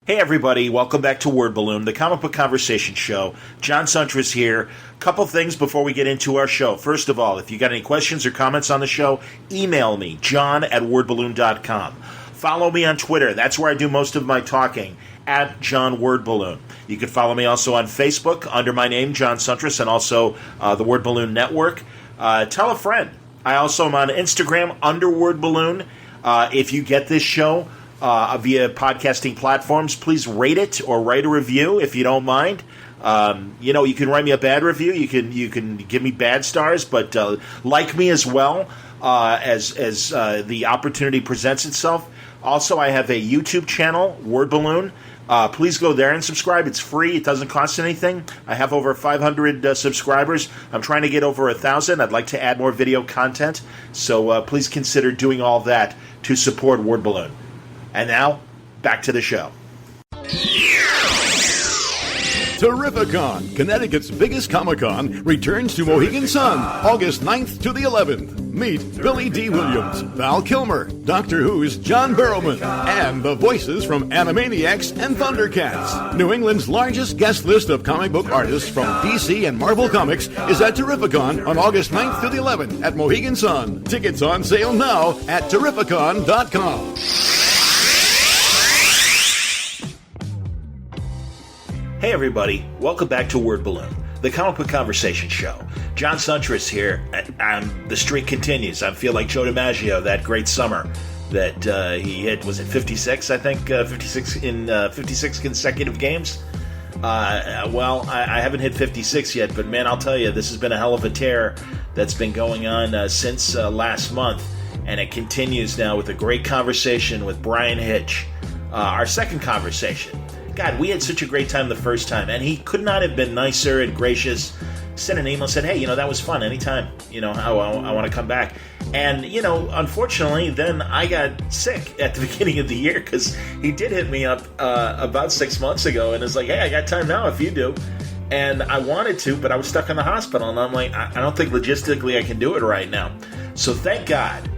Hey everybody, welcome back to Word Balloon, the comic book conversation show. John Suntress here. Couple things before we get into our show. First of all, if you got any questions or comments on the show, email me, john@wordballoon.com. Follow me on Twitter. That's where I do most of my talking, @JohnWordBalloon. You can follow me also on Facebook under my name, John Suntress, and also the Word Balloon Network. Tell a friend. I also am on Instagram under Word Balloon. If you get this show via podcasting platforms, please rate it or write a review if you don't mind. You can write me a bad review. You can give me bad stars, but like me as well as the opportunity presents itself. Also, I have a YouTube channel, Word Balloon. Please go there and subscribe. It's free. It doesn't cost anything. I have over 500 subscribers. I'm trying to get over 1,000. I'd like to add more video content, so please consider doing all that to support Word Balloon. And now, back to the show. Terrificon, Connecticut's biggest Comic-Con, returns to Mohegan Sun, August 9th to the 11th. Meet Billy D. Williams, Val Kilmer, Doctor Who's John Barrowman, and the voices from Animaniacs and Thundercats. New England's largest guest list of comic book artists from DC and Marvel Comics is at Terrificon on August 9th to the 11th at Mohegan Sun. Tickets on sale now at Terrificon.com. Hey everybody, welcome back to Word Balloon, the comic book conversation show. John Suntress here, and the streak continues. I feel like Joe DiMaggio that great summer that he hit, was it 56, I think, 56 in 56 consecutive games? I haven't hit 56 yet, but man, I'll tell you, this has been a hell of a tear that's been going on since last month, and it continues now with a great conversation with Bryan Hitch, our second conversation. God, we had such a great time the first time, and he could not have been nicer and gracious. Sent an email, said, hey, that was fun, anytime, I want to come back. And, unfortunately, then I got sick at the beginning of the year, because he did hit me up about 6 months ago, and it's like, hey, I got time now if you do. And I wanted to, but I was stuck in the hospital, and I'm like, I don't think logistically I can do it right now. So thank God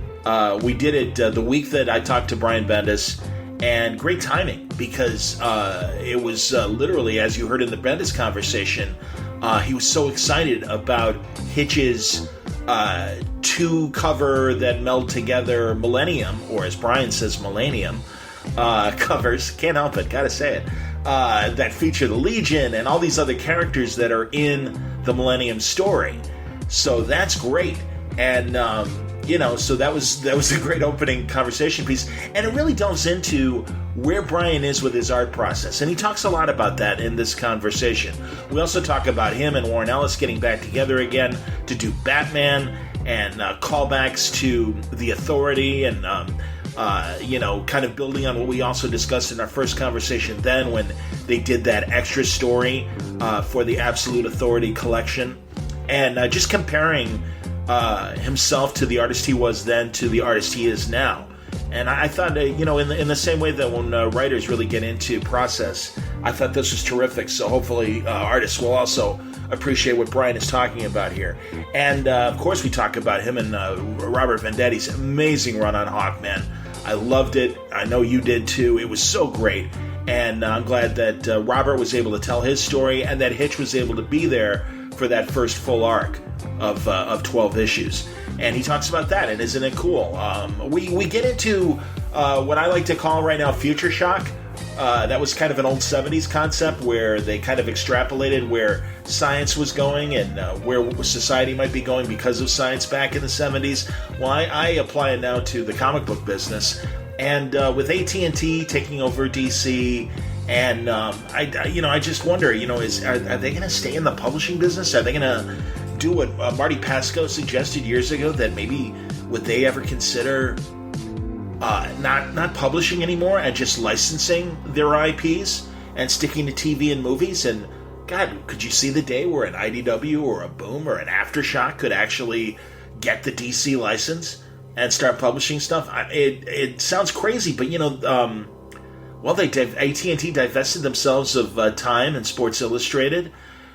we did it the week that I talked to Bryan Bendis. And great timing, because it was literally, as you heard in the Bendis conversation, he was so excited about Hitch's two-cover that meld together Millennium, or as Bryan says, Millennium, covers, can't help it, gotta say it, that feature the Legion and all these other characters that are in the Millennium story. So that's great. And so that was a great opening conversation piece, and it really delves into where Bryan is with his art process, and he talks a lot about that in this conversation. We also talk about him and Warren Ellis getting back together again to do Batman, and callbacks to the Authority, and kind of building on what we also discussed in our first conversation then, when they did that extra story for the Absolute Authority collection, and just comparing himself to the artist he was then to the artist he is now. And I thought, in the same way that when writers really get into process, I thought this was terrific. So hopefully artists will also appreciate what Bryan is talking about here. And of course we talk about him and Robert Vendetti's amazing run on Hawkman. I loved it. I know you did too. It was so great. And I'm glad that Robert was able to tell his story, and that Hitch was able to be there for that first full arc of 12 issues. And he talks about that, and isn't it cool? We get into what I like to call right now Future Shock. That was kind of an old 70s concept where they kind of extrapolated where science was going and where society might be going because of science back in the 70s. Well, I apply it now to the comic book business. And with AT&T taking over DC, and I just wonder, are they going to stay in the publishing business? Are they going to do what Marty Pasco suggested years ago, that maybe would they ever consider not publishing anymore and just licensing their IPs and sticking to TV and movies? And God, could you see the day where an IDW or a Boom or an Aftershock could actually get the DC license and start publishing stuff? It sounds crazy, but AT&T divested themselves of Time and Sports Illustrated,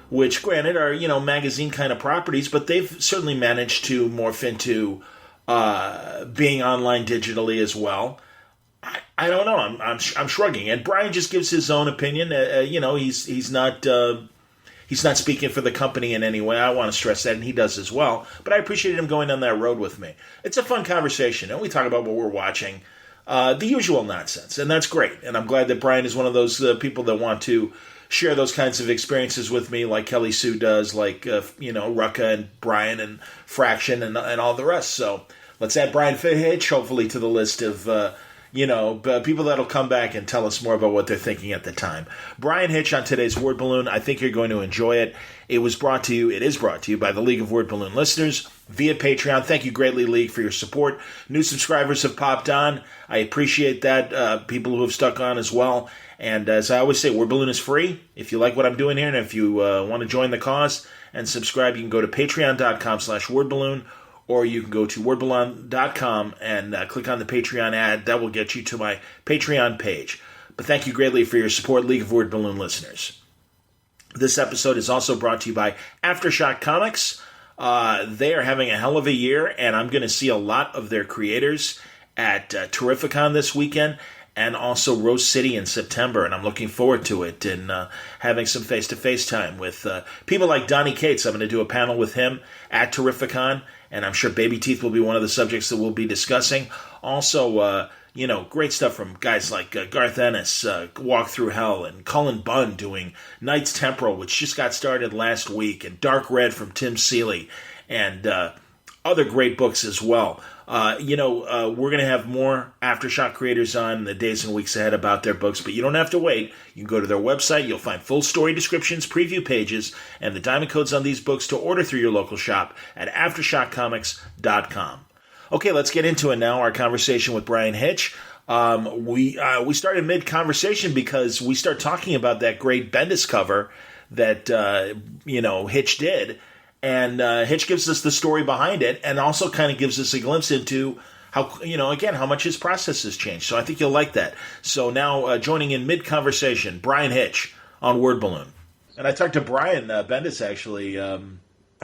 which, granted, are magazine kind of properties, but they've certainly managed to morph into being online digitally as well. I don't know. I'm shrugging, and Bryan just gives his own opinion. He's not speaking for the company in any way. I want to stress that, and he does as well. But I appreciated him going down that road with me. It's a fun conversation, and we talk about what we're watching, the usual nonsense, and that's great. And I'm glad that Bryan is one of those people that want to share those kinds of experiences with me, like Kelly Sue does, like Rucka and Bryan and Fraction and all the rest. So let's add Bryan Hitch, hopefully, to the list of people that'll come back and tell us more about what they're thinking at the time. Bryan Hitch on today's Word Balloon. I think you're going to enjoy it. It is brought to you by the League of Word Balloon listeners via Patreon. Thank you greatly, League, for your support. New subscribers have popped on. I appreciate that. People who have stuck on as well. And as I always say, Word Balloon is free. If you like what I'm doing here, and if you want to join the cause and subscribe, you can go to patreon.com/wordballoon, or you can go to wordballoon.com and click on the Patreon ad. That will get you to my Patreon page. But thank you greatly for your support, League of Word Balloon listeners. This episode is also brought to you by Aftershock Comics. They are having a hell of a year, and I'm going to see a lot of their creators at Terrificon this weekend, and also Rose City in September, and I'm looking forward to it, and having some face-to-face time with people like Donnie Cates. I'm going to do a panel with him at Terrificon, and I'm sure Baby Teeth will be one of the subjects that we'll be discussing. Also, great stuff from guys like Garth Ennis, Walk Through Hell, and Cullen Bunn doing Knights Temporal, which just got started last week, and Dark Red from Tim Seeley, and other great books as well. We're going to have more Aftershock creators on in the days and weeks ahead about their books, but you don't have to wait. You can go to their website. You'll find full story descriptions, preview pages, and the diamond codes on these books to order through your local shop at aftershockcomics.com. Okay, let's get into it now, our conversation with Bryan Hitch. We started mid-conversation because we start talking about that great Bendis cover that, Hitch did. And Hitch gives us the story behind it, and also kind of gives us a glimpse into how, how much his process has changed. So I think you'll like that. So now, joining in mid-conversation, Bryan Hitch on Word Balloon. And I talked to Bryan Bendis, actually,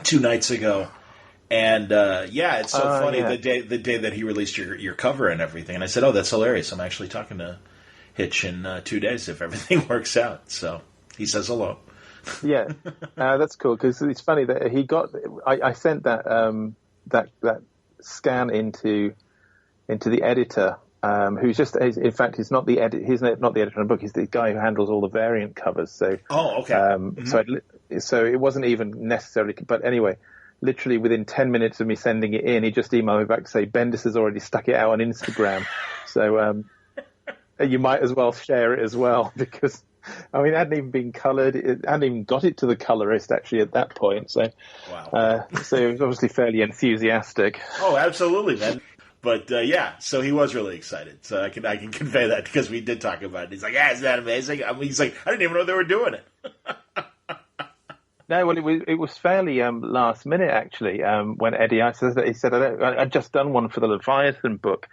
2 nights ago. And, it's so funny, yeah. the day that he released your cover and everything. And I said, that's hilarious. I'm actually talking to Hitch in 2 days if everything works out. So he says hello. Yeah, that's cool, because it's funny that he got. I sent that scan into the editor, who's just, in fact, he's not the editor on the book. He's the guy who handles all the variant covers. So, okay. So it wasn't even necessarily. But anyway, literally within 10 minutes of me sending it in, he just emailed me back to say Bendis has already stuck it out on Instagram. So you might as well share it as well, because. I mean, it hadn't even been coloured. It hadn't even got it to the colourist, actually, at that point. So, wow. So he was obviously fairly enthusiastic. Oh, absolutely, man. But, so he was really excited. So I can convey that, because we did talk about it. He's like, isn't that amazing? I mean, he's like, I didn't even know they were doing it. No, well, it was fairly last minute, actually, when Eddie, he said, I'd just done one for the Leviathan book.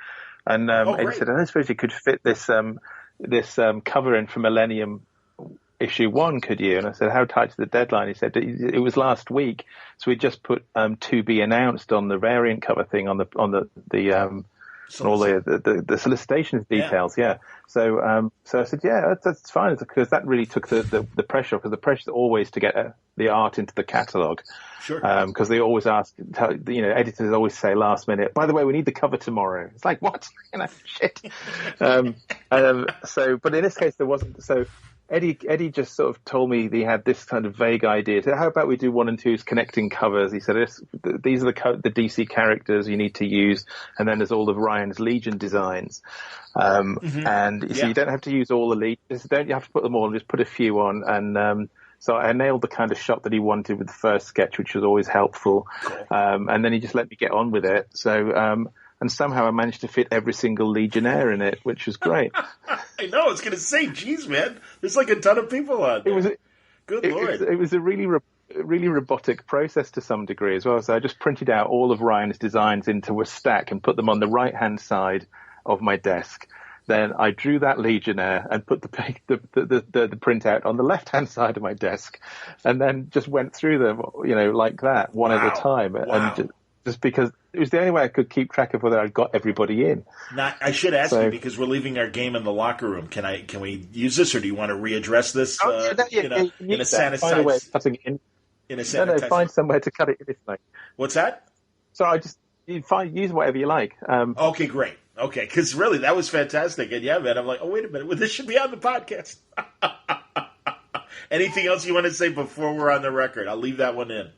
And Eddie said, I don't suppose you could fit this cover in for Millennium issue 1, could you? And I said, how tight's the deadline? He said, it was last week, so we just put to be announced on the variant cover thing on all the solicitations details. Yeah. So I said, yeah, that's fine, because that really took the pressure off, because the pressure is always to get the art into the catalogue. Sure. Because they always ask, editors always say last minute, by the way, we need the cover tomorrow. It's like, what? Shit. But in this case, there wasn't. So Eddie just sort of told me he had this kind of vague idea. So how about we do 1 and 2's connecting covers? He said, these are the DC characters you need to use, and then there's all of Ryan's Legion designs. And so you don't have to use all the Legions. You have to put them all, just put a few on. And so I nailed the kind of shot that he wanted with the first sketch, which was always helpful. Cool. And then he just let me get on with it. So, and somehow I managed to fit every single Legionnaire in it, which was great. I know, I was going to say, geez, man, there's like a ton of people on there. Good Lord. It was a really robotic process to some degree as well. So I just printed out all of Ryan's designs into a stack and put them on the right-hand side of my desk. Then I drew that Legionnaire and put the printout on the left-hand side of my desk, and then just went through them, like that, one at a time. Wow. And just because it was the only way I could keep track of whether I'd got everybody in. Now, I should ask you, because we're leaving our game in the locker room. Can we use this, or do you want to readdress this in a sanitized way of cutting it in? In a sanitized find somewhere to cut it in. This way. What's that? So use whatever you like. Okay, great. Okay, because really that was fantastic, and yeah, man, I'm like, oh wait a minute, well, this should be on the podcast. Anything else you want to say before we're on the record? I'll leave that one in.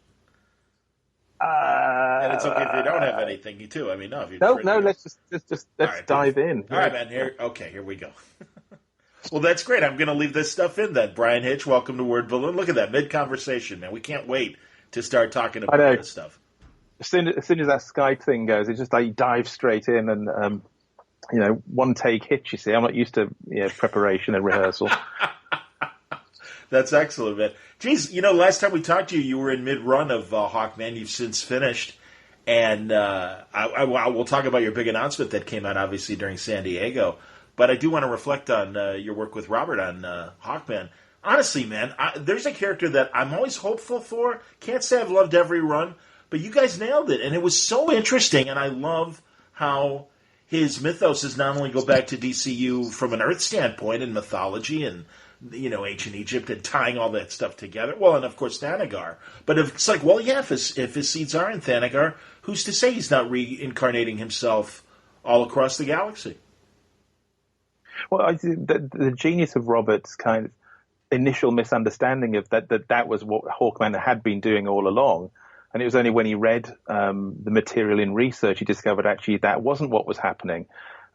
And it's okay if you don't have anything, too. I mean, no. Let's dive in. All right, man. Here we go. Well, that's great. I'm going to leave this stuff in then. Brian Hitch, welcome to Word Balloon. Look at that, mid-conversation, man. We can't wait to start talking about this stuff. As soon as that Skype thing goes, it's just like you dive straight in and, one take Hitch, you see. I'm not used to preparation and rehearsal. That's excellent, man. Geez, last time we talked to you, you were in mid-run of Hawkman. You've since finished. And I will talk about your big announcement that came out, obviously, during San Diego. But I do want to reflect on your work with Robert on Hawkman. Honestly, man, there's a character that I'm always hopeful for. Can't say I've loved every run, but you guys nailed it. And it was so interesting, and I love how his mythos is not only go back to DCU from an Earth standpoint and mythology and ancient Egypt and tying all that stuff together. Well, and of course Thanagar. But it's like, well, yeah, if his seeds are in Thanagar, who's to say he's not reincarnating himself all across the galaxy? Well, I think the genius of Robert's kind of initial misunderstanding of that was what Hawkman had been doing all along. And it was only when he read the material in research he discovered actually that wasn't what was happening.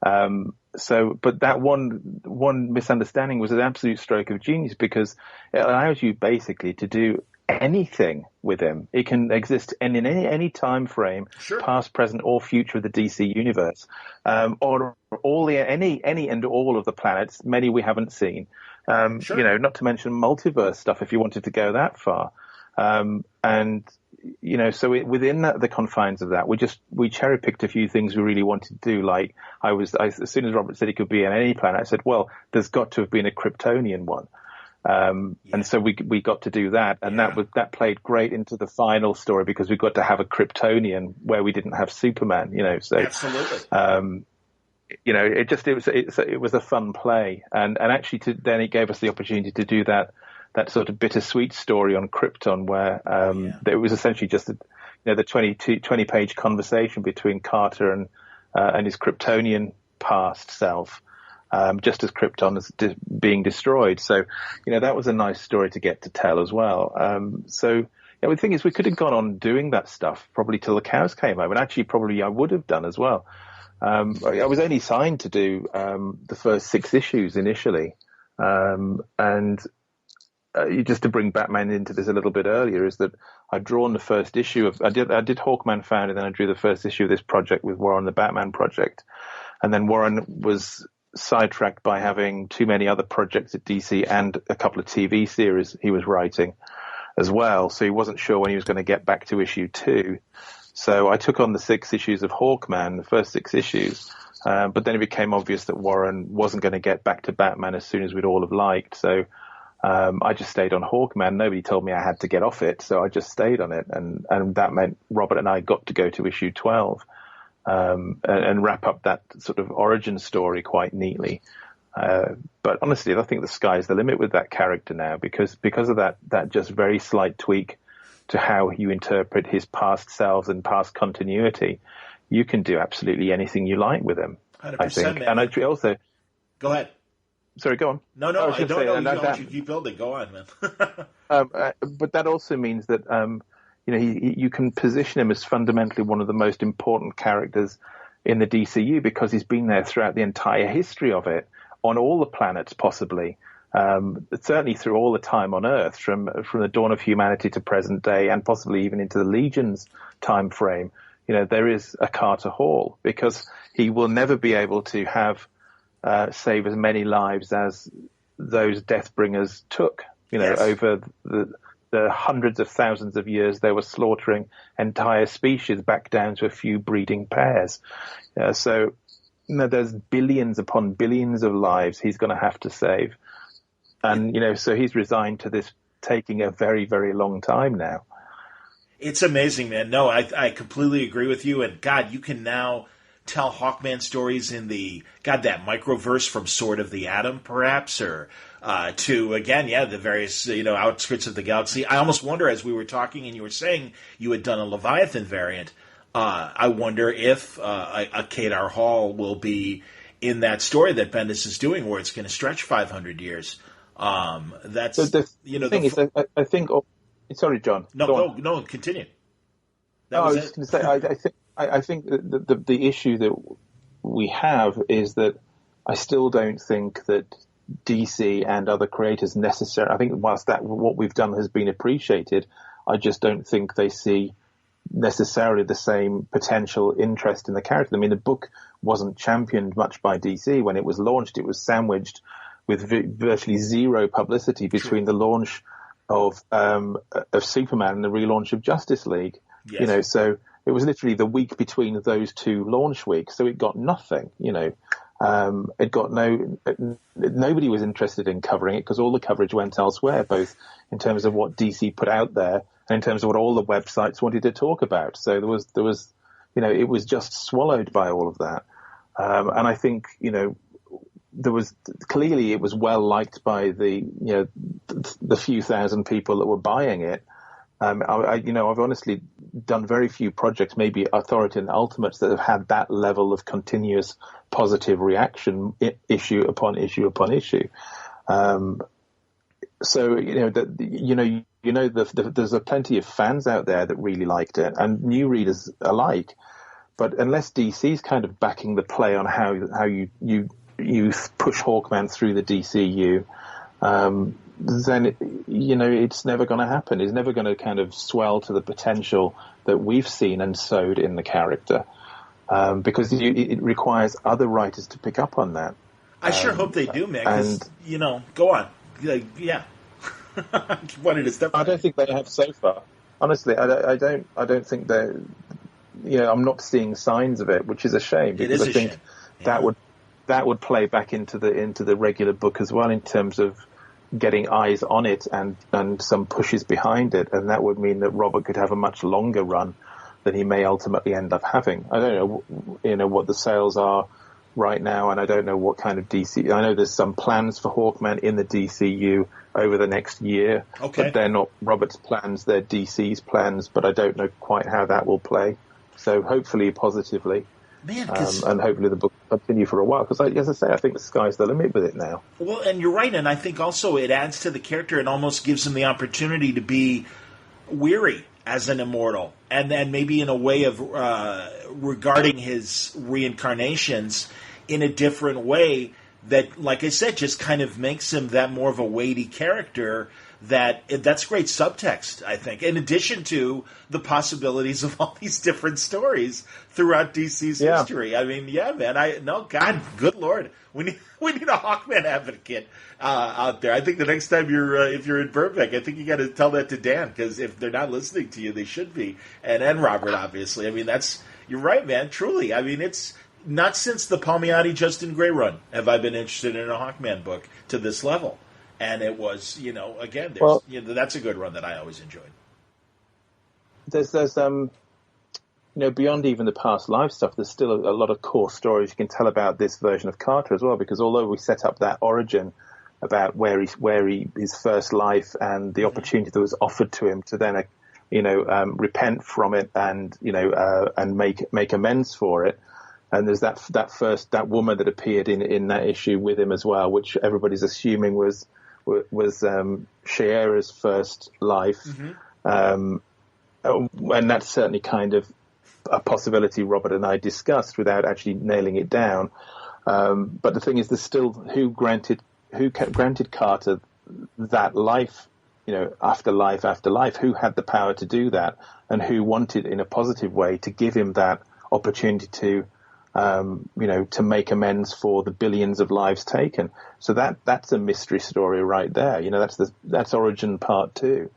But that one misunderstanding was an absolute stroke of genius because it allows you basically to do anything with him. It can exist in any time frame, sure, past, present, or future of the DC universe, or any and all of the planets, many we haven't seen. Sure. Not to mention multiverse stuff if you wanted to go that far. Within the confines of that, we cherry picked a few things we really wanted to do. Like as soon as Robert said he could be on any planet, I said, well, there's got to have been a Kryptonian one. And so we got to do that, and that played great into the final story because we got to have a Kryptonian where we didn't have Superman. So absolutely. It was a fun play, and actually then it gave us the opportunity to do that sort of bittersweet story on Krypton where it was essentially just the 20-page conversation between Carter and his Kryptonian past self, just as Krypton is being destroyed. So, that was a nice story to get to tell as well. The thing is, we could have gone on doing that stuff probably till the cows came home, and actually probably I would have done as well. I was only signed to do the first 6 issues initially, just to bring Batman into this a little bit earlier, is that I'd drawn the first issue I did Hawkman Found, and then I drew the first issue of this project with Warren, the Batman project. And then Warren was sidetracked by having too many other projects at DC and a couple of TV series he was writing as well. So he wasn't sure when he was going to get back to issue 2. So I took on the 6 issues of Hawkman, the first 6 issues. But then it became obvious that Warren wasn't going to get back to Batman as soon as we'd all have liked. So I just stayed on Hawkman. Nobody told me I had to get off it, so I just stayed on it, and that meant Robert and I got to go to issue 12 and wrap up that sort of origin story quite neatly. But honestly, I think the sky's the limit with that character now because of that just very slight tweak to how you interpret his past selves and past continuity. You can do absolutely anything you like with him, 100%, I think. man. And I also go ahead. Sorry, go on. No, I don't know. You keep building. Go on, man. But that also means that you can position him as fundamentally one of the most important characters in the DCU because he's been there throughout the entire history of it, on all the planets possibly, certainly through all the time on Earth, from the dawn of humanity to present day, and possibly even into the Legion's time frame. There is a Carter Hall because he will never be able to have save as many lives as those Deathbringers took, over the hundreds of thousands of years they were slaughtering entire species back down to a few breeding pairs. So there's billions upon billions of lives he's going to have to save. And, so he's resigned to this taking a very, very long time now. It's amazing, man. No, I completely agree with you. And God, you can now tell Hawkman stories in that microverse from Sword of the Atom, perhaps, or to, again, the various, outskirts of the galaxy. I almost wonder, as we were talking and you were saying you had done a Leviathan variant, I wonder if a Kadar Hall will be in that story that Bendis is doing, where it's going to stretch 500 years. That's, the thing is, I think... Sorry, John. No, continue. I was just going to say, I think the issue that we have is that I still don't think that DC and other creators necessarily. I think whilst what we've done has been appreciated, I just don't think they see necessarily the same potential interest in the character. I mean, the book wasn't championed much by DC when it was launched. It was sandwiched with virtually zero publicity between the launch of Superman and the relaunch of Justice League. Yes. So it was literally the week between those two launch weeks. So it got nothing, it got nobody was interested in covering it because all the coverage went elsewhere, both in terms of what DC put out there and in terms of what all the websites wanted to talk about. So there was, it was just swallowed by all of that. And I think, there was clearly it was well liked by the few thousand people that were buying it. I've honestly done very few projects, maybe Authority and Ultimates, that have had that level of continuous positive reaction, issue upon issue upon issue. There's a plenty of fans out there that really liked it, and new readers alike. But unless DC's kind of backing the play on how you push Hawkman through the DCU, then it's never going to happen. It's never going to kind of swell to the potential that we've seen and sowed in the character, because it requires other writers to pick up on that. I sure hope they do, man. Because go on. Yeah, wanted to step. I don't think they have so far. Honestly, I don't think they're. I'm not seeing signs of it, which is a shame, because I think that would play back into the regular book as well, in terms of getting eyes on it and some pushes behind it, and that would mean that Robert could have a much longer run than he may ultimately end up having. I don't know, what the sales are right now, and I don't know what kind of DC. I know there's some plans for Hawkman in the DCU over the next year, but they're not Robert's plans; they're DC's plans. But I don't know quite how that will play. So hopefully, positively. Man, and hopefully the book will continue for a while, because, as I say, I think the sky's the limit with it now. Well, and you're right, and I think also it adds to the character and almost gives him the opportunity to be weary as an immortal, and then maybe in a way of regarding his reincarnations in a different way that, like I said, just kind of makes him that more of a weighty character. That's great subtext, I think, in addition to the possibilities of all these different stories throughout DC's history. I mean, man, God, good Lord, we need a Hawkman advocate out there. I think the next time if you're in Burbank, I think you got to tell that to Dan, because if they're not listening to you, they should be, and Robert, obviously. I mean, you're right, man. Truly, I mean, it's not since the Palmiotti Justin Gray run have I been interested in a Hawkman book to this level. And it was, again, that's a good run that I always enjoyed. There's beyond even the past life stuff, there's still a lot of core stories you can tell about this version of Carter as well, because although we set up that origin about his first life and the opportunity that was offered to him to then, repent from it and make amends for it. And there's that woman that appeared in that issue with him as well, which everybody's assuming was Shiera's first life. Mm-hmm. And that's certainly kind of a possibility Robert and I discussed without actually nailing it down. But the thing is, there's still who granted Carter that life, after life after life, who had the power to do that, and who wanted in a positive way to give him that opportunity to make amends for the billions of lives taken. So that's a mystery story right there. That's origin part 2.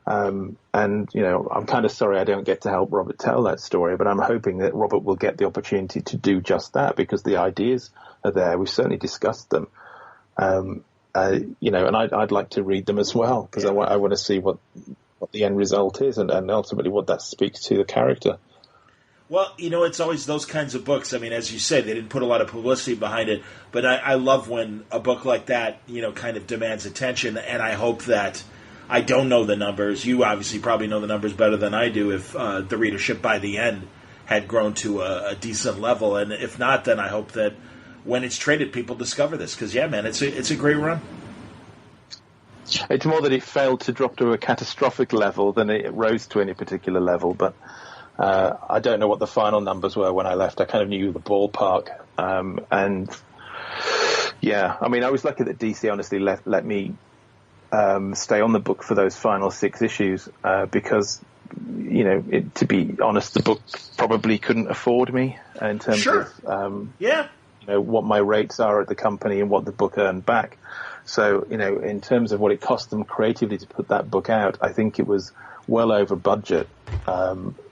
I'm kind of sorry I don't get to help Robert tell that story, but I'm hoping that Robert will get the opportunity to do just that, because the ideas are there. We've certainly discussed them. And I'd like to read them as well, because I want to see what what the end result is, and ultimately what that speaks to the character. Well, it's always those kinds of books. I mean, as you say, they didn't put a lot of publicity behind it, but I love when a book like that, kind of demands attention, and I hope that, I don't know the numbers. You obviously probably know the numbers better than I do if the readership by the end had grown to a decent level, and if not, then I hope that when it's traded, people discover this, because, yeah, man, it's a great run. It's more that it failed to drop to a catastrophic level than it rose to any particular level, but I don't know what the final numbers were when I left. I kind of knew the ballpark. And yeah, I mean, I was lucky that DC honestly let me stay on the book for those final 6 issues because, to be honest, the book probably couldn't afford me in terms of what my rates are at the company and what the book earned back. So, in terms of what it cost them creatively to put that book out, I think it was well over budget.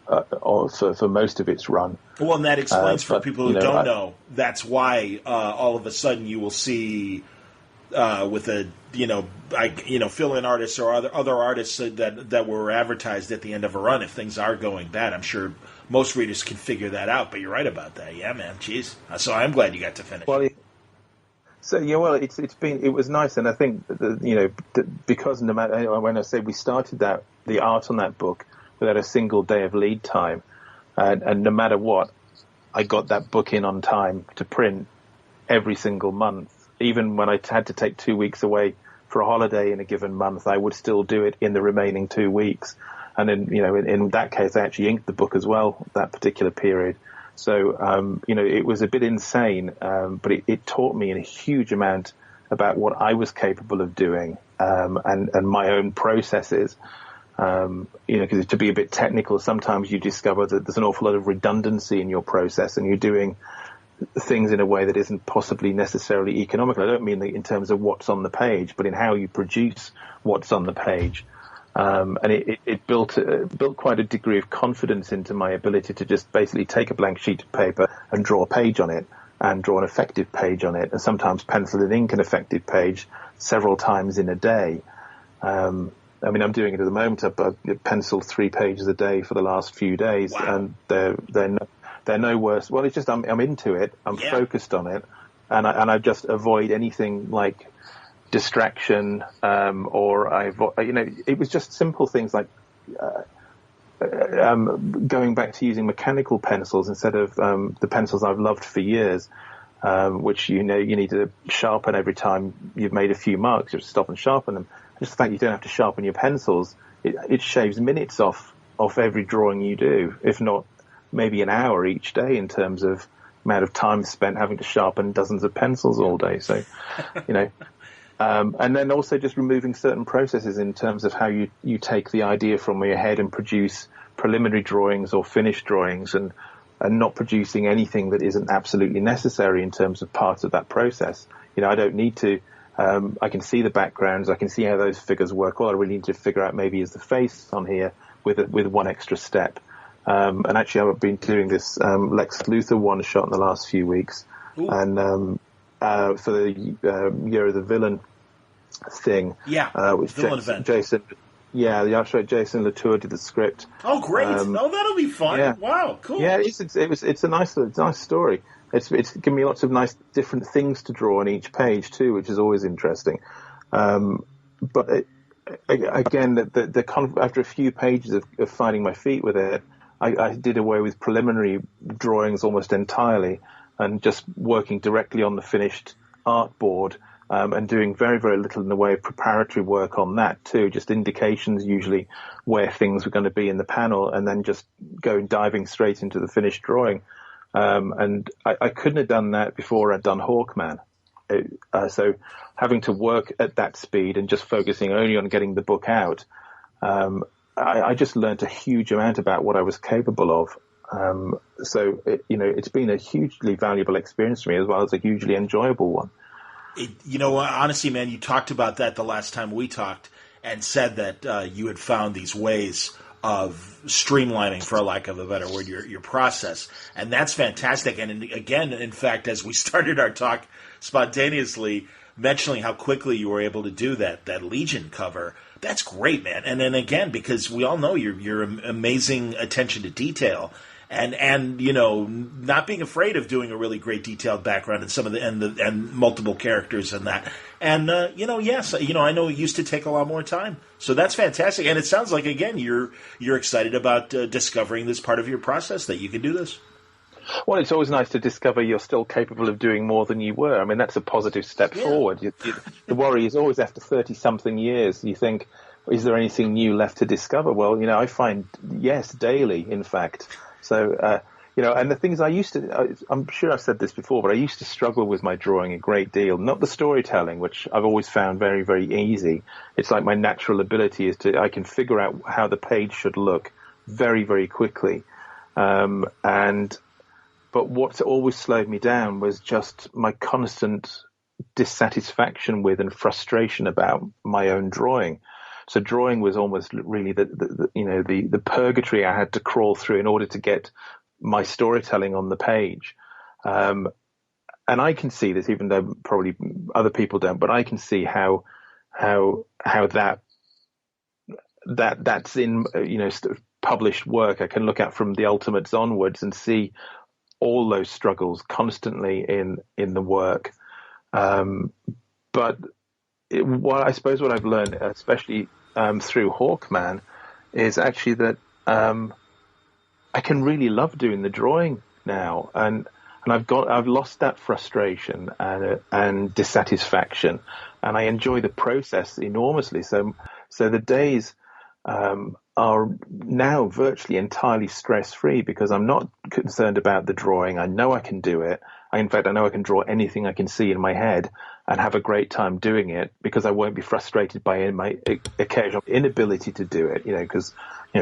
For most of its run. Well, and that explains for people who don't know. That's why all of a sudden you will see with a fill-in artists or other artists that were advertised at the end of a run if things are going bad. I'm sure most readers can figure that out. But you're right about that. Yeah, man. Jeez. So I'm glad you got to finish. Well, it was nice, and I think because no matter when I say we started the art on that book without a single day of lead time. And no matter what, I got that book in on time to print every single month. Even when I had to take 2 weeks away for a holiday in a given month, I would still do it in the remaining 2 weeks. And then, in that case, I actually inked the book as well, that particular period. So, it was a bit insane, but it taught me a huge amount about what I was capable of doing, and my own processes. Because to be a bit technical, sometimes you discover that there's an awful lot of redundancy in your process and you're doing things in a way that isn't possibly necessarily economical. I don't mean in terms of what's on the page, but in how you produce what's on the page. And it built quite a degree of confidence into my ability to just basically take a blank sheet of paper and draw a page on it and draw an effective page on it, and sometimes pencil and ink an effective page several times in a day. I mean, I'm doing it at the moment. I've penciled 3 pages a day for the last few days, wow. And they're no worse. Well, it's just I'm into it. I'm focused on it, and I just avoid anything like distraction, it was just simple things like going back to using mechanical pencils instead of the pencils I've loved for years, which you need to sharpen every time you've made a few marks. You have to stop and sharpen them. Just the fact you don't have to sharpen your pencils, it shaves minutes off every drawing you do, if not maybe an hour each day in terms of amount of time spent having to sharpen dozens of pencils all day. So, and then also just removing certain processes in terms of how you take the idea from your head and produce preliminary drawings or finished drawings, and not producing anything that isn't absolutely necessary in terms of part of that process. I don't need to. I can see the backgrounds. I can see how those figures work. All I really need to figure out maybe is the face on here with one extra step. And actually, I've been doing this Lex Luthor one shot in the last few weeks. Ooh. And for the Year of the Villain thing. Yeah, which villain event. Jason, the artist Jason Latour did the script. Oh, great! That'll be fun. Yeah. Wow, cool. Yeah, it's a nice story. It's given me lots of nice different things to draw on each page too, which is always interesting. But again, after a few pages of finding my feet with it, I did away with preliminary drawings almost entirely, and just working directly on the finished artboard, and doing very, very little in the way of preparatory work on that too, just indications usually where things were going to be in the panel, and then just diving straight into the finished drawing. And I couldn't have done that before I'd done Hawkman. So having to work at that speed and just focusing only on getting the book out, I just learned a huge amount about what I was capable of. So it's been a hugely valuable experience for me, as well as a hugely enjoyable one. Honestly, man, you talked about that the last time we talked, and said that you had found these ways of streamlining, for lack of a better word, your process. And that's fantastic. And again, in fact, as we started our talk spontaneously, mentioning how quickly you were able to do that Legion cover. That's great, man. And then again, because we all know your amazing attention to detail. And not being afraid of doing a really great detailed background and some of and multiple characters and that. And yes, I know it used to take a lot more time. So that's fantastic. And it sounds like, again, you're excited about discovering this part of your process, that you can do this. Well, it's always nice to discover you're still capable of doing more than you were. I mean, that's a positive step forward. The worry is always after 30-something years, you think, is there anything new left to discover? Well, I find, yes, daily, in fact. So, and the things I'm sure I've said this before, but I used to struggle with my drawing a great deal. Not the storytelling, which I've always found very, very easy. It's like my natural ability I can figure out how the page should look very, very quickly. But what always slowed me down was just my constant dissatisfaction with and frustration about my own drawing. So drawing was almost really the purgatory I had to crawl through in order to get my storytelling on the page. And I can see this, even though probably other people don't, but I can see how that's in published work. I can look at from the Ultimates onwards and see all those struggles constantly in the work. But I suppose what I've learned, especially through Hawkman, is actually that I can really love doing the drawing now, and I've lost that frustration and dissatisfaction, and I enjoy the process enormously. So the days are now virtually entirely stress-free because I'm not concerned about the drawing. I know I can do it. In fact, I know I can draw anything I can see in my head and have a great time doing it because I won't be frustrated by my occasional inability to do it, because,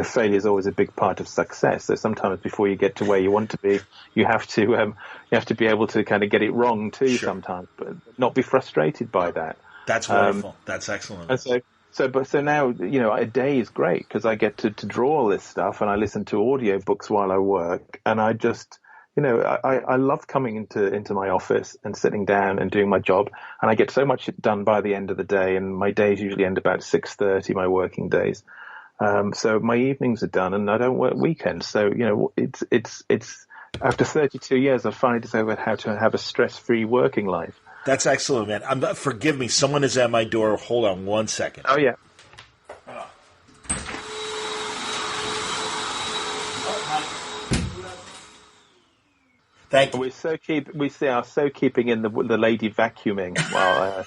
failure is always a big part of success. So sometimes before you get to where you want to be, you have to be able to kind of get it wrong too sometimes, but not be frustrated by that. That's wonderful. That's excellent. And so now, a day is great because I get to draw all this stuff and I listen to audiobooks while I work, and I just, I love coming into my office and sitting down and doing my job, and I get so much done by the end of the day, and my days usually end about 6:30, my working days. So my evenings are done and I don't work weekends. So, it's after 32 years, I've finally discovered how to have a stress-free working life. That's excellent, man. Forgive me. Someone is at my door. Hold on 1 second. Oh, yeah. Thank you. We are so keeping in the lady vacuuming while.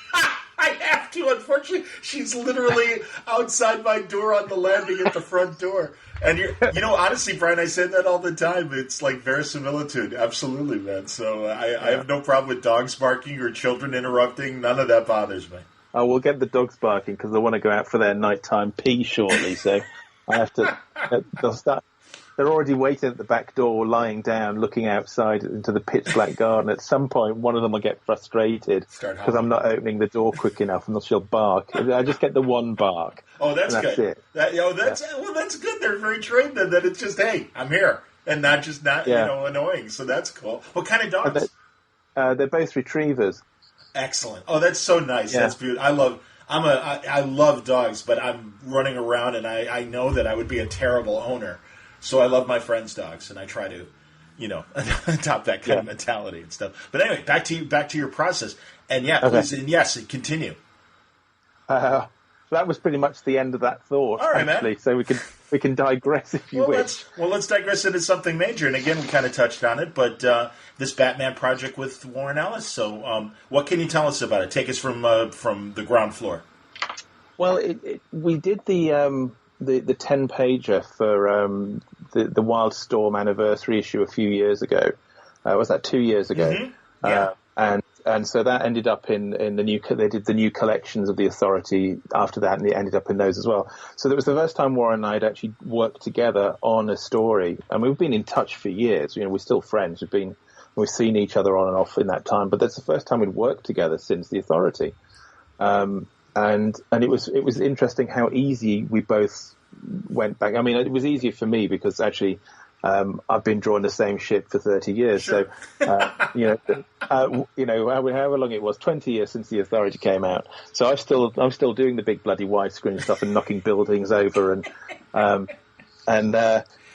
I have to. Unfortunately, she's literally outside my door on the landing at the front door. And honestly, Brian, I say that all the time. It's like verisimilitude. Absolutely, man. So I have no problem with dogs barking or children interrupting. None of that bothers me. Oh, we'll get the dogs barking because they want to go out for their nighttime pee shortly. So I have to. They'll start. They're already waiting at the back door, lying down, looking outside into the pitch black garden. At some point, one of them will get frustrated because I'm not opening the door quick enough, and she'll bark. I just get the one bark. Oh, that's good. It. That's good. They're very trained then. That it's just, hey, I'm here, and not annoying. So that's cool. What kind of dogs? They're both retrievers. Excellent. Oh, that's so nice. Yeah. That's beautiful. I love dogs, but I'm running around, and I know that I would be a terrible owner. So I love my friends' dogs, and I try to, adopt that kind of mentality and stuff. But anyway, back to your process, and please, and yes, continue. That was pretty much the end of that thought. All right, actually. Man. So we can digress if you wish. Let's digress into something major. And again, we kind of touched on it, but this Batman project with Warren Ellis. So, what can you tell us about it? Take us from the ground floor. Well, we did the 10-pager for the Wildstorm anniversary issue a few years ago. Was that 2 years ago? Mm-hmm. Yeah. And so that ended up in the new. They did the new collections of the Authority after that, and it ended up in those as well. So that was the first time Warren and I had actually worked together on a story, and we've been in touch for years. We're still friends. We've seen each other on and off in that time, but that's the first time we'd worked together since the Authority. And it was interesting how easy we both went back. I mean, it was easier for me because actually I've been drawing the same shit for 30 years. Sure. So, however long it was, 20 years since The Authority came out. So I'm still doing the big bloody widescreen stuff and knocking buildings over, and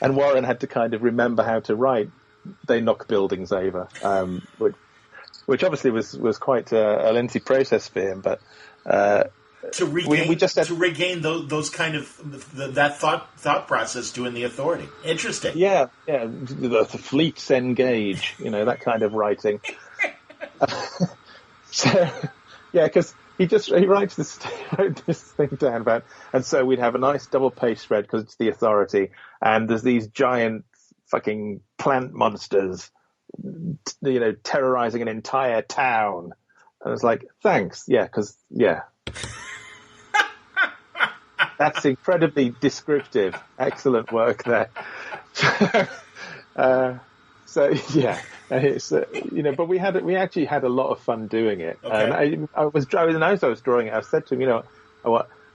Warren had to kind of remember how to write "They knock buildings over," which obviously was quite a lengthy process for him, but. To regain those kind of that thought process doing The Authority. Interesting. Yeah. The fleets engage, that kind of writing. Because he writes wrote this thing down about, and so we'd have a nice double page spread because it's The Authority, and there's these giant fucking plant monsters, terrorizing an entire town. And I was like, thanks, because. That's incredibly descriptive. Excellent work there. But we actually had a lot of fun doing it. Okay. And I was drawing it, I said to him,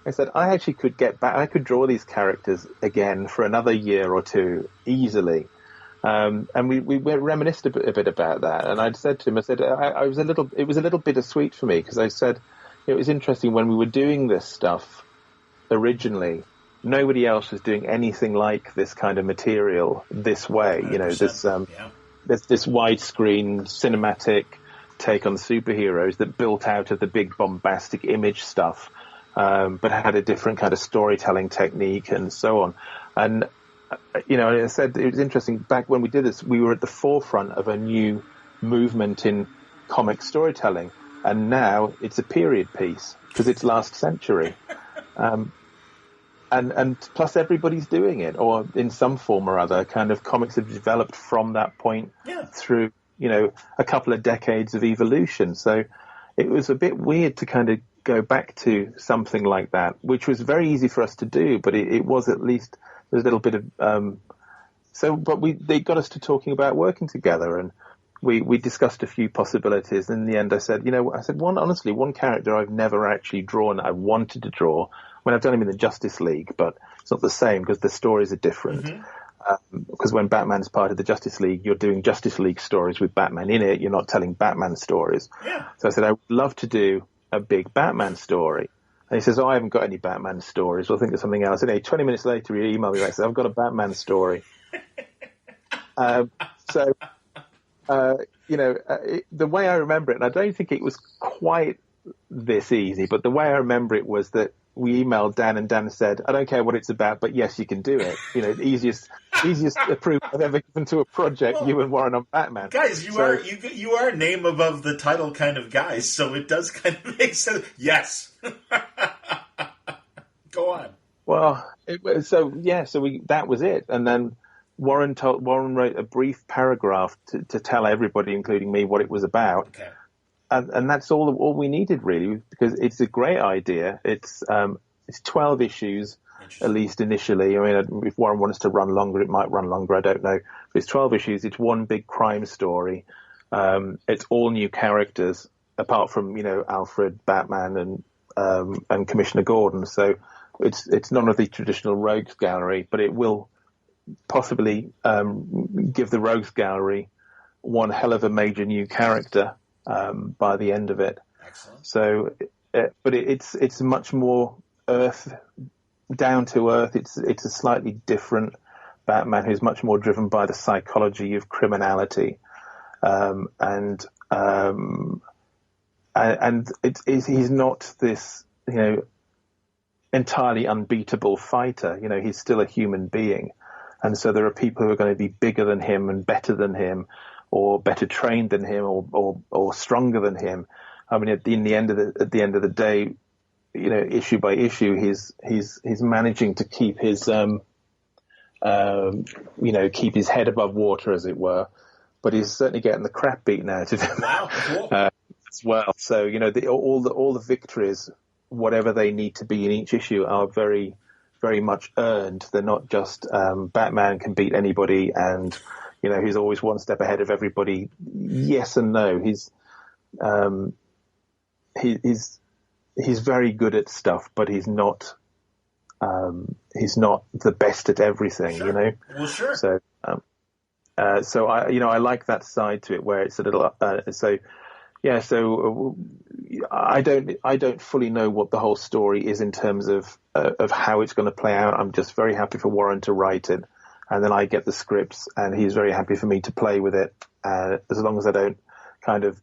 I said, I actually could get back. I could draw these characters again for another year or two easily. And we reminisced a bit about that. And I'd said to him, it was a little bittersweet for me because I said it was interesting when we were doing this stuff. Originally, nobody else was doing anything like this kind of material this way. This widescreen cinematic take on superheroes that built out of the big bombastic image stuff, but had a different kind of storytelling technique and so on. And I said it was interesting. Back when we did this, we were at the forefront of a new movement in comic storytelling, and now it's a period piece because it's last century. And plus everybody's doing it, or in some form or other. Kind of comics have developed from that point through, a couple of decades of evolution. So it was a bit weird to kind of go back to something like that, which was very easy for us to do, but it was at least there's a little bit of they got us to talking about working together, and we discussed a few possibilities. In the end, I said, one character I've never actually drawn, I wanted to draw. I mean, I've done him in the Justice League, but it's not the same because the stories are different. Mm-hmm. Because when Batman's part of the Justice League, you're doing Justice League stories with Batman in it. You're not telling Batman stories. Yeah. So I said, I would love to do a big Batman story. And he says, I haven't got any Batman stories. We'll think of something else. And 20 minutes later, he emailed me back and said, I've got a Batman story. The way I remember it, and I don't think it was quite this easy, but the way I remember it was that we emailed Dan, and Dan said, I don't care what it's about, but yes, you can do it. The easiest approval I've ever given to a project, you and Warren on Batman. Guys, you are name above the title kind of guys, so it does kind of make sense. Yes. Go on. Well, that was it. And then Warren wrote a brief paragraph to tell everybody, including me, what it was about. Okay. And that's all we needed, really, because it's a great idea. It's 12 issues, at least initially. I mean, if Warren wants to run longer, it might run longer. I don't know. But it's 12 issues. It's one big crime story. It's all new characters, apart from Alfred, Batman, and Commissioner Gordon. So it's none of the traditional Rogues Gallery, but it will possibly give the Rogues Gallery one hell of a major new character. By the end of it. Excellent. So, but it's much more down to earth. It's a slightly different Batman who's much more driven by the psychology of criminality, and he's not this entirely unbeatable fighter. He's still a human being, and so there are people who are going to be bigger than him and better than him, or better trained than him, or stronger than him. I mean, at the end of the day, issue by issue, he's managing to keep his keep his head above water, as it were. But he's certainly getting the crap beaten out of him. Wow, cool. As well. So all the victories, whatever they need to be in each issue, are very, very much earned. They're not just Batman can beat anybody and. He's always one step ahead of everybody. Yes and no. He's very good at stuff, but he's not the best at everything. Sure. Well, sure. So So I like that side to it where it's a little I don't fully know what the whole story is in terms of how it's going to play out. I'm just very happy for Warren to write it, and then I get the scripts, and he's very happy for me to play with it, as long as I don't kind of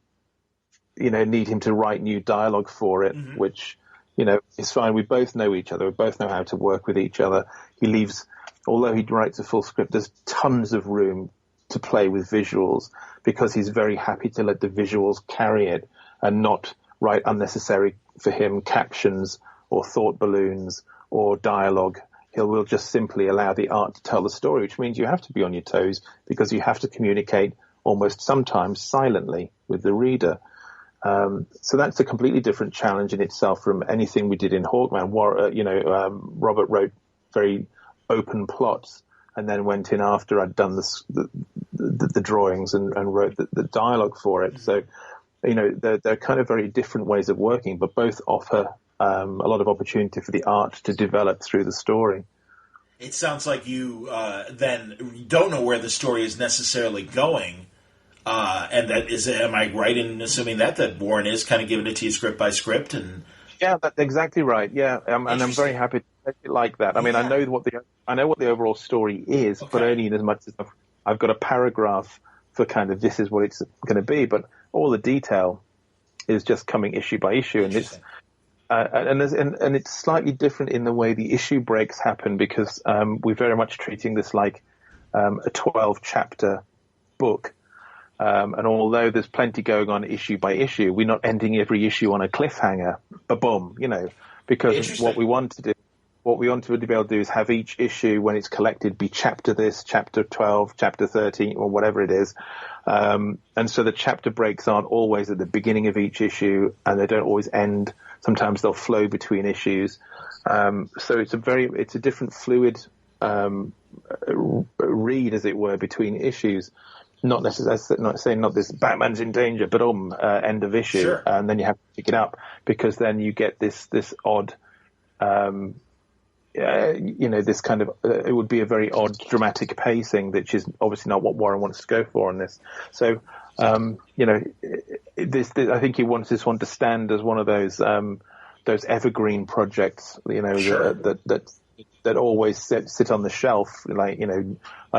need him to write new dialogue for it, which is fine. We both know each other. We both know how to work with each other. Although he writes a full script, there's tons of room to play with visuals because he's very happy to let the visuals carry it and not write unnecessary for him captions or thought balloons or dialogue. He will just simply allow the art to tell the story, which means you have to be on your toes because you have to communicate almost sometimes silently with the reader. So that's a completely different challenge in itself from anything we did in Hawkman. Robert wrote very open plots and then went in after I'd done the drawings and wrote the dialogue for it. So, they're kind of very different ways of working, but both offer a lot of opportunity for the art to develop through the story. It sounds like you then don't know where the story is necessarily going. And am I right in assuming that Warren is kind of giving it to you script by script? And yeah, that's exactly right. Yeah, and I'm very happy to take it like that. I mean, I know what the overall story is, but only in as much as I've got a paragraph for kind of this is what it's going to be. But all the detail is just coming issue by issue, and it's and it's slightly different in the way the issue breaks happen because we're very much treating this like a 12-chapter book. And although there's plenty going on issue by issue, we're not ending every issue on a cliffhanger, ba-boom, because what we want to be able to do is have each issue when it's collected be chapter this, chapter 12, chapter 13, or whatever it is. And so the chapter breaks aren't always at the beginning of each issue, and they don't always end. Sometimes they'll flow between issues. So it's a different fluid read, as it were, between issues. Not necessarily, not saying not this Batman's in danger, but end of issue, sure. And then you have to pick it up because then you get this odd, this kind of it would be a very odd dramatic pacing, which is obviously not what Warren wants to go for on this. So, this I think he wants this one to stand as one of those evergreen projects, sure. that always sit on the shelf, like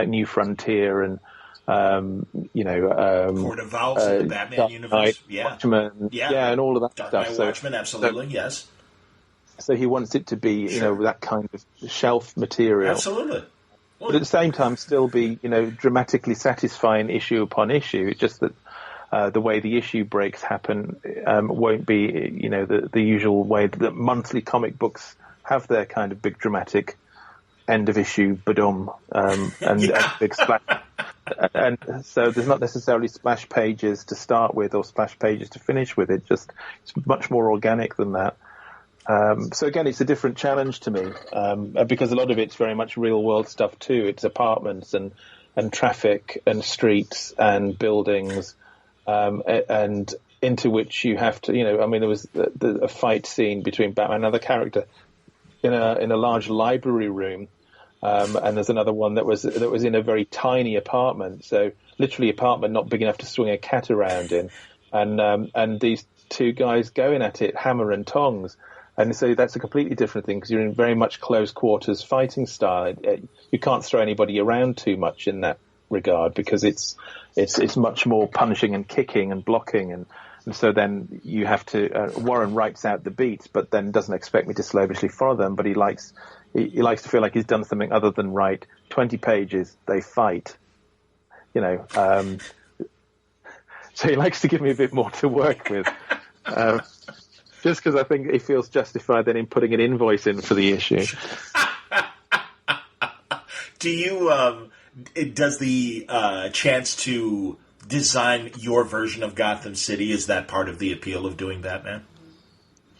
New Frontier and. Court of Owls in the Batman universe, Watchmen, and all of that Dark stuff. Knight Watchmen, absolutely, yes. So he wants it to be, that kind of shelf material. Absolutely. But at the same time, still be, dramatically satisfying issue upon issue. It's just that the way the issue breaks happen won't be, the usual way that monthly comic books have their kind of big dramatic end of issue, badum, and big splash. And so there's not necessarily splash pages to start with or splash pages to finish with. It's much more organic than that. So again, it's a different challenge to me because a lot of it's very much real world stuff too. It's apartments and traffic and streets and buildings and into which you have to, there was a fight scene between Batman and another character in a large library room. And there's another one that was in a very tiny apartment, so literally apartment not big enough to swing a cat around in, and these two guys going at it hammer and tongs, and so that's a completely different thing because you're in very much close quarters fighting style. You can't throw anybody around too much in that regard because it's much more punching and kicking and blocking and so then you have to. Warren writes out the beats, but then doesn't expect me to slavishly follow them. But he likes to feel like he's done something other than write 20 pages. They fight, So he likes to give me a bit more to work with, just because I think he feels justified then in putting an invoice in for the issue. Do you? Does the chance to design your version of Gotham City, is that part of the appeal of doing Batman?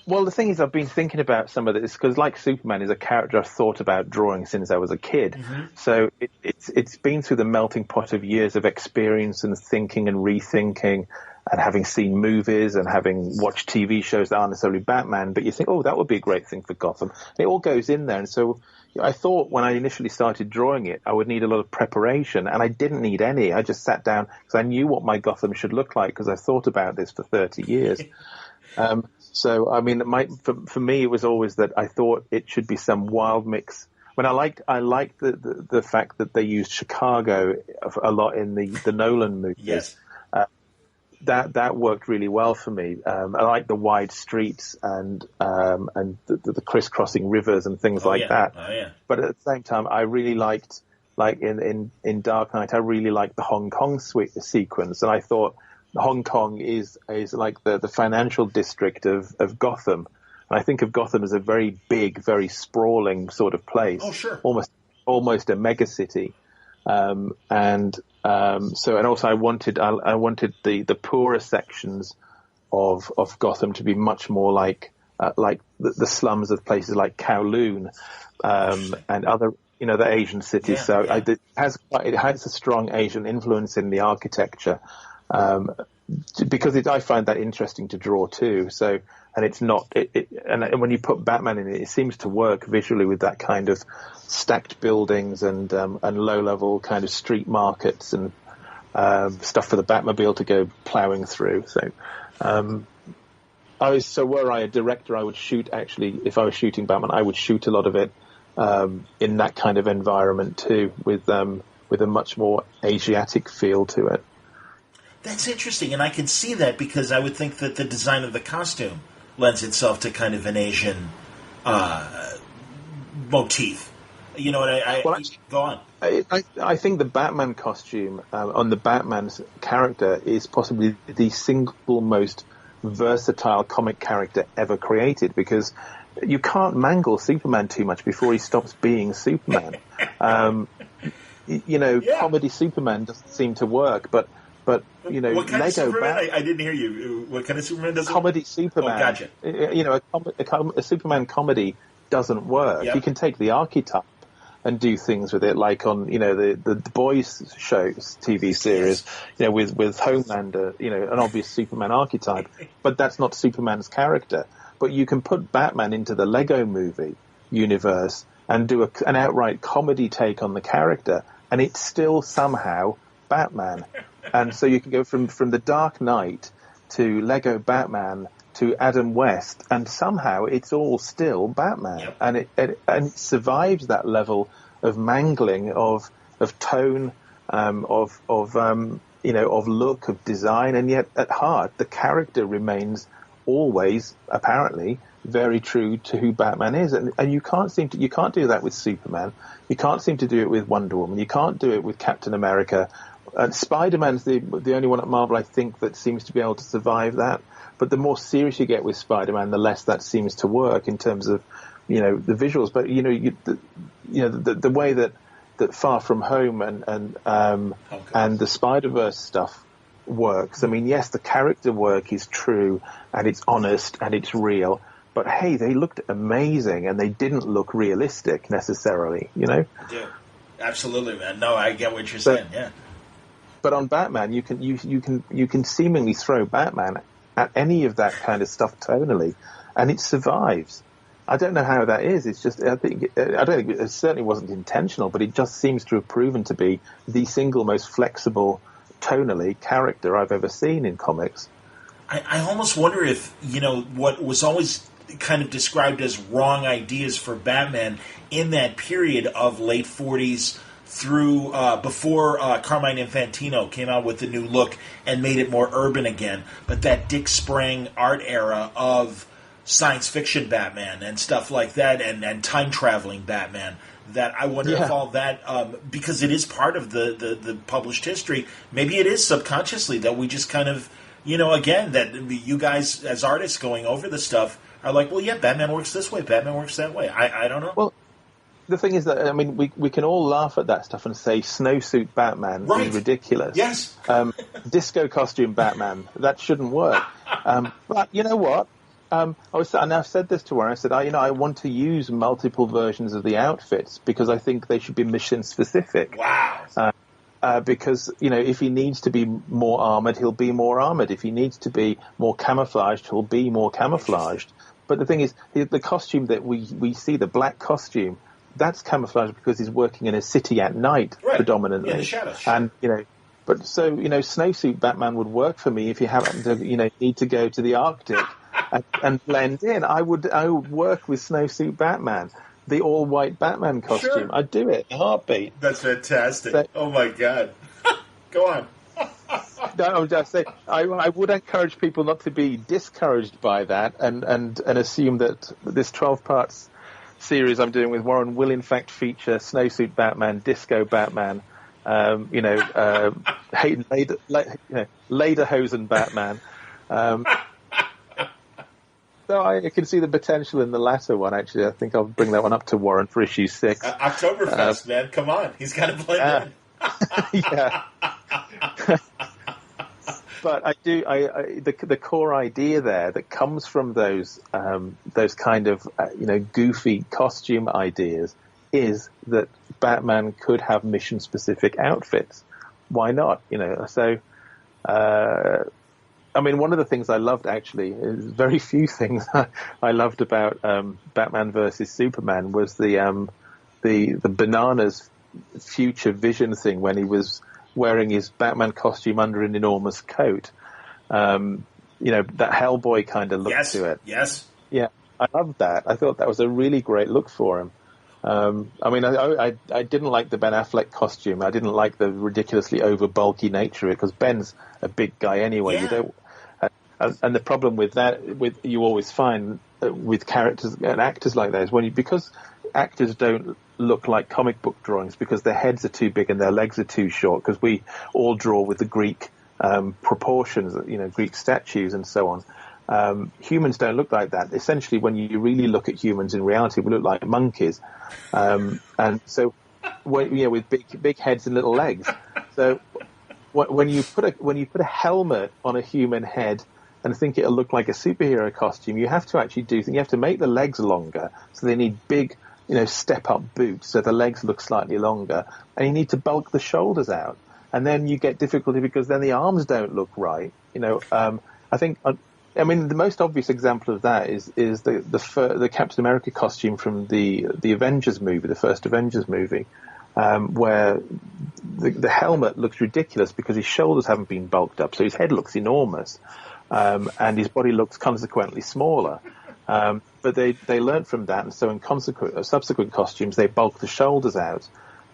Well, the thing is, I've been thinking about some of this because, like Superman, is a character I've thought about drawing since I was a kid. Mm-hmm. So it's been through the melting pot of years of experience and thinking and rethinking having seen movies and having watched TV shows that aren't necessarily Batman, but you think, oh, that would be a great thing for Gotham. And it all goes in there. And so I thought when I initially started drawing it, I would need a lot of preparation, and I didn't need any. I just sat down because I knew what my Gotham should look like because I've thought about this for 30 years. So, I mean, for me, it was always that I thought it should be some wild mix. When I liked the fact that they used Chicago a lot in the Nolan movies. Yes. That worked really well for me. I like the wide streets and the crisscrossing rivers and things like that. Oh, yeah. But at the same time, I really liked, like in Dark Knight, I really liked the Hong Kong sequence, and I thought Hong Kong is like the financial district of Gotham. And I think of Gotham as a very big, very sprawling sort of place. Oh, sure. Almost a mega city. So also I wanted the poorer sections of Gotham to be much more like the slums of places like Kowloon, and other, the Asian cities. Yeah, It has a strong Asian influence in the architecture, because I find that interesting to draw too. So, and it's not, and when you put Batman in it, it seems to work visually with that kind of stacked buildings and low level kind of street markets and stuff for the Batmobile to go plowing through. So, were I a director, I would shoot, actually, if I was shooting Batman, I would shoot a lot of it in that kind of environment too, with a much more Asiatic feel to it. That's interesting, and I can see that because I would think that the design of the costume lends itself to kind of an Asian motif. You know what? Go on. I think the Batman costume on the Batman's character is possibly the single most versatile comic character ever created, because you can't mangle Superman too much before he stops being Superman. Comedy Superman doesn't seem to work, but what kind Lego of Superman? I didn't hear you. What kind of Superman doesn't? Comedy Superman. Oh, gotcha. A Superman comedy doesn't work. Yep. You can take the archetype and do things with it, like on the Boys shows TV series, yes. With Homelander, an obvious Superman archetype, but that's not Superman's character. But you can put Batman into the Lego movie universe and do an outright comedy take on the character, and it's still somehow Batman. And so you can go from the Dark Knight to Lego Batman to Adam West, and somehow it's all still Batman. Yep. And it survives that level of mangling of tone, of look, of design, and yet at heart the character remains always apparently very true to who Batman is, and you can't do that with Superman. You can't seem to do it with Wonder Woman. You can't do it with Captain America. Spider-Man's the only one at Marvel, I think, that seems to be able to survive that. But the more serious you get with Spider-Man, the less that seems to work in terms of, the visuals. But the way that Far From Home and the Spider-Verse stuff works. I mean, yes, the character work is true and it's honest and it's real. But hey, they looked amazing and they didn't look realistic necessarily. I do. Absolutely, man. No, I get what you're saying. Yeah. But on Batman, you can seemingly throw Batman at any of that kind of stuff tonally, and it survives. I don't know how that is. It's just I don't think it certainly wasn't intentional, but it just seems to have proven to be the single most flexible tonally character I've ever seen in comics. I almost wonder if what was always kind of described as wrong ideas for Batman in that period of late 40s. Through before Carmine Infantino came out with the new look and made it more urban again, but that Dick Sprang art era of science fiction Batman and stuff like that, and time traveling Batman. That I wonder if all that, because it is part of the published history, maybe it is subconsciously that we just kind of, again, that you guys as artists going over the stuff are like, well, yeah, Batman works this way, Batman works that way. I don't know. Well, the thing is that, I mean, we can all laugh at that stuff and say snowsuit Batman is ridiculous. Yes. Disco costume Batman, that shouldn't work. But you know what? I've said this to Warren. I said, I want to use multiple versions of the outfits because I think they should be mission specific. Wow. because, if he needs to be more armored, he'll be more armored. If he needs to be more camouflaged, he'll be more camouflaged. But the thing is, the costume that we see, the black costume, that's camouflage because he's working in a city at night, predominantly. In the shadows. And, but so, snowsuit Batman would work for me if you happen to, need to go to the Arctic and blend in. I would work with snowsuit Batman, the all-white Batman costume. Sure. I'd do it in a heartbeat. That's fantastic. So, oh, my God. Go on. No, I'm just saying, I would encourage people not to be discouraged by that and assume that this 12 parts series I'm doing with Warren will in fact feature snowsuit Batman, disco Batman, lederhosen Batman. So I can see the potential in the latter one, actually. I think I'll bring that one up to Warren for issue 6. Oktoberfest, man. Come on. He's got to blend in. Yeah. But the core idea there that comes from those kind of goofy costume ideas is that Batman could have mission specific outfits. Why not? So one of the things I loved, actually, is very few things I loved about Batman versus Superman was the bananas future vision thing when he was wearing his Batman costume under an enormous coat. That Hellboy kind of look to it. Yes. Yeah, I loved that. I thought that was a really great look for him. I didn't like the Ben Affleck costume. I didn't like the ridiculously over bulky nature of it because Ben's a big guy anyway. Yeah. You don't. And the problem with that, you always find with characters and actors like that is because actors don't look like comic book drawings because their heads are too big and their legs are too short because we all draw with the Greek proportions, Greek statues and so on. Humans don't look like that. Essentially, when you really look at humans in reality, we look like monkeys. And so, with big heads and little legs. So when you put a helmet on a human head and think it'll look like a superhero costume, you have to actually you have to make the legs longer. So they need big, step-up boots so the legs look slightly longer. And you need to bulk the shoulders out. And then you get difficulty because then the arms don't look right. I think, the most obvious example of that is the Captain America costume from the Avengers movie, the first Avengers movie, where the helmet looks ridiculous because his shoulders haven't been bulked up, so his head looks enormous, and his body looks consequently smaller. But they learned from that, and so in subsequent costumes they bulked the shoulders out.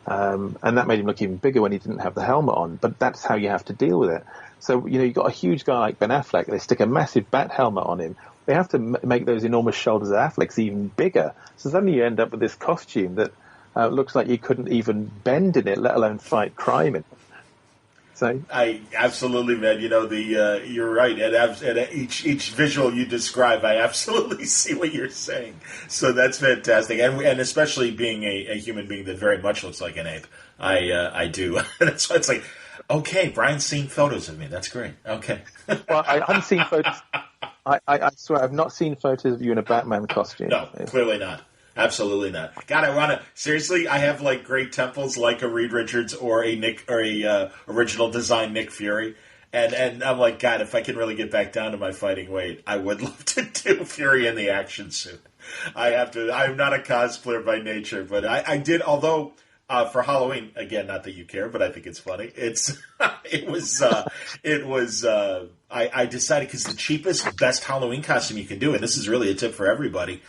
And that made him look even bigger when he didn't have the helmet on. But that's how you have to deal with it. So, you've got a huge guy like Ben Affleck, they stick a massive bat helmet on him. They have to make those enormous shoulders of Affleck's even bigger. So suddenly you end up with this costume that looks like you couldn't even bend in it, let alone fight crime in it. So I absolutely, man. You're right. And each visual you describe, I absolutely see what you're saying. So that's fantastic. And especially being a human being that very much looks like an ape, I do. That's why it's like, okay, Brian's seen photos of me. That's great. Okay. Well, I haven't seen photos. I swear, I've not seen photos of you in a Batman costume. No, clearly not. Absolutely not. God, I want to seriously. I have like great temples, like a Reed Richards or a original design Nick Fury, and I'm like, God, if I can really get back down to my fighting weight, I would love to do Fury in the action suit. I have to. I'm not a cosplayer by nature, but I did. Although for Halloween, again, not that you care, but I think it's funny. I decided because the cheapest, best Halloween costume you can do, and this is really a tip for everybody.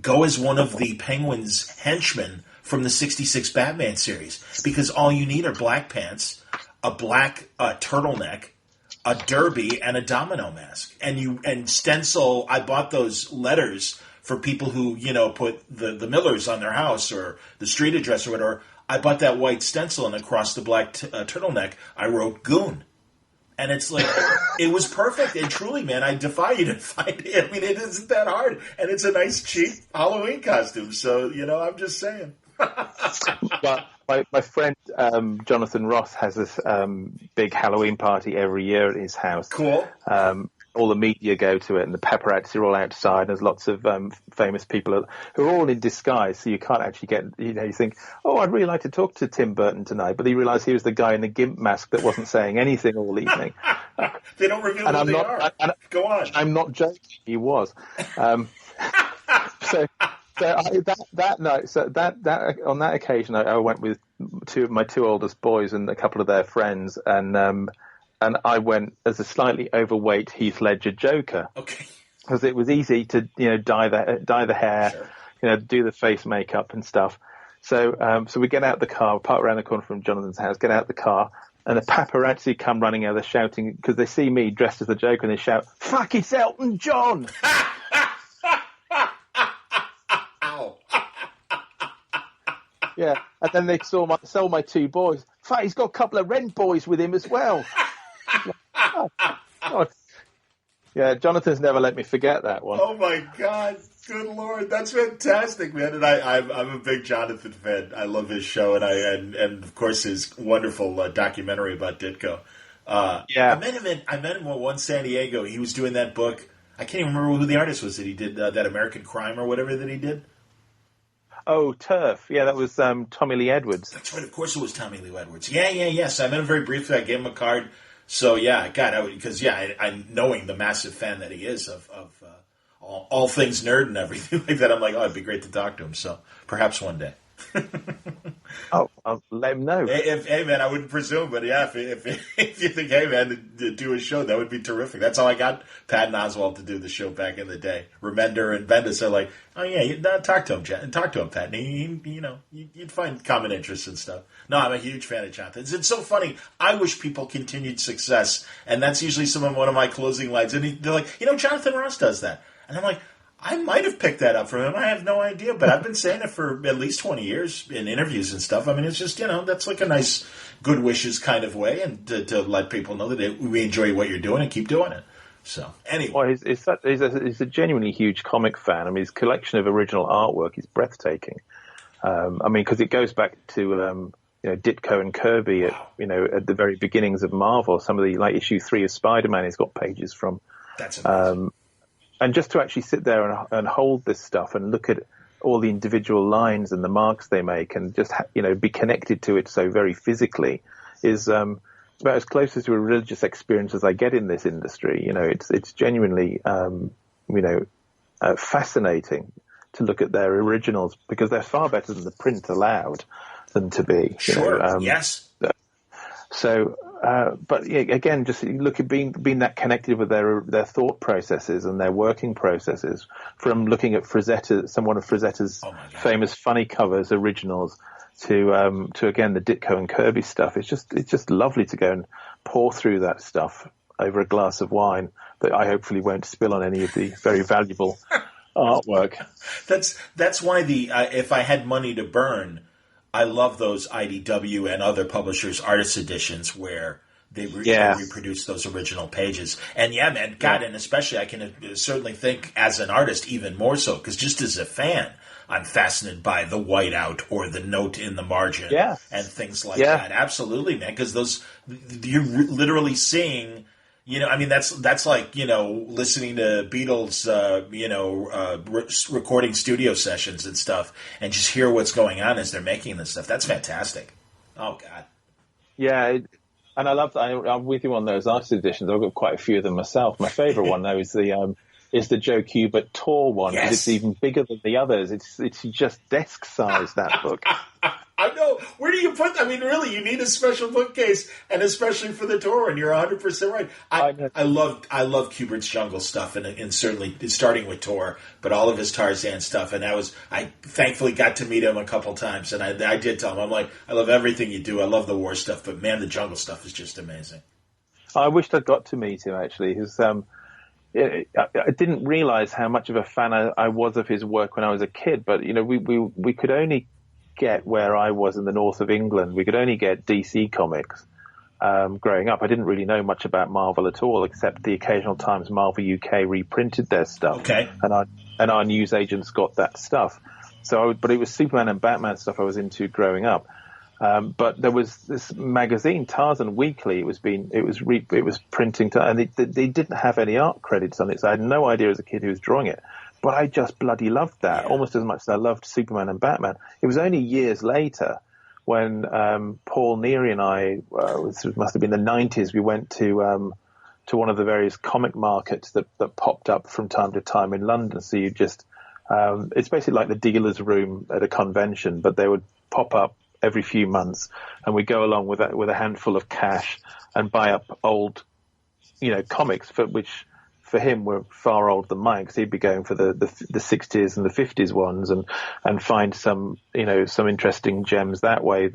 Go as one of the Penguin's henchmen from the 66 Batman series. Because all you need are black pants, a black turtleneck, a derby, and a domino mask. And stencil, I bought those letters for people who, put the Millers on their house or the street address or whatever. I bought that white stencil and across the black turtleneck, I wrote Goon. And it's like, it was perfect. And truly, man, I defy you to find it. I mean, it isn't that hard. And it's a nice, cheap Halloween costume. So, I'm just saying. Well, my friend Jonathan Ross has this big Halloween party every year at his house. Cool. all the media go to it, and the paparazzi are all outside. There's lots of famous people who are all in disguise, so you can't actually get. You think, oh, I'd really like to talk to Tim Burton tonight, but you realise he was the guy in the gimp mask that wasn't saying anything all evening. They don't reveal who they are. Go on. I'm not joking. He was. That night, on that occasion, I went with my two oldest boys and a couple of their friends, and I went as a slightly overweight Heath Ledger Joker. Okay. Because it was easy to dye the hair, sure. Do the face makeup and stuff. So we get out the car, park around the corner from Jonathan's house, get out the car, and the paparazzi come running out, they're shouting because they see me dressed as the Joker, and they shout, "Fuck, it's Elton John!" Yeah, and then they saw my two boys. Fuck, he's got a couple of Rent boys with him as well. Oh. Yeah, Jonathan's never let me forget that one. Oh my God, good Lord, that's fantastic, man! And I'm a big Jonathan fan. I love his show, and of course his wonderful documentary about Ditko. Yeah, I met him in San Diego. He was doing that book. I can't even remember who the artist was that he did that American Crime or whatever that he did. Oh, Turf. Yeah, that was Tommy Lee Edwards. That's right. Of course it was Tommy Lee Edwards. Yeah. So I met him very briefly. I gave him a card. So, yeah, God, because I knowing the massive fan that he is of all things nerd and everything like that, I'm like, oh, it'd be great to talk to him. So perhaps one day. Oh, I'll let him know. Hey, man, I wouldn't presume, but yeah, if you think, hey, man, to do a show, that would be terrific. That's how I got Patton Oswalt to do the show back in the day. Remender and Bendis are like, oh yeah, talk to him, talk to him, Pat. You'd find common interests and stuff. No, I'm a huge fan of Jonathan. It's so funny. I wish people continued success, and that's usually one of my closing lines. And they're like, Jonathan Ross does that, and I'm like, I might have picked that up from him. I have no idea, but I've been saying it for at least 20 years in interviews and stuff. I mean, it's just, that's like a nice good wishes kind of way, and to let people know that we enjoy what you're doing and keep doing it. So, anyway. Well, he's a genuinely huge comic fan. I mean, his collection of original artwork is breathtaking. Because it goes back to, Ditko and Kirby at the very beginnings of Marvel. Some of the, like, issue 3 of Spider-Man he's got pages from. That's amazing. And just to actually sit there and hold this stuff and look at all the individual lines and the marks they make, and just be connected to it so very physically is about as close to a religious experience as I get in this industry. It's genuinely fascinating to look at their originals, because they're far better than the print allowed them to be. Sure. Yes. So. But yeah, again, just look at being that connected with their thought processes and their working processes, from looking at one of Frazetta's famous funny covers originals to again the Ditko and Kirby stuff. It's just lovely to go and pour through that stuff over a glass of wine that I hopefully won't spill on any of the very valuable artwork. That's why if I had money to burn, I love those IDW and other publishers' artist editions where they reproduce those original pages. And yeah, man, God, and especially I can certainly think as an artist even more so, because just as a fan, I'm fascinated by the whiteout or the note in the margin and things like that. Absolutely, man, because you're literally seeing. That's like, listening to Beatles, recording studio sessions and stuff, and just hear what's going on as they're making this stuff. That's fantastic. Oh, God. Yeah, and I love that. I'm with you on those artist editions. I've got quite a few of them myself. My favorite one, though, is the Joe Kubert Tour one, because it's even bigger than the others. It's just desk size, that book. I know. Where do you put that? I mean, really, you need a special bookcase, and especially for the tour, and you're 100% right. I love Kubert's Jungle stuff, and certainly starting with Tor, but all of his Tarzan stuff, and I thankfully got to meet him a couple times, and I did tell him, I'm like, I love everything you do. I love the war stuff, but man, the Jungle stuff is just amazing. I wished I'd got to meet him, actually. I didn't realize how much of a fan I was of his work when I was a kid, but we could only get where I was in the north of England. We could only get DC Comics growing up. I didn't really know much about Marvel at all, except the occasional times Marvel UK reprinted their stuff. Okay. And our news agents got that stuff. But it was Superman and Batman stuff I was into growing up. But there was this magazine, Tarzan Weekly. It was printing, and they didn't have any art credits on it. So I had no idea as a kid who was drawing it. But I just bloody loved that, almost as much as I loved Superman and Batman. It was only years later when Paul Neary and I, it must have been the 90s, we went to one of the various comic markets that popped up from time to time in London. So you just, it's basically like the dealer's room at a convention, but they would pop up every few months, and we go along with a handful of cash and buy up old, comics which for him were far older than mine, because he'd be going for the 60s and the 50s ones and find some interesting gems that way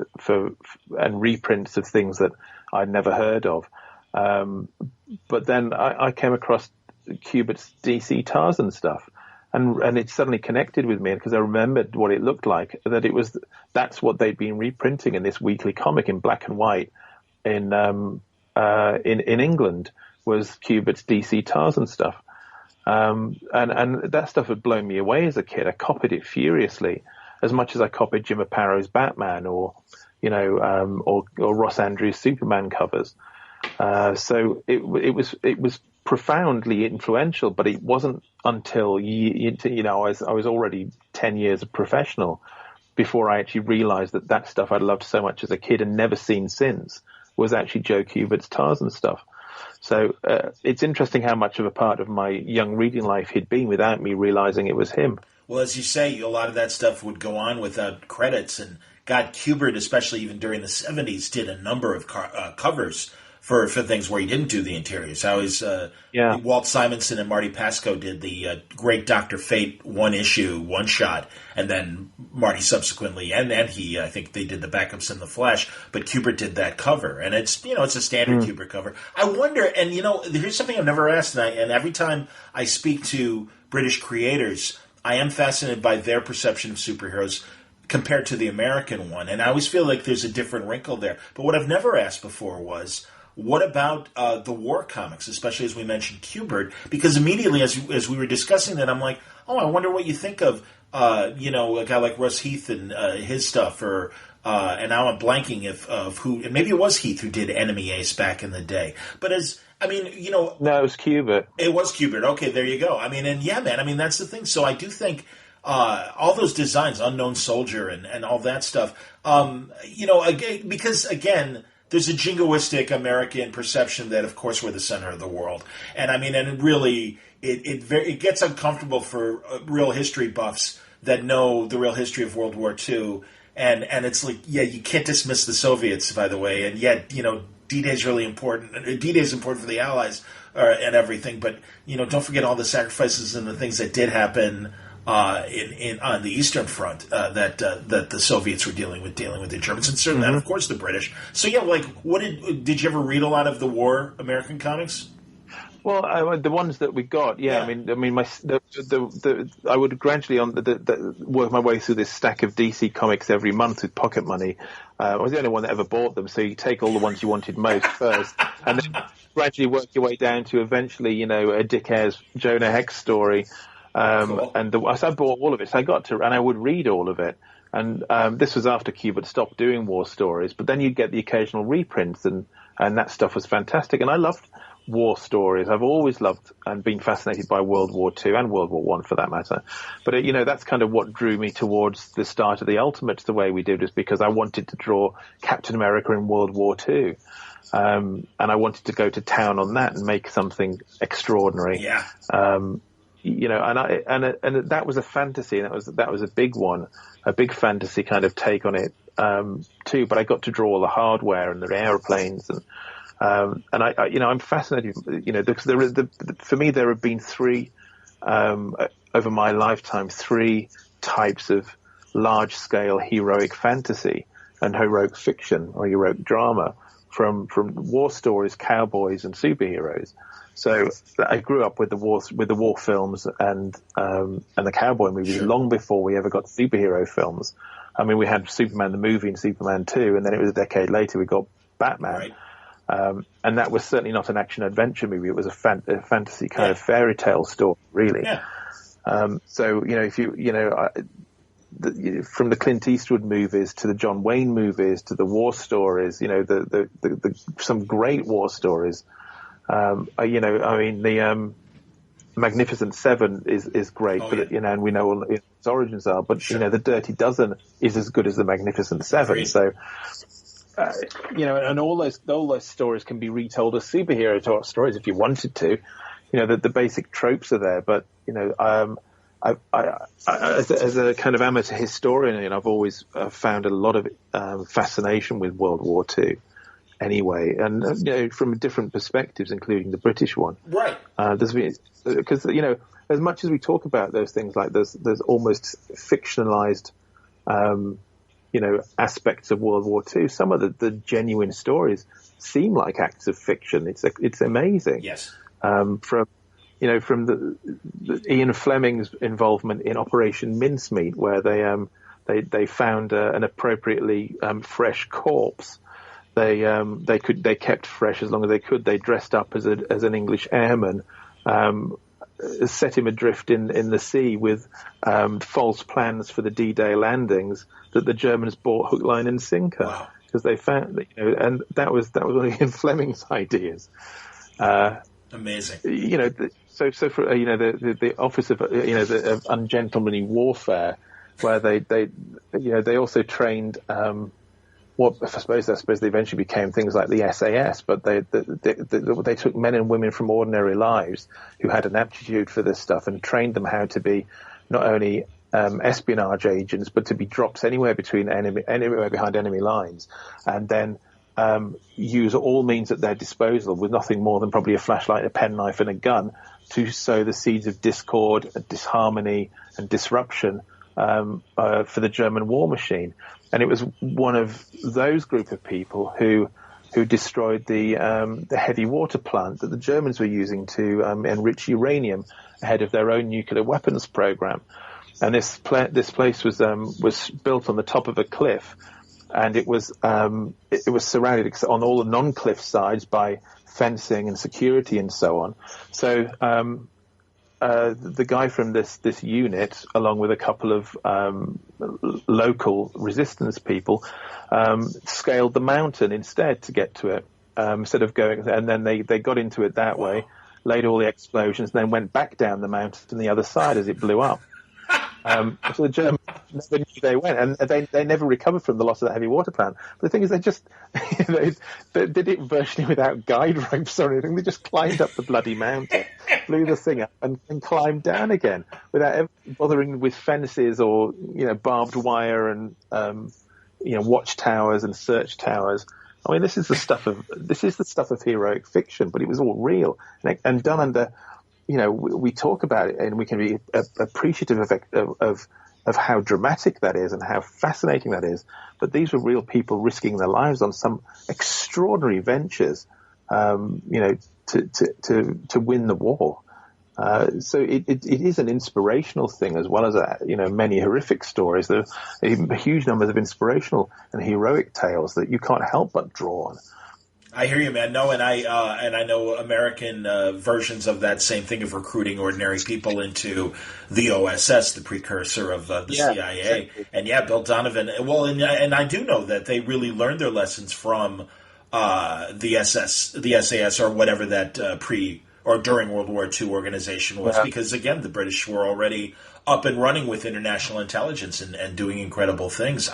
and reprints of things that I'd never heard of. But then I came across Kubert's DC Tarzan stuff. And it suddenly connected with me, because I remembered what it looked like. That's what they'd been reprinting in this weekly comic in black and white in England, was Kubert's DC Tarzan stuff. And that stuff had blown me away as a kid. I copied it furiously, as much as I copied Jim Apato's Batman or Ross Andrews' Superman covers. So it was profoundly influential, but it wasn't until I was already 10 years a professional before I actually realized that stuff I'd loved so much as a kid and never seen since was actually Joe Kubert's Tarzan stuff. So it's interesting how much of a part of my young reading life he'd been without me realizing it was him. Well, as you say, a lot of that stuff would go on without credits, and God, Kubert, especially even during the 70s, did a number of covers for things where he didn't do the interiors. I always, Walt Simonson and Marty Pascoe did the great Dr. Fate one-issue, one-shot, and then Marty subsequently, and he, I think they did the backups in the Flash, but Kubert did that cover, and it's a standard Kubert cover. I wonder, and here's something I've never asked, and every time I speak to British creators, I am fascinated by their perception of superheroes compared to the American one, and I always feel like there's a different wrinkle there. But what I've never asked before was, what about the war comics, especially as we mentioned Kubert? Because immediately as we were discussing that, I'm like, I wonder what you think of, a guy like Russ Heath and his stuff, or and now I'm blanking of who, and maybe it was Heath who did Enemy Ace back in the day. But no, it was Kubert. It was Kubert. Okay, there you go. That's the thing. So I do think all those designs, Unknown Soldier and all that stuff, because again, there's a jingoistic American perception that, of course, we're the center of the world, and it really it gets uncomfortable for real history buffs that know the real history of World War II, and it's like, you can't dismiss the Soviets, by the way, and yet D-Day is really important. D-Day is important for the Allies and everything, but don't forget all the sacrifices and the things that did happen on the Eastern Front that the Soviets were dealing with the Germans, and certainly, and of course, the British. So what did you ever read a lot of the war American comics? Well, the ones that we got, yeah. I would gradually work my way through this stack of DC comics every month with pocket money. I was the only one that ever bought them, so you take all the ones you wanted most first, and then gradually work your way down to eventually, a Dick Ayers Jonah Hex story. Cool. So I bought all of it. So and I would read all of it. And this was after Kubert stopped doing war stories. But then you'd get the occasional reprints, and that stuff was fantastic. And I loved war stories. I've always loved and been fascinated by World War II and World War I for that matter. But that's kind of what drew me towards the start of the Ultimates the way we did, is because I wanted to draw Captain America in World War II. And I wanted to go to town on that and make something extraordinary. Yeah. And that was a fantasy, and that was a big one, a big fantasy kind of take on it too. But I got to draw all the hardware and the airplanes, and I'm fascinated, because for me there have been three over my lifetime, three types of large scale heroic fantasy and heroic fiction or heroic drama, from war stories, cowboys, and superheroes. So I grew up with the war films and the cowboy movies long before we ever got superhero films. We had Superman the movie and Superman 2, and then it was a decade later we got Batman. Right. And that was certainly not an action adventure movie. It was a fantasy kind of fairy tale story, really. Yeah. So if from the Clint Eastwood movies to the John Wayne movies to the war stories, some great war stories. The Magnificent Seven is great, but and we know what its origins are. But the Dirty Dozen is as good as the Magnificent Seven. Great. So, and all those stories can be retold as superhero stories if you wanted to. The basic tropes are there, but as a kind of amateur historian, I've always found a lot of fascination with World War II. Anyway, and from different perspectives, including the British one, right? Because as much as we talk about those things, like there's almost fictionalized, aspects of World War II. Some of the genuine stories seem like acts of fiction. It's amazing. Yes. From the Ian Fleming's involvement in Operation Mincemeat, where they found an appropriately fresh corpse. They kept fresh as long as they could. They dressed up as an English airman, set him adrift in the sea with false plans for the D-Day landings that the Germans bought hook, line, and sinker because they found that, and that was one of Ian Fleming's ideas. Amazing. So for the Office of of Ungentlemanly Warfare, where they also trained. I suppose they eventually became things like the SAS, but they took men and women from ordinary lives who had an aptitude for this stuff and trained them how to be not only espionage agents, but to be dropped anywhere behind enemy lines, and then use all means at their disposal with nothing more than probably a flashlight, a penknife, and a gun to sow the seeds of discord, disharmony, and disruption for the German war machine. And it was one of those group of people who destroyed the heavy water plant that the Germans were using to enrich uranium ahead of their own nuclear weapons program. And this place was built on the top of a cliff, and it was surrounded on all the non-cliff sides by fencing and security and so on. So the guy from this unit, along with a couple of local resistance people, scaled the mountain instead to get to it, instead of going. And then they got into it that way, laid all the explosions, and then went back down the mountain to the other side as it blew up. So the Germans never knew they went, and they never recovered from the loss of that heavy water plant. But the thing is, they just they did it virtually without guide ropes or anything. They just climbed up the bloody mountain, blew the thing up, and climbed down again without ever bothering with fences or barbed wire and watchtowers and search towers. I mean, this is the stuff of heroic fiction, but it was all real and done under. We talk about it and we can be appreciative of how dramatic that is and how fascinating that is. But these were real people risking their lives on some extraordinary ventures, to win the war. So it is an inspirational thing as well as many horrific stories. There are huge numbers of inspirational and heroic tales that you can't help but draw on. I hear you, man. No, and I know American versions of that same thing of recruiting ordinary people into the OSS, the precursor of the CIA. Exactly. And Bill Donovan. Well, and I do know that they really learned their lessons from the SAS, or whatever that or during World War II organization was, because again, the British were already up and running with international intelligence and doing incredible things.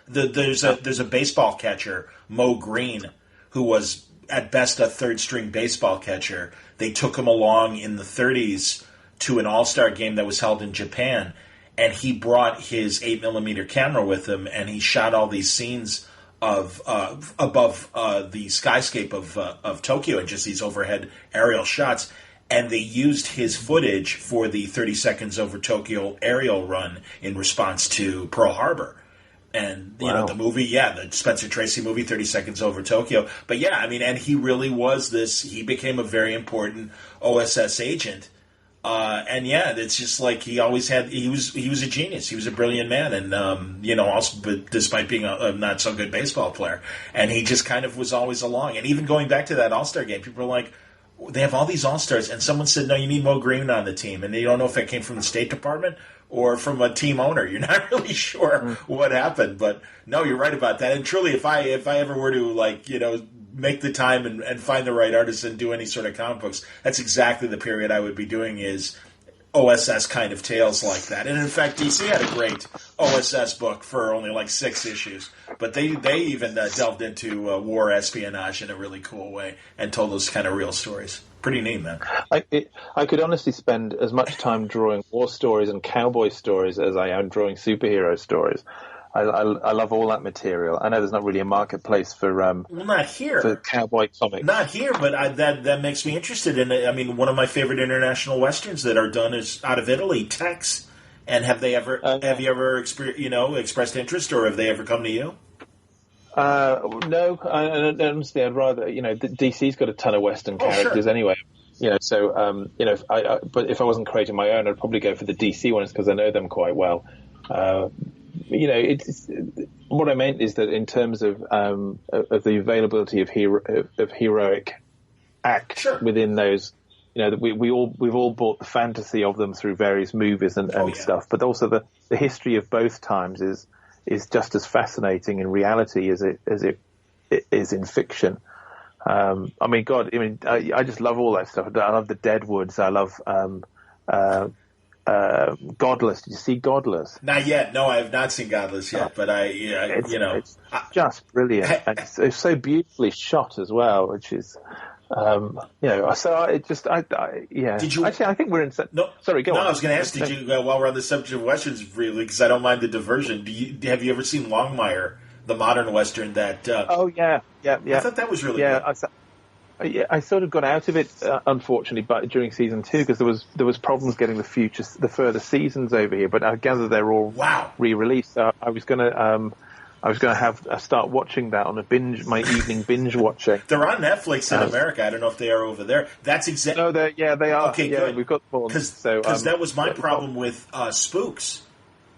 There's a baseball catcher, Mo Green, who was at best a third-string baseball catcher. They took him along in the 30s to an all-star game that was held in Japan, and he brought his 8mm camera with him, and he shot all these scenes of above the skyscape of Tokyo, and just these overhead aerial shots. And they used his footage for the 30 Seconds Over Tokyo aerial run in response to Pearl Harbor. And, the movie, the Spencer Tracy movie, 30 Seconds Over Tokyo. But, and he really was he became a very important OSS agent. It's just like he always he was a genius. He was a brilliant man. And, also, despite being a not so good baseball player. And he just kind of was always along. And even going back to that All-Star game, people were like, they have all these All-Stars. And someone said, no, you need Mo Green on the team. And they don't know if it came from the State Department or from a team owner. You're not really sure what happened, but no, you're right about that. And truly, if I ever were to make the time and find the right artist and do any sort of comic books, that's exactly the period I would be doing is OSS kind of tales like that. And in fact, DC had a great OSS book for only 6 issues, but they even delved into war espionage in a really cool way and told those kind of real stories. Pretty neat, man. I could honestly spend as much time drawing war stories and cowboy stories as I am drawing superhero stories. I love all that material. I know there's not really a marketplace for not here for cowboy comics. Not here, but that makes me interested in it. I mean, one of my favorite international westerns that are done is out of Italy, Tex. And have you ever expressed interest, or have they ever come to you? No, honestly, I'd rather DC's got a ton of Western characters anyway. But if I wasn't creating my own, I'd probably go for the DC ones because I know them quite well. It's what I meant is that in terms of the availability of heroic act within those, we've all bought the fantasy of them through various movies and stuff, but also the history of both times is just as fascinating in reality as it is in fiction. I just love all that stuff. I love the Deadwoods. I love Godless. Did you see Godless? Not yet. No, I have not seen Godless yet. But it's just brilliant. And it's so beautifully shot as well, which is, So Did you actually? I think we're in. No, sorry. Go on. I was going to ask. Did you? While we're on the subject of westerns, really, because I don't mind the diversion. Have you ever seen Longmire, the modern western? That. Oh yeah. I thought that was really good. I sort of got out of it, unfortunately, but during season 2 because there was problems getting the further seasons over here. But I gather they're all re-released. So I was going to start watching that on my evening binge watching. They're on Netflix in America. I don't know if they are over there. That's exactly. No, they are. Okay, good. We've got them. Because that was my problem with Spooks.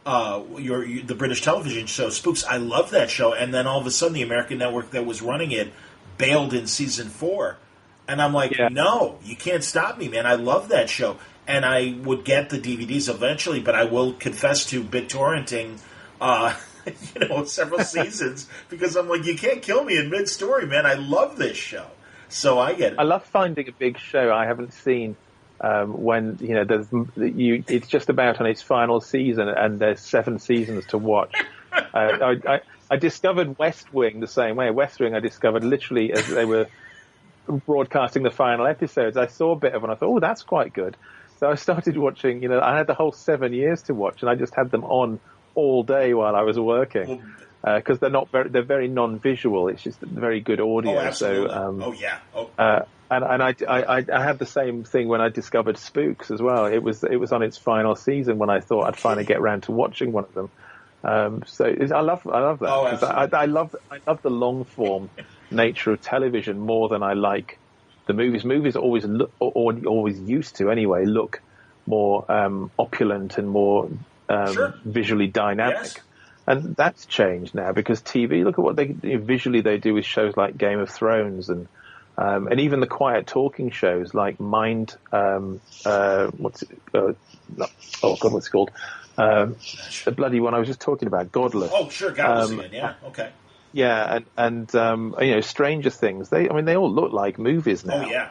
The British television show Spooks. I love that show, and then all of a sudden, the American network that was running it bailed in season 4, and I'm like, no, you can't stop me, man. I love that show, and I would get the DVDs eventually, but I will confess to BitTorrenting, several seasons because I'm like, you can't kill me in mid-story, man. I love this show, so I get it. I love finding a big show I haven't seen when it's just about on its final season, and there's 7 seasons to watch. I discovered West Wing the same way. West Wing I discovered literally as they were broadcasting the final episodes. I saw a bit of it and I thought, oh, that's quite good. So I started watching, I had the whole 7 years to watch, and I just had them on all day while I was working. Because they're very non-visual. It's just very good audio. Oh, absolutely. And I had the same thing when I discovered Spooks as well. It was on its final season when I thought I'd finally get around to watching one of them. I love that. Oh, I love the long form nature of television more than I like the movies. Movies always used to anyway look more opulent and more visually dynamic. Yes. And that's changed now because TV. Look at what visually they do with shows like Game of Thrones and even the quiet talking shows like Mind. What's it called? The bloody one I was just talking about, Godless. Oh, sure, Godless again. Yeah, okay. Yeah, and Stranger Things. They all look like movies now. Oh yeah.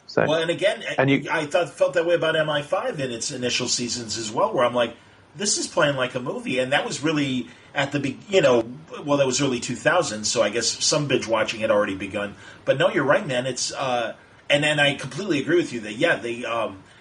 So, well, and again, I felt that way about MI5 in its initial seasons as well, where I'm like, this is playing like a movie, and that was really at the that was early 2000s, so I guess some binge watching had already begun. But no, you're right, man. It's and then I completely agree with you that they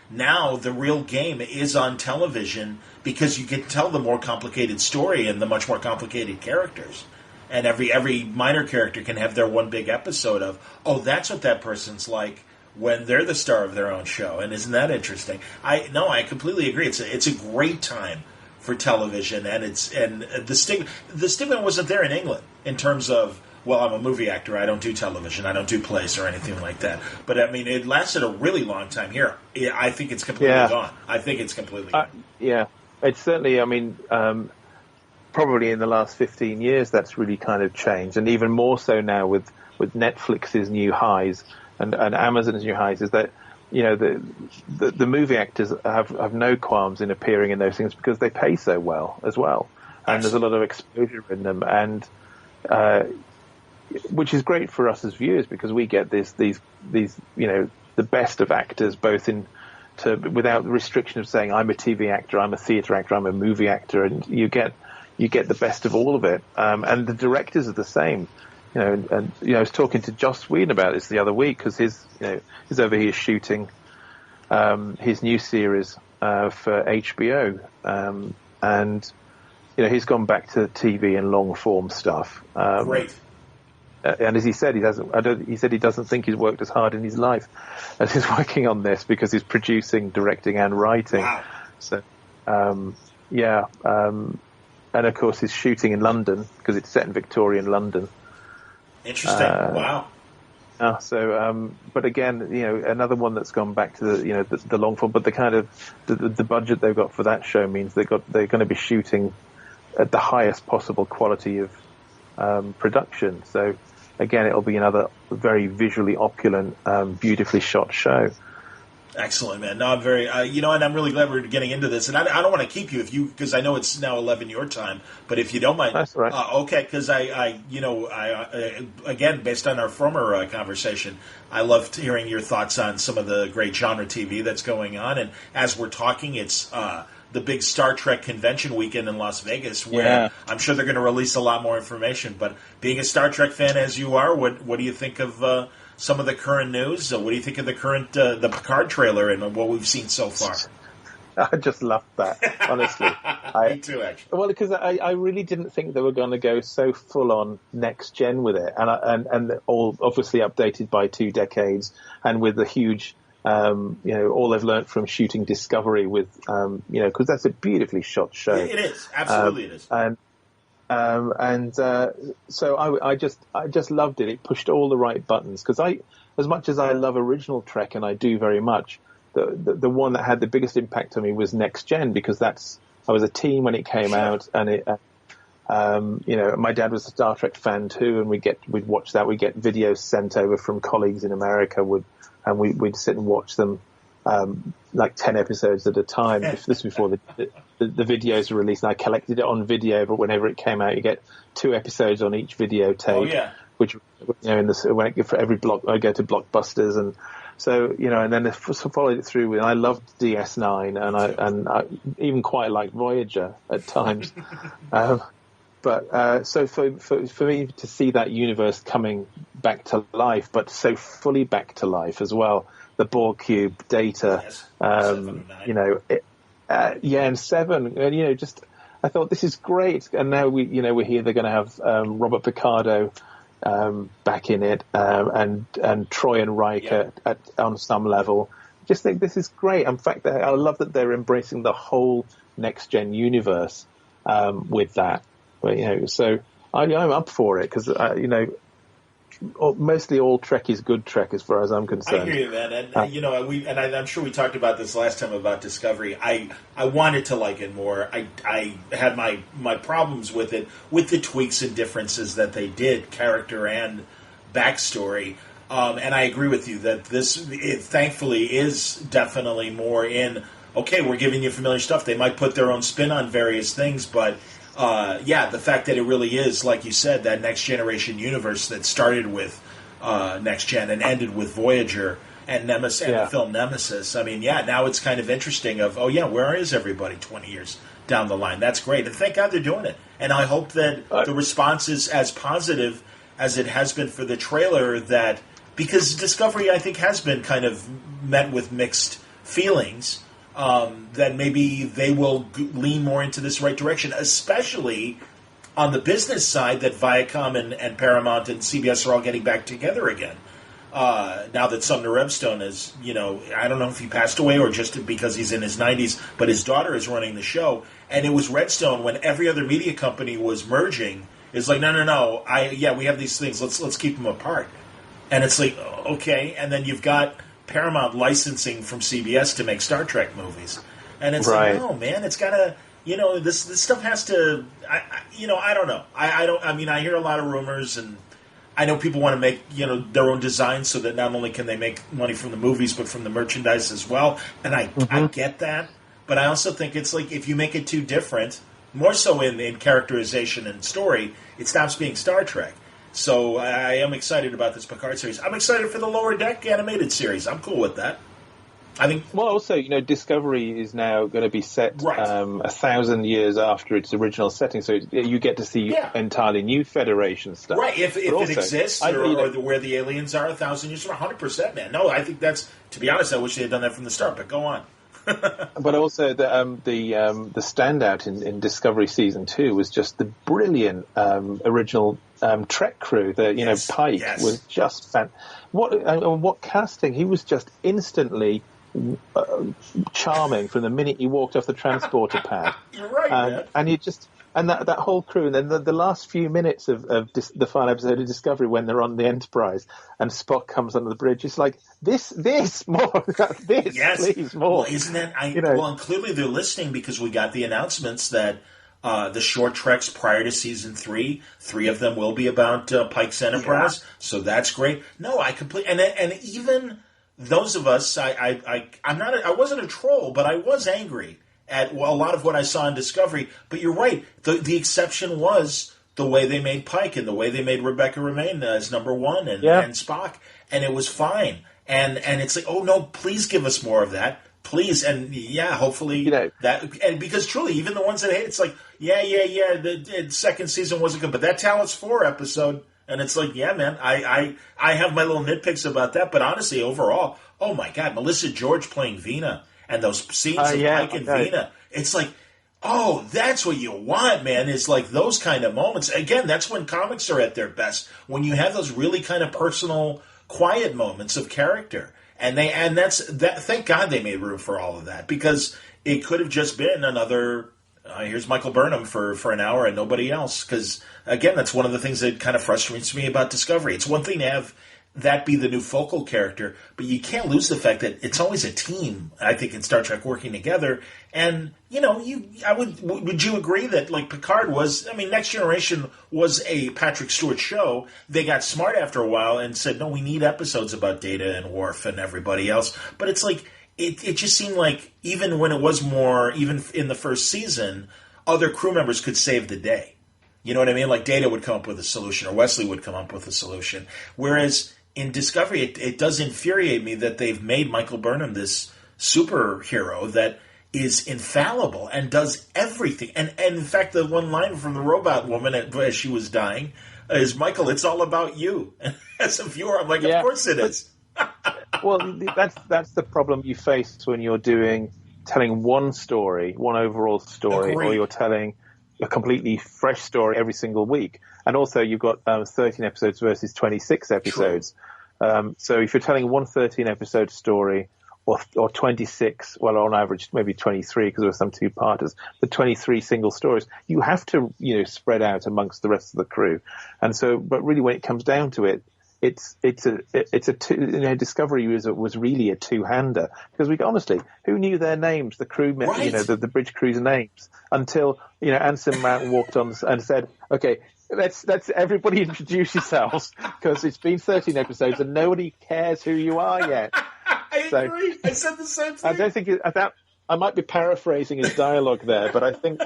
now the real game is on television because you can tell the more complicated story and the much more complicated characters. And every minor character can have their one big episode of, oh, that's what that person's like when they're the star of their own show. And isn't that interesting? I completely agree. It's a great time for television, and the stigma wasn't there in England in terms of, well, I'm a movie actor, I don't do television, I don't do plays or anything like that. But I mean, it lasted a really long time here. I think it's completely gone. I think it's completely gone. Yeah, it's certainly. I mean, probably in the last 15 years, that's really kind of changed, and even more so now with Netflix's new highs and Amazon's new highs. Is that the movie actors have no qualms in appearing in those things because they pay so well as well, and there's a lot of exposure in them, and which is great for us as viewers because we get these the best of actors both without the restriction of saying I'm a TV actor, I'm a theatre actor, I'm a movie actor, and you get the best of all of it, and the directors are the same. I was talking to Joss Whedon about this the other week because he's over here shooting his new series for HBO, and he's gone back to TV and long form stuff. Great. And as he said, he said he doesn't think he's worked as hard in his life as he's working on this because he's producing, directing, and writing. Wow. So, and of course he's shooting in London because it's set in Victorian London. Interesting. Wow. But again, another one that's gone back to the long form, but the kind of the budget they've got for that show means they're going to be shooting at the highest possible quality of production. So again, it'll be another very visually opulent, beautifully shot show. Excellent, man. No, I'm very, and I'm really glad we're getting into this. And I don't want to keep you because I know it's now 11 your time. But if you don't mind, that's all right. Okay, because I again, based on our former conversation, I loved hearing your thoughts on some of the great genre TV that's going on. And as we're talking, it's the big Star Trek convention weekend in Las Vegas, where I'm sure they're going to release a lot more information. But being a Star Trek fan as you are, what do you think of some of the current news? What do you think of the current the Picard trailer and what we've seen so far? I just loved that, honestly. Me too, actually. Well, because I really didn't think they were going to go so full on next gen with it, and all obviously updated by 2 decades, and with the huge, all they've learned from shooting Discovery with, because that's a beautifully shot show. It is, absolutely, it is. So I just loved it. It pushed all the right buttons because as much as I love original Trek, and I do very much, the one that had the biggest impact on me was Next Gen because I was a teen when it came out, and it, my dad was a Star Trek fan too, and we'd watch that. We'd get videos sent over from colleagues in America, and we'd sit and watch them. Like 10 episodes at a time. This was before the videos were released, and I collected it on video. But whenever it came out, you get 2 episodes on each videotape. Oh yeah. Which for every block, I go to Blockbusters, and so and then I followed it through. And I loved DS9, and I even quite liked Voyager at times. But so for me to see that universe coming back to life, but so fully back to life as well. The Borg cube, Data, Yes. 7 and 7, and 7, and I thought this is great, and now we're here. They're going to have Robert Picardo back in it, and Troy and Riker on some level. Just think this is great. In fact, I love that they're embracing the whole next gen universe with that. But, so I'm up for it because mostly all Trek is good Trek as far as I'm concerned. I hear you, man, and I'm sure we talked about this last time about Discovery. I wanted to like it more. I had my problems with it, with the tweaks and differences that they did, character and backstory. And I agree with you that it thankfully is definitely more in. Okay, we're giving you familiar stuff. They might put their own spin on various things, but. The fact that it really is, like you said, that next generation universe that started with Next Gen and ended with Voyager and Nemesis and the film Nemesis. I mean, now it's kind of interesting where is everybody 20 years down the line? That's great. And thank God they're doing it. And I hope that the response is as positive as it has been for the trailer, because Discovery, I think, has been kind of met with mixed feelings. That maybe they will lean more into this right direction, especially on the business side that Viacom and Paramount and CBS are all getting back together again. Now that Sumner Redstone is, I don't know if he passed away or just because he's in his 90s, but his daughter is running the show. And it was Redstone when every other media company was merging. It's like, no, we have these things. Let's keep them apart. And it's like, okay. And then you've got Paramount licensing from CBS to make Star Trek movies, and it's like, no, man, it's gotta, this stuff has to, I don't know, I hear a lot of rumors, and I know people want to make their own designs so that not only can they make money from the movies but from the merchandise as well. And I get that, but I also think it's like if you make it too different, more so in characterization and story, it stops being Star Trek. So I am excited about this Picard series. I'm excited for the Lower Deck animated series. I'm cool with that. I think. Well, also, Discovery is now going to be set 1,000 years after its original setting, so you get to see entirely new Federation stuff. Right, if it exists, or where the aliens are 1,000 years from 100%, man. No, I think that's, to be honest, I wish they had done that from the start, but go on. But also, the standout in Discovery Season 2 was just the brilliant original Trek crew. Pike was just what casting. He was just instantly charming from the minute he walked off the transporter pad. You're right, man. And you just that whole crew, and then the last few minutes of the final episode of Discovery when they're on the Enterprise and Spock comes under the bridge, it's like this more this, yes, please more. Well, isn't that well? And clearly they're listening because we got the announcements that the short treks prior to season 3 of them will be about Pike's Enterprise, so that's great. No, I completely and even. Those of us, I wasn't a troll, but I was angry at a lot of what I saw in Discovery. But you're right. The exception was the way they made Pike and the way they made Rebecca Romijn as number 1 and Spock, and it was fine. And it's like, oh no, please give us more of that, please. And hopefully that. And because truly, even the ones that hate, it's like, the second season wasn't good, but that Talents 4 episode. And it's like, yeah, man, I have my little nitpicks about that, but honestly, overall, oh my God, Melissa George playing Vina and those scenes of Pike and Vina, it's like, oh, that's what you want, man, is like those kind of moments. Again, that's when comics are at their best, when you have those really kind of personal, quiet moments of character. And thank God they made room for all of that, because it could have just been another... here's Michael Burnham for an hour and nobody else. Because, again, that's one of the things that kind of frustrates me about Discovery. It's one thing to have that be the new focal character, but you can't lose the fact that it's always a team, I think, in Star Trek working together. And, would you agree that, like, Picard was, Next Generation was a Patrick Stewart show. They got smart after a while and said, no, we need episodes about Data and Worf and everybody else. But it's like... It just seemed like even when it was more, even in the first season, other crew members could save the day. You know what I mean? Like Data would come up with a solution or Wesley would come up with a solution. Whereas in Discovery, it does infuriate me that they've made Michael Burnham this superhero that is infallible and does everything. And in fact, the one line from the robot woman as she was dying is, Michael, it's all about you. And as a viewer, I'm like, of course it is. Well, that's the problem you face when you're telling one story, one overall story, or you're telling a completely fresh story every single week. And also, you've got 13 episodes versus 26 episodes. So if you're telling one 13-episode story, or 26, well, on average, maybe 23, because there were some two-parters, but 23 single stories, you have to, spread out amongst the rest of the crew. And so, but really, when it comes down to it, Discovery was really a two-hander, because honestly, who knew their names, the crew, the bridge crew's names, until Anson Mount walked on and said, "Okay, let's everybody introduce yourselves, because it's been 13 episodes and nobody cares who you are yet." I agree. I said the same thing. I don't think I might be paraphrasing his dialogue there, but I think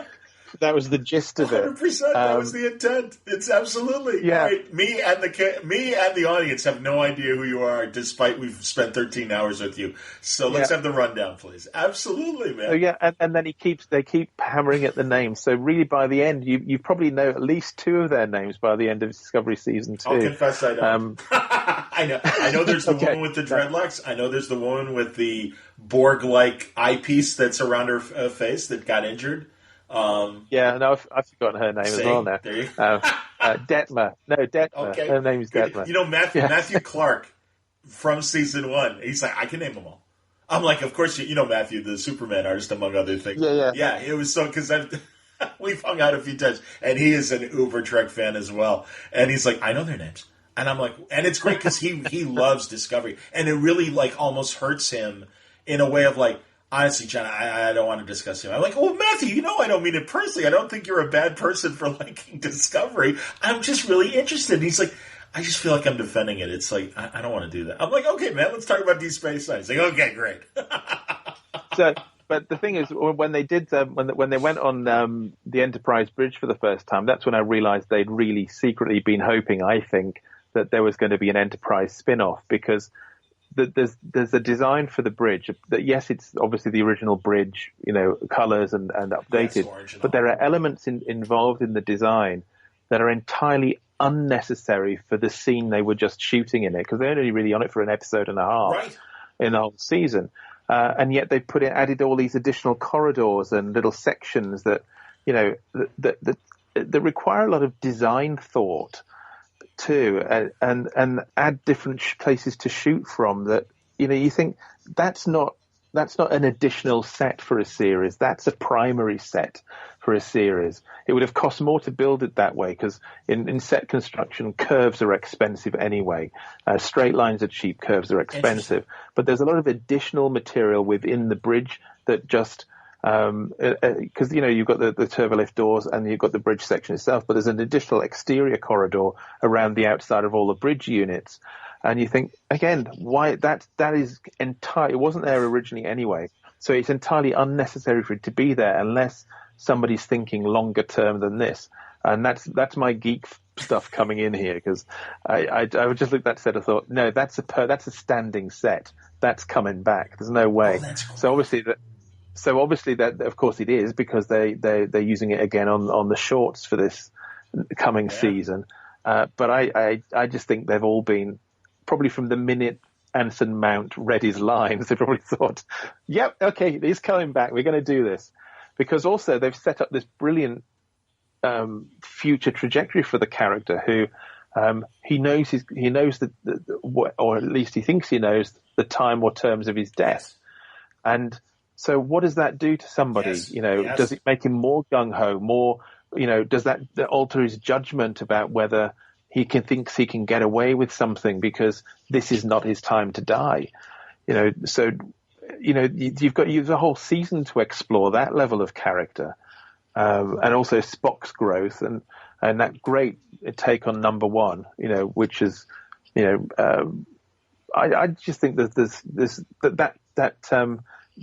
that was the gist of it. 100%. That was the intent. It's absolutely right. Me and the audience have no idea who you are, despite we've spent 13 hours with you. So let's have the rundown, please. Absolutely, man. So and then they keep hammering at the names. So really, by the end, you probably know at least 2 of their names by the end of Discovery Season 2. I'll confess I don't. I know there's the woman with the dreadlocks. I know there's the woman with the Borg-like eyepiece that's around her face that got injured. I've forgotten her name as well now. There you Detmer. No, Detmer. Okay. Her name is Detmer. Matthew Clark from season 1. He's like, I can name them all. I'm like, of course, Matthew, the Superman artist, among other things. Yeah, it was so, because we've hung out a few times, and he is an uber Trek fan as well. And he's like, I know their names. And I'm like, and it's great because he loves Discovery. And it really, like, almost hurts him in a way of like, honestly, John, I don't want to discuss him. I'm like, well, Matthew, I don't mean it personally. I don't think you're a bad person for liking Discovery. I'm just really interested. And he's like, I just feel like I'm defending it. It's like, I don't want to do that. I'm like, okay, man, let's talk about Deep Space Nine. It's like, okay, great. So, but the thing is, when they did, when they went on the Enterprise bridge for the first time, that's when I realized they'd really secretly been hoping, I think, that there was going to be an Enterprise spin-off, because there's a design for the bridge that, yes, it's obviously the original bridge, colors and updated, but there are elements involved in the design that are entirely unnecessary for the scene they were just shooting in it, because they're only really on it for an episode and a half in the whole season. And yet they added all these additional corridors and little sections that require a lot of design thought too, and add different places to shoot from. That you think that's not an additional set for a series. That's a primary set for a series. It would have cost more to build it that way, because in set construction, curves are expensive anyway. Straight lines are cheap, curves are expensive. But there's a lot of additional material within the bridge that just because you've got the turbolift doors and you've got the bridge section itself, but there's an additional exterior corridor around the outside of all the bridge units. And you think, again, why that is entirely, it wasn't there originally anyway. So it's entirely unnecessary for it to be there unless somebody's thinking longer term than this. And that's my geek stuff coming in here, because I would just look at that set and thought, no, that's a standing set. That's coming back. There's no way. Oh, cool. So obviously that of course it is, because they're using it again on the shorts for this coming season. But I just think they've all been, probably from the minute Anson Mount read his lines, they probably thought, yep, okay, he's coming back. We're going to do this. Because also they've set up this brilliant future trajectory for the character, who he knows or at least he thinks he knows the time or terms of his death. And so what does that do to somebody? Yes. Does it make him more gung-ho, more, does that alter his judgment about whether thinks he can get away with something because this is not his time to die? So, you've got a whole season to explore that level of character, and also Spock's growth and that great take on number one, which is, I just think that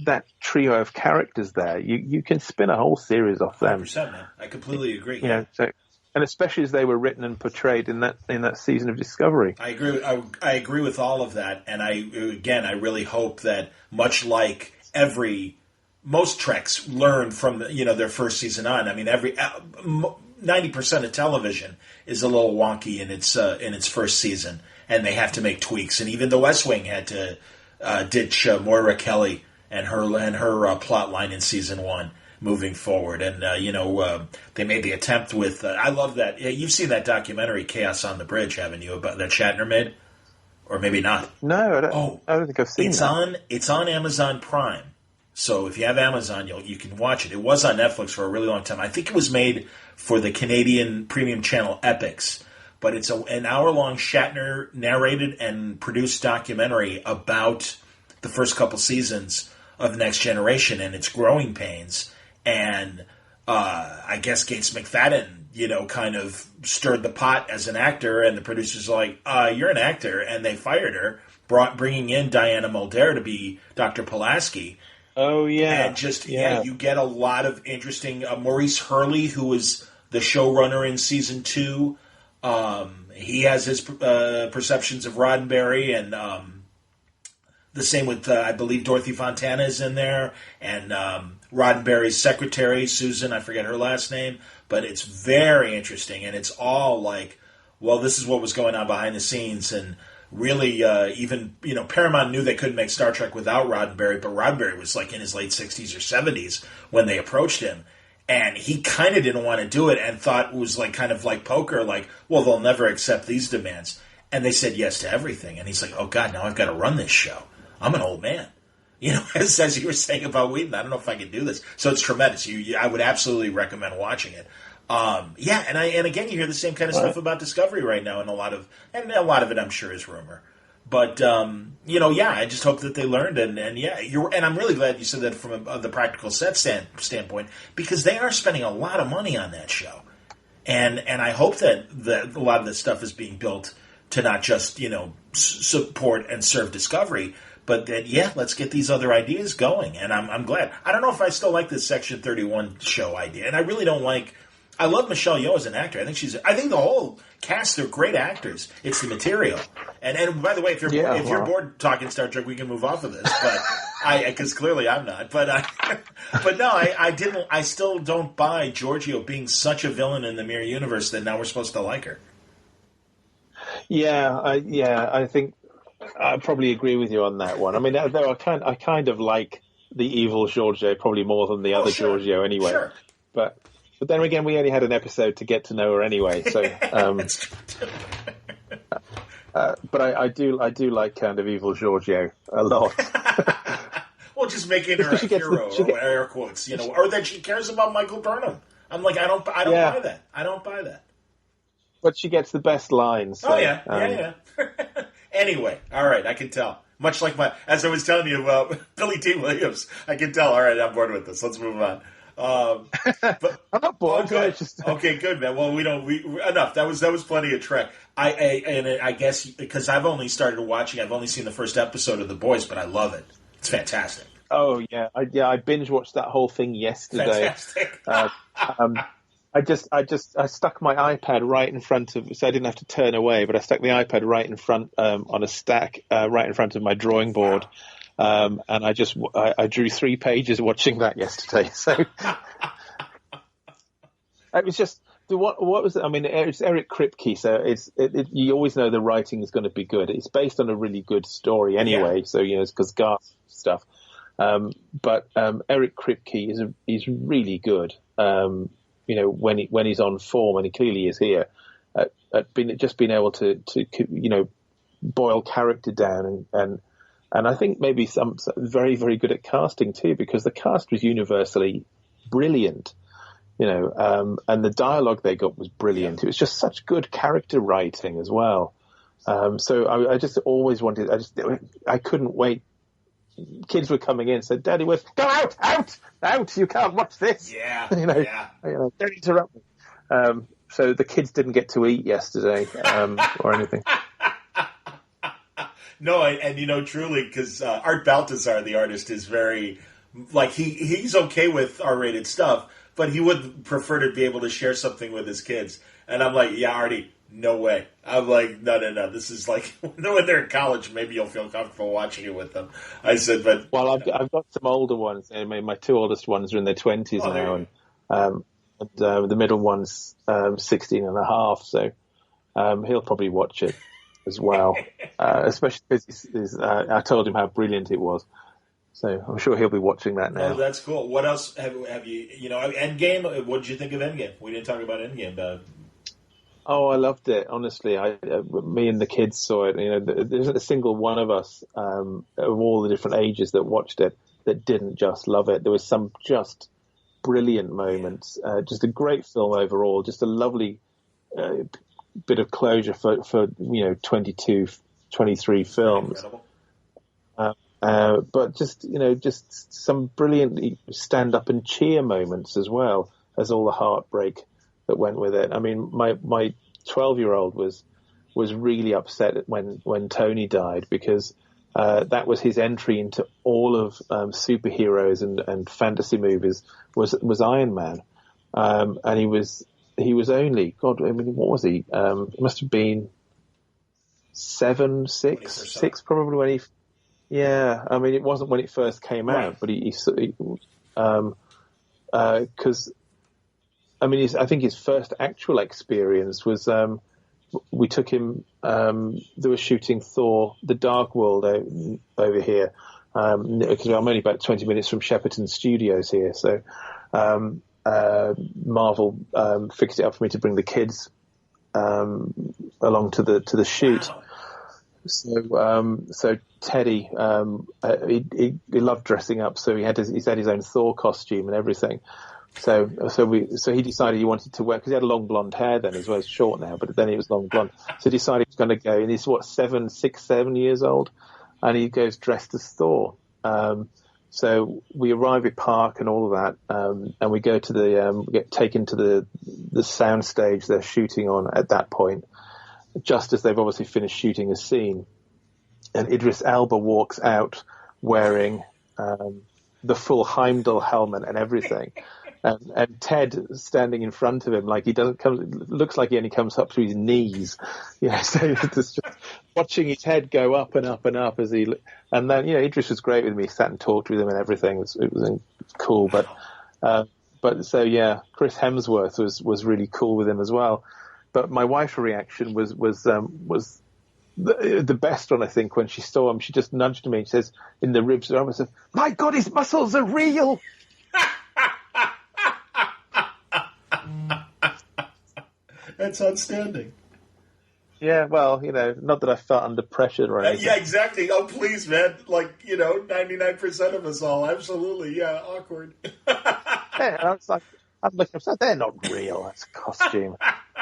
that trio of characters there, you can spin a whole series off them. 100%, man. I completely agree. And especially as they were written and portrayed in that season of Discovery. I agree. I agree with all of that, and I really hope that, much like most Treks learn from their first season on. I mean, 90% of television is a little wonky in its first season, and they have to make tweaks. And even The West Wing had to ditch Moira Kelly and her plot line in season one, moving forward. And, they made the attempt with, I love that. You've seen that documentary, Chaos on the Bridge, haven't you, about that Shatner made? Or maybe not. No, I don't think I've seen that. It's on Amazon Prime. So if you have Amazon, you can watch it. It was on Netflix for a really long time. I think it was made for the Canadian premium channel Epix. But it's an hour-long Shatner narrated and produced documentary about the first couple seasons of Next Generation and its growing pains. And I guess Gates McFadden, kind of stirred the pot as an actor, and the producers are like, you're an actor, and they fired her, bringing in Diana Muldaur to be Dr. Pulaski. Oh, yeah. And you get a lot of interesting, Maurice Hurley, who was the showrunner in season 2, he has his perceptions of Roddenberry, and the same with, I believe, Dorothy Fontana is in there, and Roddenberry's secretary, Susan, I forget her last name, but it's very interesting, and it's all like, well, this is what was going on behind the scenes, and really, even, Paramount knew they couldn't make Star Trek without Roddenberry, but Roddenberry was like in his late 60s or 70s when they approached him, and he kind of didn't want to do it and thought it was like kind of like poker, like, well, they'll never accept these demands. And they said yes to everything, and he's like, oh, God, now I've got to run this show. I'm an old man. As you were saying about Whedon, I don't know if I can do this. So it's tremendous. I would absolutely recommend watching it. And again, you hear the same kind of stuff about Discovery right now, and a lot of it, I'm sure, is rumor. But I just hope that they learned, and I'm really glad you said that from the practical set standpoint, because they are spending a lot of money on that show, and I hope that a lot of this stuff is being built to not just, support and serve Discovery, but that, yeah, let's get these other ideas going. And I'm glad. I don't know if I still like this Section 31 show idea. And I really don't like... I love Michelle Yeoh as an actor. I think the whole cast, they're great actors. It's the material. And by the way, if you're bored talking Star Trek, we can move off of this. But because clearly I'm not. But no, I still don't buy Giorgio being such a villain in the Mirror Universe that now we're supposed to like her. I think I probably agree with you on that one. I mean, I kind of like the evil Giorgio probably more than the other sure. Giorgio anyway. Sure. But then again, we only had an episode to get to know her anyway. So, but I do like kind of evil Giorgio a lot. Well, just making her a hero, or air quotes, or that she cares about Michael Burnham. I'm like, I don't buy that. I don't buy that. But she gets the best lines. So, yeah. Anyway, all right, I can tell. Much like as I was telling you about Billy D. Williams, I can tell. All right, I'm bored with this. Let's move on. But I'm not bored. Okay, good, man. Well, enough. That was plenty of Trek. I guess because I've only started watching. I've only seen the first episode of The Boys, but I love it. It's fantastic. Oh yeah, I binge watched that whole thing yesterday. Fantastic. I stuck my iPad right in front of, so I didn't have to turn away, but I stuck the iPad right in front on a stack right in front of my drawing board. Wow. And I drew 3 pages watching that yesterday. So it was just what was it? I mean, it's Eric Kripke, so you always know the writing is going to be good. It's based on a really good story anyway, so it's because Garth stuff. But Eric Kripke is really good. When he's on form, and he clearly is here, at being able to boil character down and I think maybe some very, very good at casting too, because the cast was universally brilliant, and the dialogue they got was brilliant. It was just such good character writing as well. So I just always wanted, I couldn't wait. Kids were coming in and said, Daddy, go out, you can't watch this. Yeah, don't interrupt me. So the kids didn't get to eat yesterday or anything. No, and truly, because Art Baltazar, the artist, is very, like, he's okay with R-rated stuff, but he would prefer to be able to share something with his kids. And I'm like, yeah, Artie, no way. I'm like, no. This is like, when they're in college, maybe you'll feel comfortable watching it with them. I said, but... Well, I've got some older ones. I mean, my 2 oldest ones are in their 20s now, and the middle one's 16 and a half, so he'll probably watch it as well, especially because I told him how brilliant it was. So I'm sure he'll be watching that now. Oh, that's cool. What else have you, Endgame, what did you think of Endgame? We didn't talk about Endgame. Oh, I loved it. Honestly, me and the kids saw it. There isn't a single one of us of all the different ages that watched it that didn't just love it. There was some just brilliant moments. Just a great film overall. Just a lovely bit of closure for 22, 23 films. But just some brilliant stand up and cheer moments as well as all the heartbreak that went with it. I mean, my 12-year-old was really upset when Tony died, because that was his entry into all of superheroes and fantasy movies was Iron Man, and he was only, God, I mean, what was he? He must have been 6 probably when he. Yeah, I mean, it wasn't when it first came out, but because. I mean, I think his first actual experience was we took him. They were shooting Thor: The Dark World over here, because I'm only about 20 minutes from Shepperton Studios here. So Marvel fixed it up for me to bring the kids along to the shoot. Wow. So Teddy, he loved dressing up, so he had his own Thor costume and everything. So he decided he wanted to wear, because he had long blonde hair then as well. It's short now, but then he was long blonde. So he decided he was going to go, and he's 7 years old, and he goes dressed as Thor. So we arrive at Park and all of that, and we go to get taken to the sound stage they're shooting on at that point. just as they've obviously finished shooting a scene, and Idris Elba walks out wearing the full Heimdall helmet and everything. And Ted standing in front of him, like he doesn't come, looks like he only comes up to his knees, so it's just watching his head go up and up and up and then Idris was great with me, sat and talked with him and everything. It was cool, but so yeah, Chris Hemsworth was really cool with him as well. But my wife's reaction was the best one, I think, when she saw him. She just nudged me and says, in the ribs, and said, "My God, his muscles are real." That's outstanding. Yeah, well, not that I felt under pressure or anything. Yeah, exactly. Oh, please, man. 99% of us all. Absolutely. Yeah, awkward. Yeah, I was like, I'm looking upset. They're not real. That's a costume.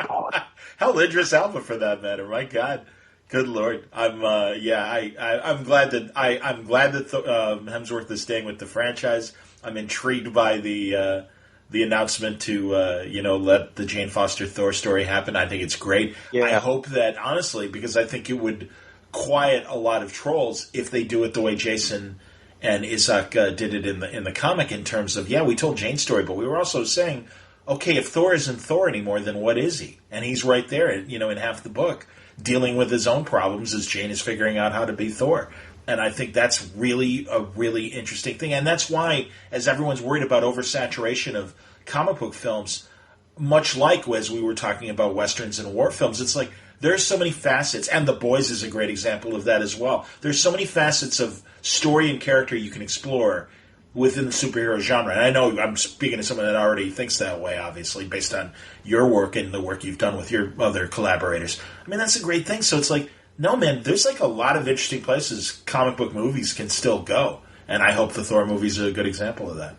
God. Hell, Idris Elba for that matter. My God. Good Lord. I'm glad that Hemsworth is staying with the franchise. I'm intrigued by the announcement to let the Jane Foster Thor story happen. I think it's great. Yeah. I hope that, honestly, because I think it would quiet a lot of trolls if they do it the way Jason and Isaac did it in the comic, in terms of, we told Jane's story, but we were also saying, okay, if Thor isn't Thor anymore, then what is he? And he's right there, in half the book, dealing with his own problems as Jane is figuring out how to be Thor. And I think that's really a really interesting thing. And that's why, as everyone's worried about oversaturation of comic book films, much like as we were talking about Westerns and war films, it's like there's so many facets, and The Boys is a great example of that as well. There's so many facets of story and character you can explore within the superhero genre. And I know I'm speaking to someone that already thinks that way, obviously, based on your work and the work you've done with your other collaborators. I mean, that's a great thing. So it's like, no, man, there's a lot of interesting places comic book movies can still go. And I hope the Thor movies are a good example of that.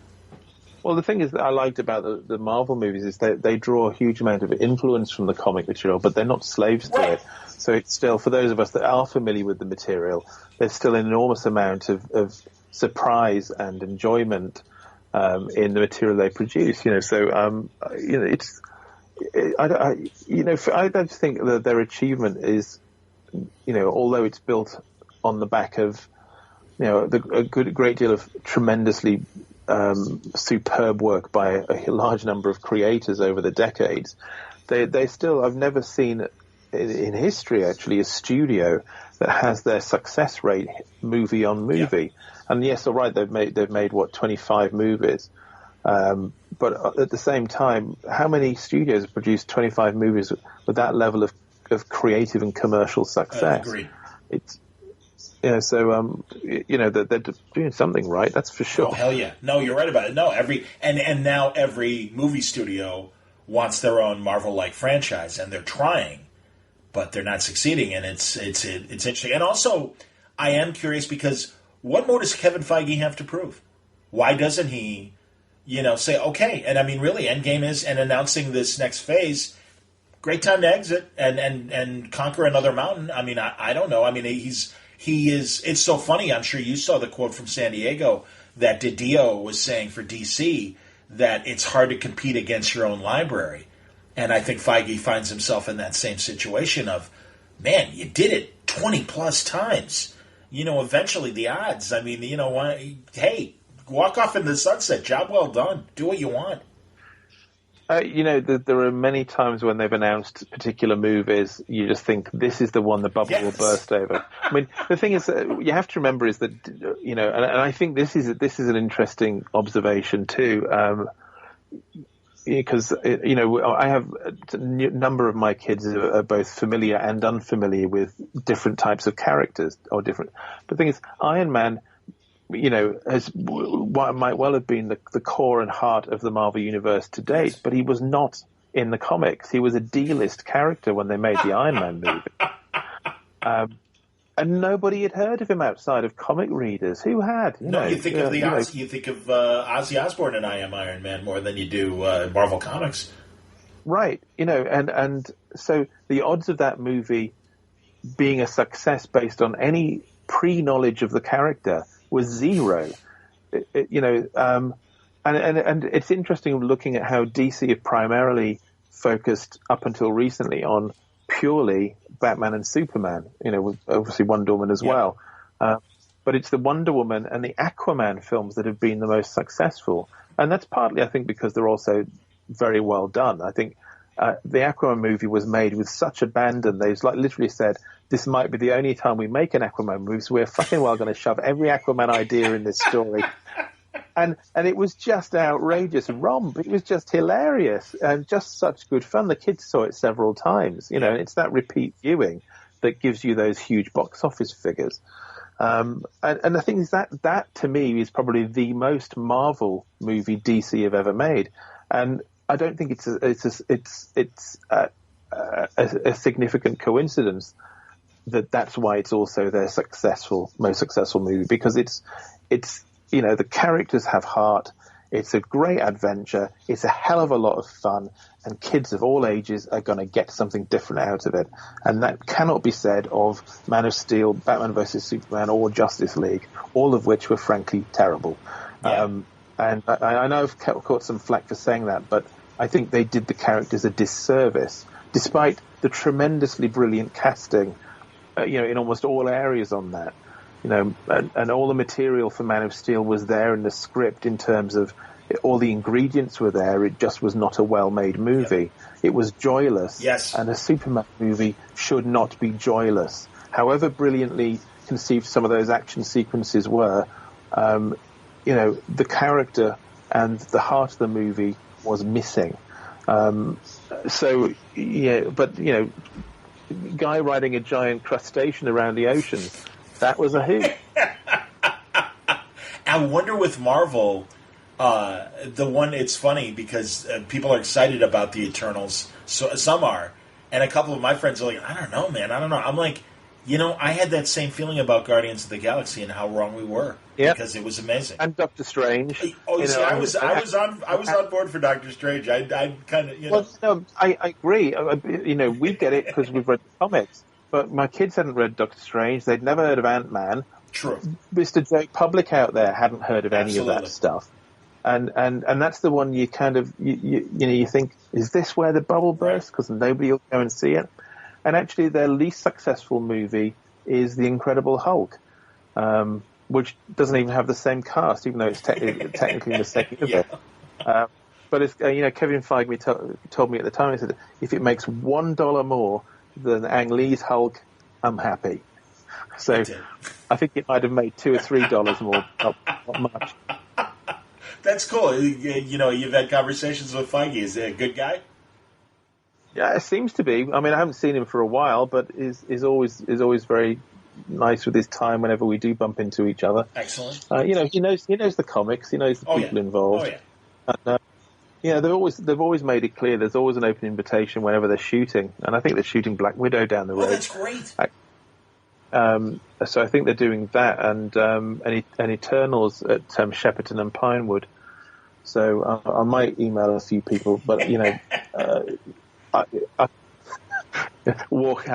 Well, the thing is that I liked about the Marvel movies is they draw a huge amount of influence from the comic material, but they're not slaves to it. So it's still, for those of us that are familiar with the material, there's still an enormous amount of surprise and enjoyment in the material they produce. So I don't think that their achievement is, although it's built on the back of a great deal of tremendously superb work by a large number of creators over the decades, they still, I've never seen in history actually a studio that has their success rate movie on movie. Yeah. And yes, all right, they've made 25 movies, but at the same time, how many studios have produced 25 movies with that level of creative and commercial success? Agreed. It's they're doing something right. That's for sure. Oh, hell yeah! No, you're right about it. No, now every movie studio wants their own Marvel-like franchise, and they're trying, but they're not succeeding. And it's interesting. And also, I am curious because what more does Kevin Feige have to prove? Why doesn't he, say okay? And I mean, really, Endgame is, and announcing this next phase. Great time to exit and conquer another mountain. I mean, I don't know. I mean, he is. It's so funny. I'm sure you saw the quote from San Diego that DiDio was saying for DC that it's hard to compete against your own library. And I think Feige finds himself in that same situation of, man, you did it 20 plus times. Eventually the odds. I mean, hey, walk off in the sunset. Job well done. Do what you want. There are many times when they've announced particular movies, you just think this is the one the bubble will burst over. I mean, the thing is, you have to remember is that, and I think this is an interesting observation too, because, I have a number of my kids are both familiar and unfamiliar with different types of characters or different. But the thing is, Iron Man, might well have been the core and heart of the Marvel Universe to date, but he was not in the comics. He was a D-list character when they made the Iron Man movie. And nobody had heard of him outside of comic readers. Who had? You think of Ozzy Osbourne and I Am Iron Man more than you do Marvel Comics. Right. And so the odds of that movie being a success based on any pre-knowledge of the character was zero, and it's interesting looking at how DC have primarily focused up until recently on purely Batman and Superman, with obviously Wonder Woman as well. But it's the Wonder Woman and the Aquaman films that have been the most successful. And that's partly, I think, because they're also very well done. I think the Aquaman movie was made with such abandon. They've literally said, this might be the only time we make an Aquaman movie, so we're fucking well going to shove every Aquaman idea in this story. And it was just outrageous romp. It was just hilarious and just such good fun. The kids saw it several times, and it's that repeat viewing that gives you those huge box office figures. And the thing is that to me is probably the most Marvel movie DC have ever made. And I don't think it's a significant coincidence that's why it's also their most successful movie, because it's the characters have heart. It's a great adventure. It's a hell of a lot of fun, and kids of all ages are going to get something different out of it. And that cannot be said of Man of Steel, Batman vs. Superman, or Justice League, all of which were frankly terrible. Yeah. And I know I've caught some flack for saying that, but I think they did the characters a disservice, despite the tremendously brilliant casting, in almost all areas on that. And all the material for Man of Steel was there in the script in terms of all the ingredients were there. It just was not a well-made movie. Yep. It was joyless. Yes. And a Superman movie should not be joyless. However brilliantly conceived some of those action sequences were, the character and the heart of the movie was missing. Guy riding a giant crustacean around the ocean, that was a hoot. I wonder with Marvel, it's funny because people are excited about the Eternals. So some are. And a couple of my friends are like, I don't know, man. I don't know. I'm like, I had that same feeling about Guardians of the Galaxy and how wrong we were. Yeah. Because it was amazing. And Doctor Strange. I was on board for Doctor Strange. I kind of, Well, no, I agree. We get it because we've read the comics. But my kids hadn't read Doctor Strange. They'd never heard of Ant-Man. True. Mr. Joe Public out there hadn't heard of any of that stuff. And that's the one you kind of, you think, is this where the bubble bursts? Because nobody will go and see it. And actually their least successful movie is The Incredible Hulk, which doesn't even have the same cast, even though it's technically the second of it. But it's, Kevin Feige told me at the time, he said, if it makes $1 more than Ang Lee's Hulk, I'm happy. So I think it might have made $2 or $3 more, not much. That's cool. You've had conversations with Feige. Is he a good guy? Yeah, it seems to be. I mean, I haven't seen him for a while, but is always very nice with his time whenever we do bump into each other. Excellent. He knows the comics. He knows the people involved. And, they've always made it clear there's always an open invitation whenever they're shooting, and I think they're shooting Black Widow down the road. Oh, that's great. So I think they're doing that, and Eternals at Shepperton and Pinewood. So I might email a few people, but I have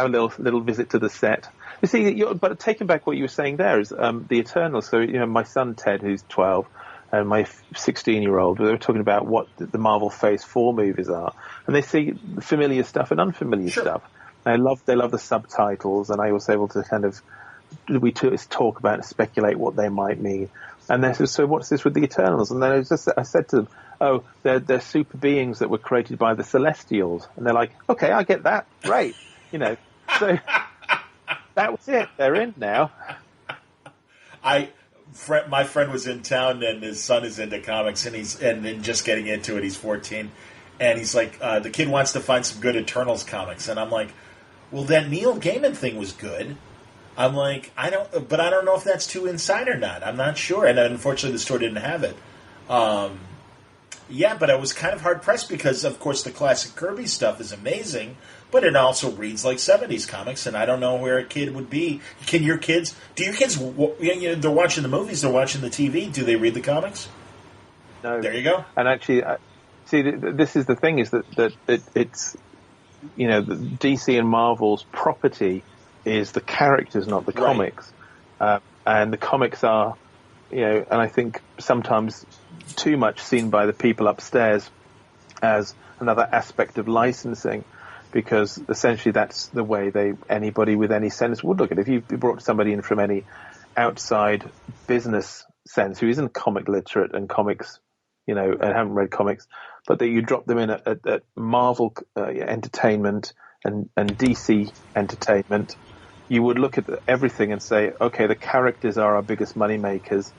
a little visit to the set. You see, but taking back what you were saying there is the Eternals. So my son Ted, who's 12. And my 16-year-old, they were talking about what the Marvel Phase 4 movies are, and they see familiar stuff and unfamiliar stuff. They love the subtitles, and I was able to we talk about and speculate what they might mean. And they said, "So what's this with the Eternals?" And then I said to them, "Oh, they're super beings that were created by the Celestials." And they're like, "Okay, I get that. Great." So that was it. They're in now. My friend was in town, and his son is into comics, and he's just getting into it. He's 14, and he's like, the kid wants to find some good Eternals comics, and I'm like, well, that Neil Gaiman thing was good. I'm like, I don't know if that's too inside or not. I'm not sure, and unfortunately, the store didn't have it. But I was kind of hard pressed because, of course, the classic Kirby stuff is amazing. But it also reads like 70s comics, and I don't know where a kid would be. Do your kids, they're watching the movies, they're watching the TV. Do they read the comics? No. There you go. And actually, this is the thing, is that it's, the DC and Marvel's property is the characters, not the comics. And the comics are, and I think sometimes too much seen by the people upstairs as another aspect of licensing. because essentially that's the way anybody with any sense would look at it. If you brought somebody in from any outside business sense who isn't comic literate and comics, and haven't read comics, but that you drop them in at Marvel entertainment and DC entertainment, you would look at everything and say, okay, the characters are our biggest money makers.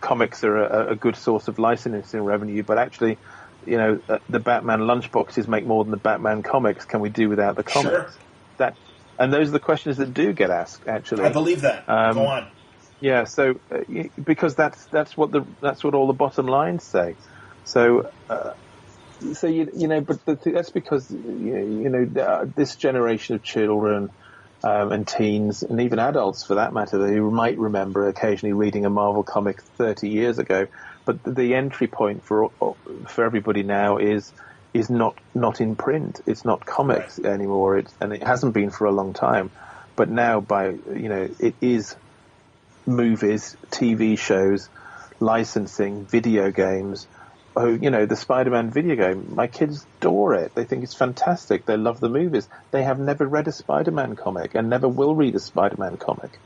Comics are a good source of licensing revenue, but actually, the Batman lunchboxes make more than the Batman comics. Can we do without the comics? Sure. And those are the questions that do get asked. Actually, I believe that. Go on. Yeah. So because that's what all the bottom lines say. So. But that's because this generation of children and teens and even adults, for that matter, they might remember occasionally reading a Marvel comic 30 years ago. But the entry point for everybody now is not in print. It's not comics anymore. And it hasn't been for a long time. But now it is movies, TV shows, licensing, video games. The Spider-Man video game, my kids adore it. They think it's fantastic. They love the movies. They have never read a Spider-Man comic and never will read a Spider-Man comic.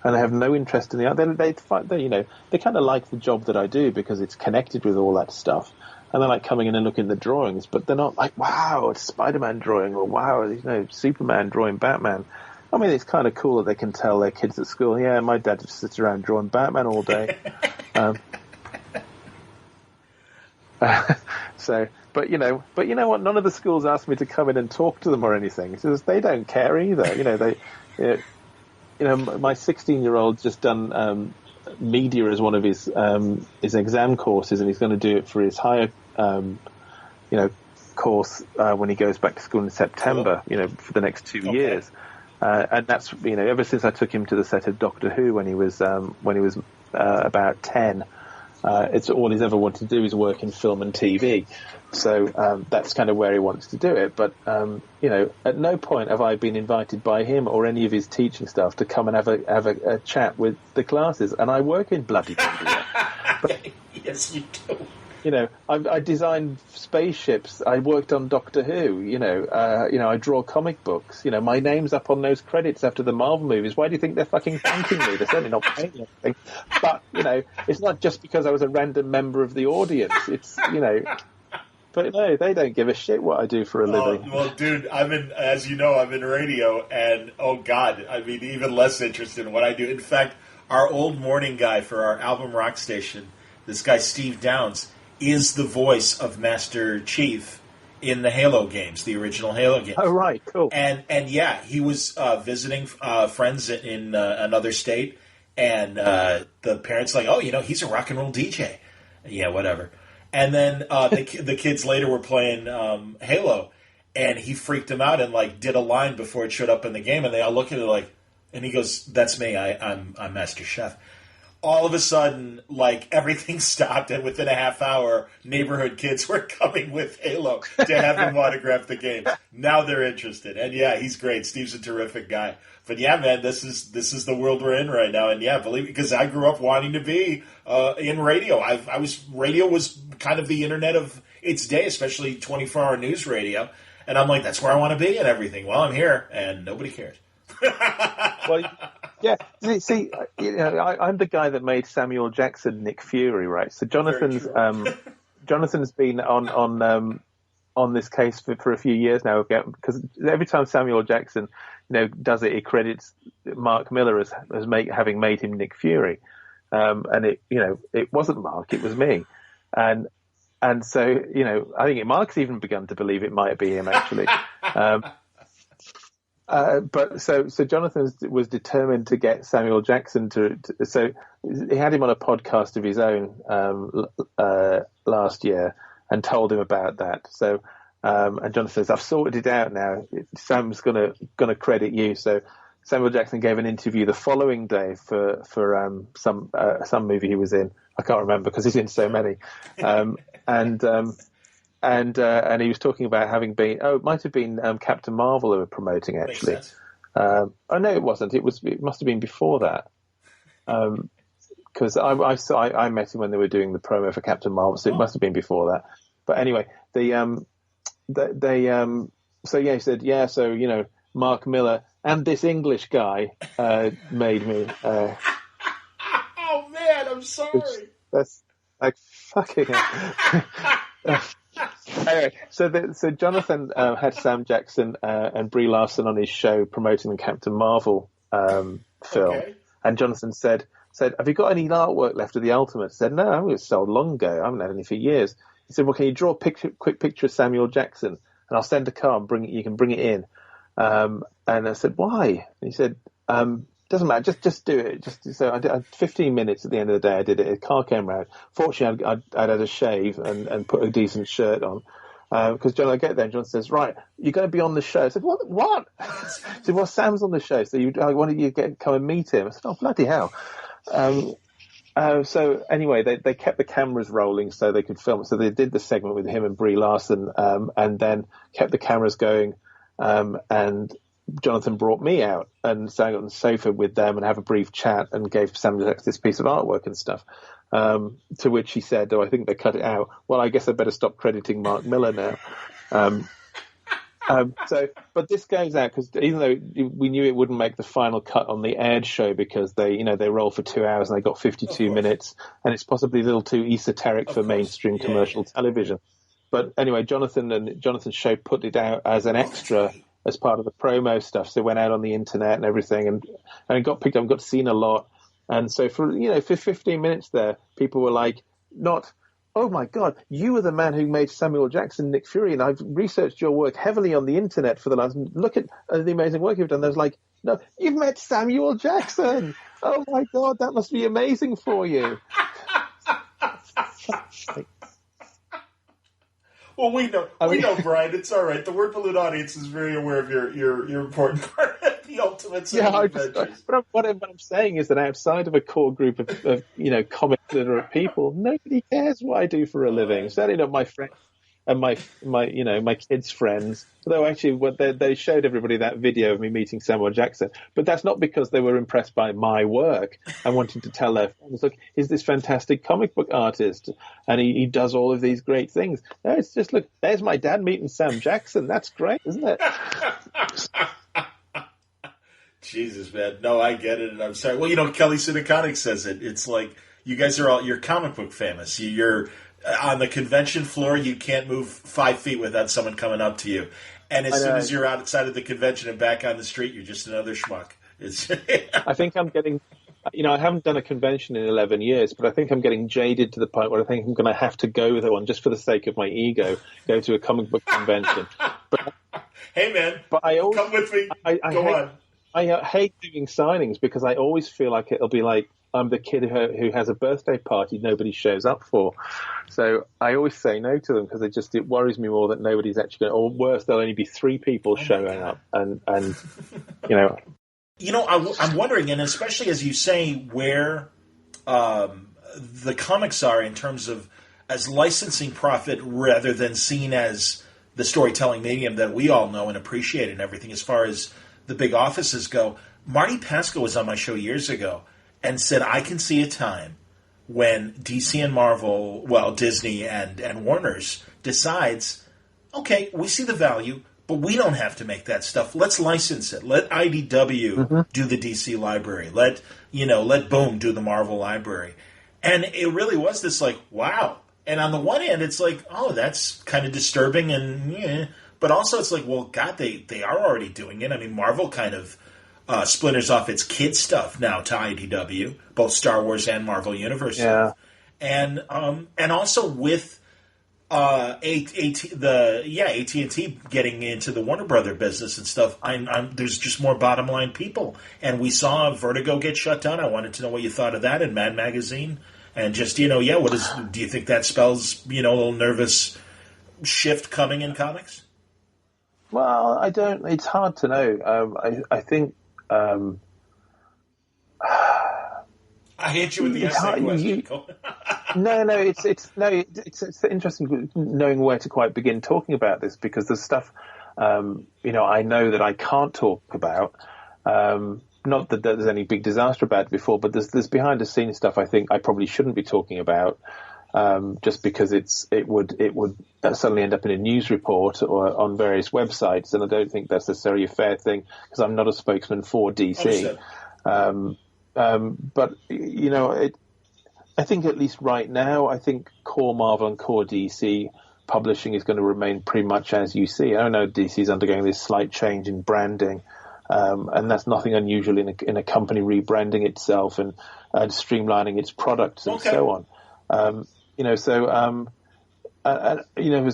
And they have no interest in the other. They kind of like the job that I do because it's connected with all that stuff. And they like coming in and looking at the drawings, but they're not like, wow, it's Spider-Man drawing, or wow, Superman drawing Batman. I mean, it's kind of cool that they can tell their kids at school, yeah, my dad just sits around drawing Batman all day. But you know what? None of the schools asked me to come in and talk to them or anything. Because they don't care either. My 16-year-old just done media as one of his exam courses, and he's going to do it for his higher, course when he goes back to school in September. For the next 2 years. And that's ever since I took him to the set of Doctor Who when he was about 10. It's all he's ever wanted to do is work in film and TV. So that's kind of where he wants to do it. But, at no point have I been invited by him or any of his teaching staff to come and have a chat with the classes. And I work in bloody media. Yes, you do. I designed spaceships. I worked on Doctor Who. I draw comic books. My name's up on those credits after the Marvel movies. Why do you think they're fucking thanking me? They're certainly not paying me anything. But it's not just because I was a random member of the audience. It's But no, they don't give a shit what I do for a living. Well, dude, I'm in radio, and oh god, even less interested in what I do. In fact, our old morning guy for our album rock station, this guy Steve Downs, is the voice of Master Chief in the Halo games, the original Halo games. Oh, right, cool. And yeah, he was visiting friends in another state, and the parents like, he's a rock and roll DJ. Yeah, whatever. And then the kids later were playing Halo, and he freaked them out and did a line before it showed up in the game, and they all look at it and he goes, "That's me. I'm Master Chef." All of a sudden, everything stopped, and within a half hour, neighborhood kids were coming with Halo to have him autograph the game. Now they're interested, and yeah, he's great. Steve's a terrific guy. But yeah, man, this is the world we're in right now, and yeah, believe me, because I grew up wanting to be in radio. Radio was kind of the internet of its day, especially 24-hour news radio, and I'm like, that's where I want to be and everything. Well, I'm here, and nobody cares. Well, yeah. See, I'm the guy that made Samuel Jackson Nick Fury, right? So Jonathan's been on this case for a few years now, because every time Samuel Jackson does it, he credits Mark Miller as having made him Nick Fury, and it wasn't Mark, it was me, and so I think Mark's even begun to believe it might be him actually. But so Jonathan was determined to get Samuel Jackson so he had him on a podcast of his own last year and told him about that. So and Jonathan says, "I've sorted it out now. Sam's gonna credit you." So Samuel Jackson gave an interview the following day for some movie he was in. I can't remember because he's in so many. And he was talking about having been. Oh, it might have been Captain Marvel they were promoting actually. No, it wasn't. It must have been before that. Because I met him when they were doing the promo for Captain Marvel, so it must have been before that. But anyway, he said, yeah, so, Mark Miller and this English guy made me. Oh, man, I'm sorry. That's like fucking Anyway, so Jonathan had Sam Jackson and Brie Larson on his show promoting the Captain Marvel film. Okay. And Jonathan said, have you got any artwork left of the Ultimate? I said, no, it was sold long ago. I haven't had any for years. He said, well, can you draw a quick picture of Samuel Jackson? And I'll send a car and you can bring it in. And I said, why? And he said, doesn't matter, just do it. So I did 15 minutes at the end of the day. I did it. A car came round. Fortunately, I'd had a shave and put a decent shirt on. Because John, I get there and John says, right, you're going to be on the show. I said, what? He said, well, Sam's on the show. So why don't you come and meet him? I said, oh, bloody hell. So anyway, they kept the cameras rolling so they could film it. So they did the segment with him and Brie Larson, and then kept the cameras going. And Jonathan brought me out and sat on the sofa with them and have a brief chat and gave Sam Jackson this piece of artwork and stuff. To which he said, I think they cut it out. Well, I guess I better stop crediting Mark Miller now. But this goes out because even though we knew it wouldn't make the final cut on the aired show because they roll for 2 hours and they got 52 minutes, and it's possibly a little too esoteric for mainstream commercial television. But anyway, Jonathan's show put it out as an extra as part of the promo stuff. So it went out on the internet and everything, and it got picked up and got seen a lot. And so for 15 minutes there, people were like, not, oh my God, you were the man who made Samuel Jackson Nick Fury, and I've researched your work heavily on the internet for the last, look at the amazing work you've done. There's like, no, you've met Samuel Jackson. Oh my God, that must be amazing for you. Well, we know, Bryan. It's all right. The Word Balloon audience is very aware of your important part of the Ultimate Adventures. But what I'm saying is that outside of a core group of comic literate people, nobody cares what I do for a living. Certainly not my friends and my kids' friends. Although actually, they showed everybody that video of me meeting Samuel Jackson, but that's not because they were impressed by my work and wanted to tell their friends, look, he's this fantastic comic book artist, and he does all of these great things. No, it's just, look, there's my dad meeting Sam Jackson. That's great, isn't it? Jesus, man. No, I get it, and I'm sorry. Well, Kelly Sinaconic says it. It's like, you guys are you're comic book famous. You're on the convention floor, you can't move 5 feet without someone coming up to you. And as soon as you're outside of the convention and back on the street, you're just another schmuck. I think I'm getting, I haven't done a convention in 11 years, but I think I'm getting jaded to the point where I think I'm going to have to go with one just for the sake of my ego, go to a comic book convention. But, hey, man, but come with me. I hate doing signings because I always feel like it'll be like I'm the kid who has a birthday party nobody shows up for. So I always say no to them because it worries me more that nobody's actually going to, or worse, there'll only be 3 people showing up. And I'm wondering, and especially as you say, where the comics are in terms of as licensing profit rather than seen as the storytelling medium that we all know and appreciate and everything as far as the big offices go. Marty Pasco was on my show years ago and said, I can see a time when DC and Marvel, well, Disney and Warner's decides, okay, we see the value, but we don't have to make that stuff. Let's license it. Let IDW do the DC library. Let Boom do the Marvel library. And it really was this like, wow. And on the one hand, it's like, oh, that's kind of disturbing and yeah. But also it's like, well, God, they are already doing it. I mean, Marvel kind of splinters off its kid stuff now to IDW, both Star Wars and Marvel Universe. Yeah. And also with AT&T getting into the Warner Brother business and stuff, there's just more bottom line people. And we saw Vertigo get shut down. I wanted to know what you thought of that in Mad Magazine. And just, do you think that spells, a little nervous shift coming in comics? Well, I don't, it's hard to know. I think, I hit you with the essay question. It's interesting knowing where to quite begin talking about this because there's stuff, I know that I can't talk about. Not that there's any big disaster about it before, but there's behind the scenes stuff I think I probably shouldn't be talking about. just because it would suddenly end up in a news report or on various websites, and I don't think that's necessarily a fair thing because I'm not a spokesman for DC. But I think at least right now, I think core Marvel and core DC publishing is going to remain pretty much as you see. I know DC is undergoing this slight change in branding, and that's nothing unusual in a company rebranding itself and streamlining its products and so on. As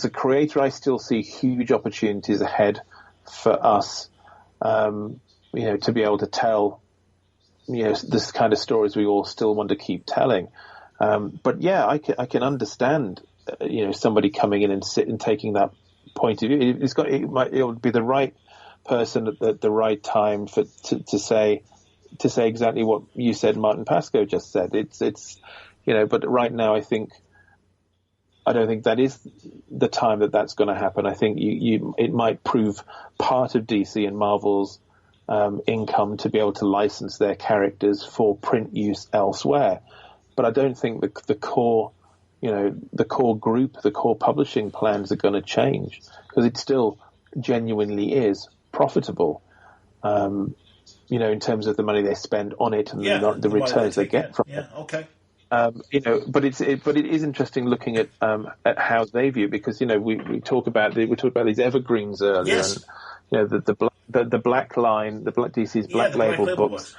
a creator, I still see huge opportunities ahead for us, to be able to tell, this kind of stories we all still want to keep telling. But yeah, I can understand, somebody coming in and taking that point of view. It would be the right person at the right time to say exactly what you said, Martin Pascoe just said. It's but right now I don't think that is the time that's going to happen. I think it might prove part of DC and Marvel's income to be able to license their characters for print use elsewhere. But I don't think the core group, the core publishing plans are going to change because it still genuinely is profitable, in terms of the money they spend on it and the returns they get from it. Yeah, okay. But it is interesting looking at how they view it because we talk about these evergreens earlier, yes. And the black line, DC's black label books.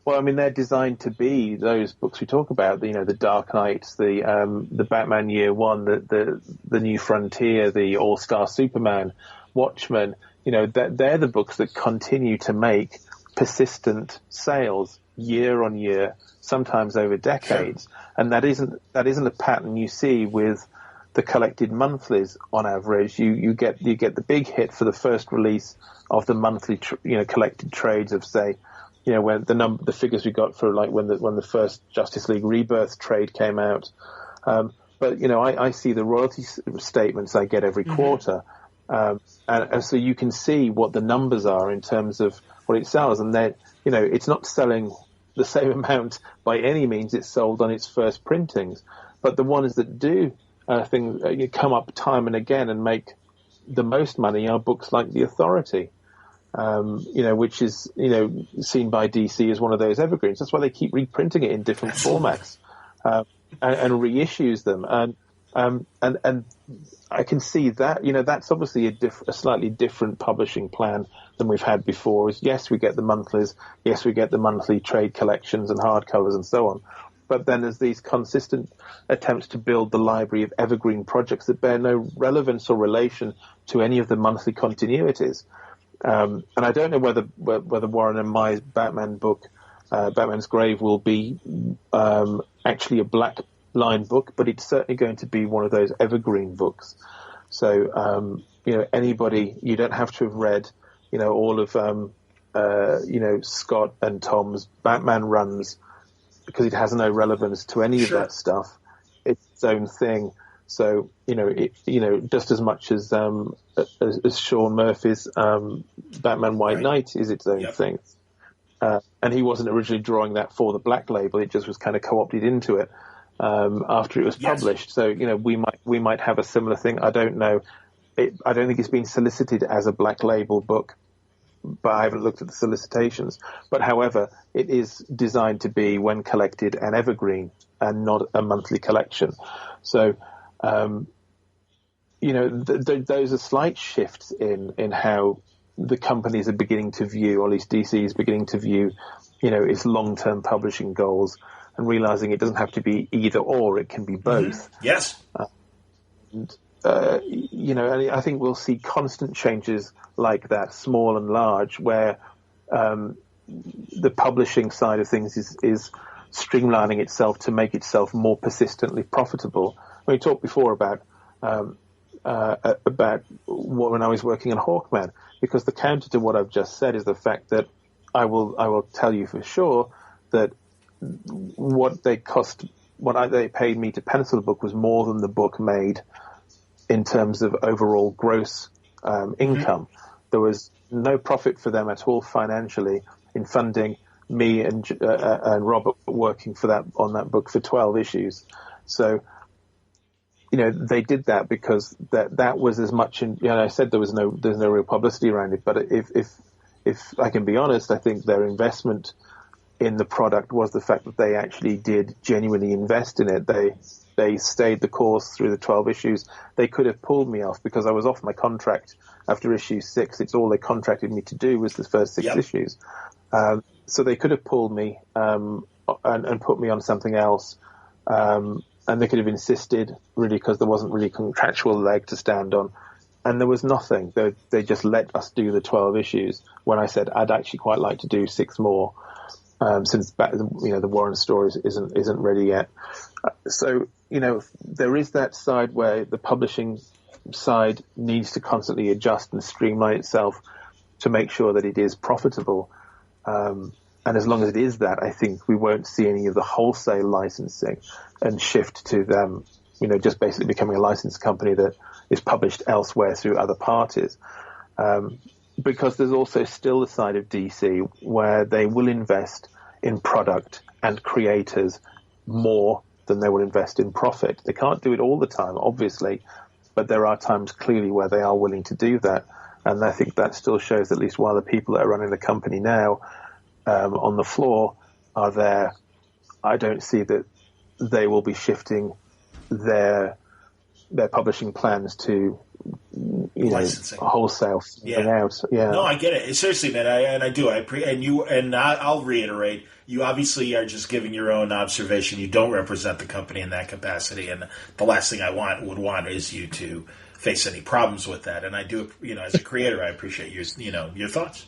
They're designed to be those books we talk about. The Dark Knights, the Batman Year One, the New Frontier, the All Star Superman, Watchmen. They're the books that continue to make persistent sales year on year, sometimes over decades. Sure. And that isn't a pattern you see with the collected monthlies on average. You get the big hit for the first release of the monthly collected trades of, say, when the figures we got for when the first Justice League Rebirth trade came out. But I see the royalty statements I get every quarter, and so you can see what the numbers are in terms of what it sells, and then it's not selling the same amount by any means it's sold on its first printings, but the ones that do come up time and again and make the most money are books like The Authority, which is seen by DC as one of those evergreens. That's why they keep reprinting it in different formats and reissues them, and I can see that that's obviously a slightly different publishing plan than we've had before. Is yes, we get the monthlies, yes, we get the monthly trade collections and hardcovers and so on. But then there's these consistent attempts to build the library of evergreen projects that bear no relevance or relation to any of the monthly continuities. And I don't know whether Warren and my Batman book, Batman's Grave, will be actually a black line book, but it's certainly going to be one of those evergreen books. So, anybody, you don't have to have read, all of, Scott and Tom's Batman runs, because it has no relevance to any of that stuff. It's its own thing. So, just as much as Sean Murphy's Batman White Knight is its own thing. And he wasn't originally drawing that for the black label. It just was kind of co-opted into it after it was published. So, we might have a similar thing. I don't know. I don't think it's been solicited as a black label book, but I haven't looked at the solicitations. But however, it is designed to be, when collected, an evergreen and not a monthly collection. So, those are slight shifts in how the companies are beginning to view, or at least DC is beginning to view, its long-term publishing goals, and realizing it doesn't have to be either or, it can be both. Yes. And I think we'll see constant changes like that, small and large, where the publishing side of things is streamlining itself to make itself more persistently profitable. We talked before about when I was working on Hawkman, because the counter to what I've just said is the fact that I will tell you for sure that what they paid me to pencil the book was more than the book made in terms of overall gross income. There was no profit for them at all financially in funding me and Robert working on that book for 12 issues. So, they did that because that was as much I said there's no real publicity around it, but if I can be honest, I think their investment in the product was the fact that they actually did genuinely invest in it. They stayed the course through the 12 issues. They could have pulled me off because I was off my contract after issue 6. It's all they contracted me to do was the first 6 issues. So they could have pulled me and put me on something else. And they could have insisted, really, because there wasn't really a contractual leg to stand on. And there was nothing. They just let us do the 12 issues when I said I'd actually quite like to do 6 more. Since the Warren story isn't ready yet. So there is that side where the publishing side needs to constantly adjust and streamline itself to make sure that it is profitable. And as long as it is that, I think we won't see any of the wholesale licensing and shift to them, just basically becoming a licensed company that is published elsewhere through other parties. Because there's also still the side of DC where they will invest in product and creators more than they will invest in profit. They can't do it all the time, obviously, but there are times clearly where they are willing to do that. And I think that still shows, at least while the people that are running the company now on the floor are there, I don't see that they will be shifting their publishing plans to licensing, wholesale out. Yeah. No, I get it. Seriously, man, I do. I'll reiterate. You obviously are just giving your own observation. You don't represent the company in that capacity, and the last thing I would want is you to face any problems with that. And I do, as a creator, I appreciate your thoughts.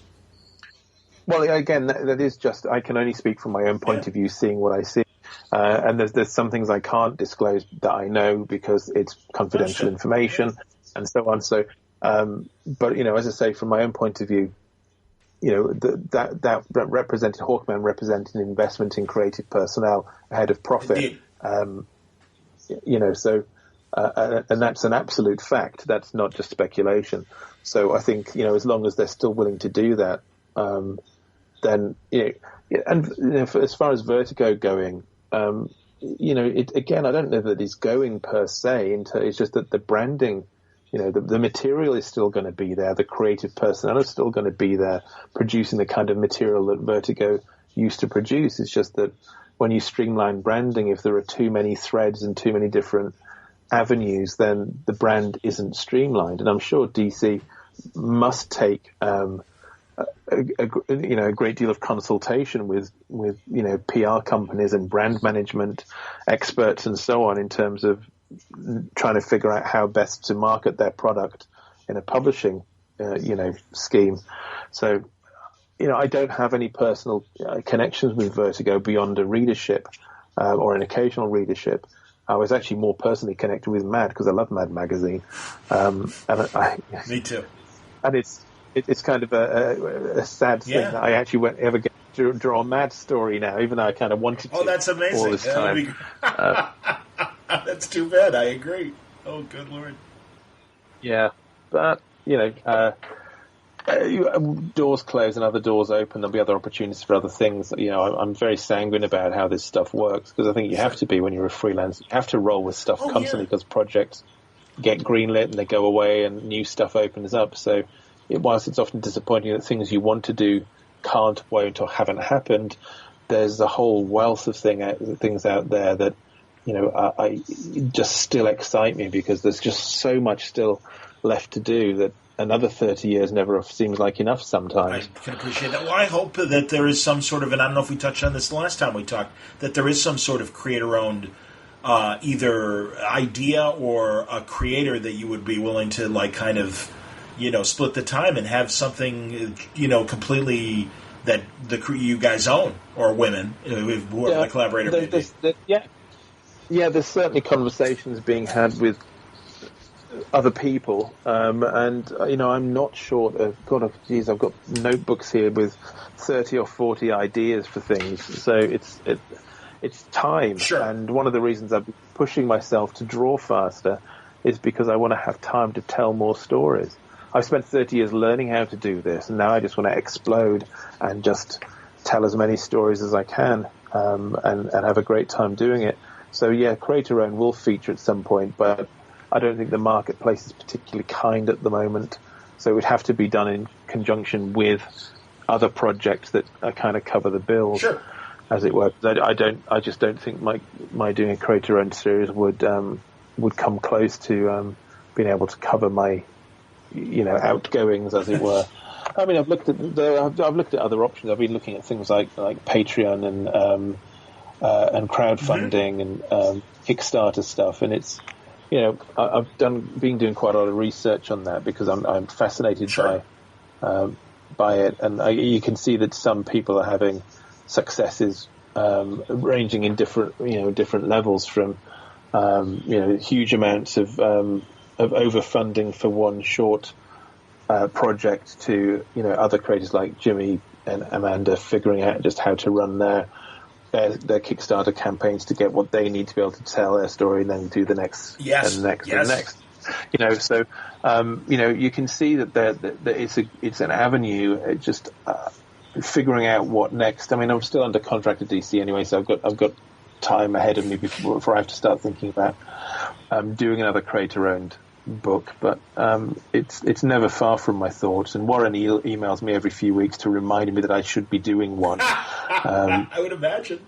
Well, again, that is just, I can only speak from my own point of view, seeing what I see. And there's some things I can't disclose that I know because it's confidential information and so on. So, but, as I say, from my own point of view, that represented Hawkman represented investment in creative personnel ahead of profit. And that's an absolute fact. That's not just speculation. So I think, as long as they're still willing to do that, then, as far as Vertigo going, again, I don't know that it's going per se. It's just that the branding, the material is still going to be there. The creative personnel is still going to be there, producing the kind of material that Vertigo used to produce. It's just that when you streamline branding, if there are too many threads and too many different avenues, then the brand isn't streamlined. And I'm sure DC must take a great deal of consultation with PR companies and brand management experts and so on in terms of trying to figure out how best to market their product in a publishing scheme. So I don't have any personal connections with Vertigo beyond a readership or an occasional readership. I was actually more personally connected with Mad because I love Mad magazine. Me too. And it's kind of a sad thing that I actually won't ever get to draw a Mad story now, even though I kind of wanted to. Oh, that's amazing. All this time. That's too bad. I agree. Oh, good Lord. Yeah, but, doors close and other doors open. There'll be other opportunities for other things. I'm very sanguine about how this stuff works because I think you have to be when you're a freelance. You have to roll with stuff constantly because projects get greenlit and they go away and new stuff opens up. So whilst it's often disappointing that things you want to do can't, won't, or haven't happened, there's a whole wealth of things out there that, I just still excite me because there's just so much still left to do that another 30 years never seems like enough sometimes. I can appreciate that. Well, I hope that there is some sort of, and I don't know if we touched on this the last time we talked, that there is some sort of creator-owned either idea or a creator that you would be willing to split the time and have something, completely that you guys own, or women, whoever the collaborator may be. Yeah, there's certainly conversations being had with other people, and I'm not short of. I've got notebooks here with 30 or 40 ideas for things. So it's time, and one of the reasons I've been pushing myself to draw faster is because I want to have time to tell more stories. I've spent 30 years learning how to do this, and now I just want to explode and just tell as many stories as I can, and have a great time doing it. So yeah, creator-owned will feature at some point, but I don't think the marketplace is particularly kind at the moment. So it would have to be done in conjunction with other projects that kind of cover the bills, sure, as it were. I just don't think my doing a creator-owned series would come close to being able to cover my, outgoings, as it were. I mean, I've looked at other options. I've been looking at things like Patreon and crowdfunding and Kickstarter stuff, and it's, I've been doing quite a lot of research on that because I'm fascinated by it, and you can see that some people are having successes ranging in different levels, from huge amounts of overfunding for one short project to other creators like Jimmy and Amanda figuring out just how to run their Kickstarter campaigns to get what they need to be able to tell their story and then do the next and next and next. So you can see that it's an avenue. Just figuring out what next. I mean, I'm still under contract at DC anyway, so I've got time ahead of me before I have to start thinking about doing another creator-owned book. But it's never far from my thoughts. And Warren emails me every few weeks to remind me that I should be doing one. I would imagine.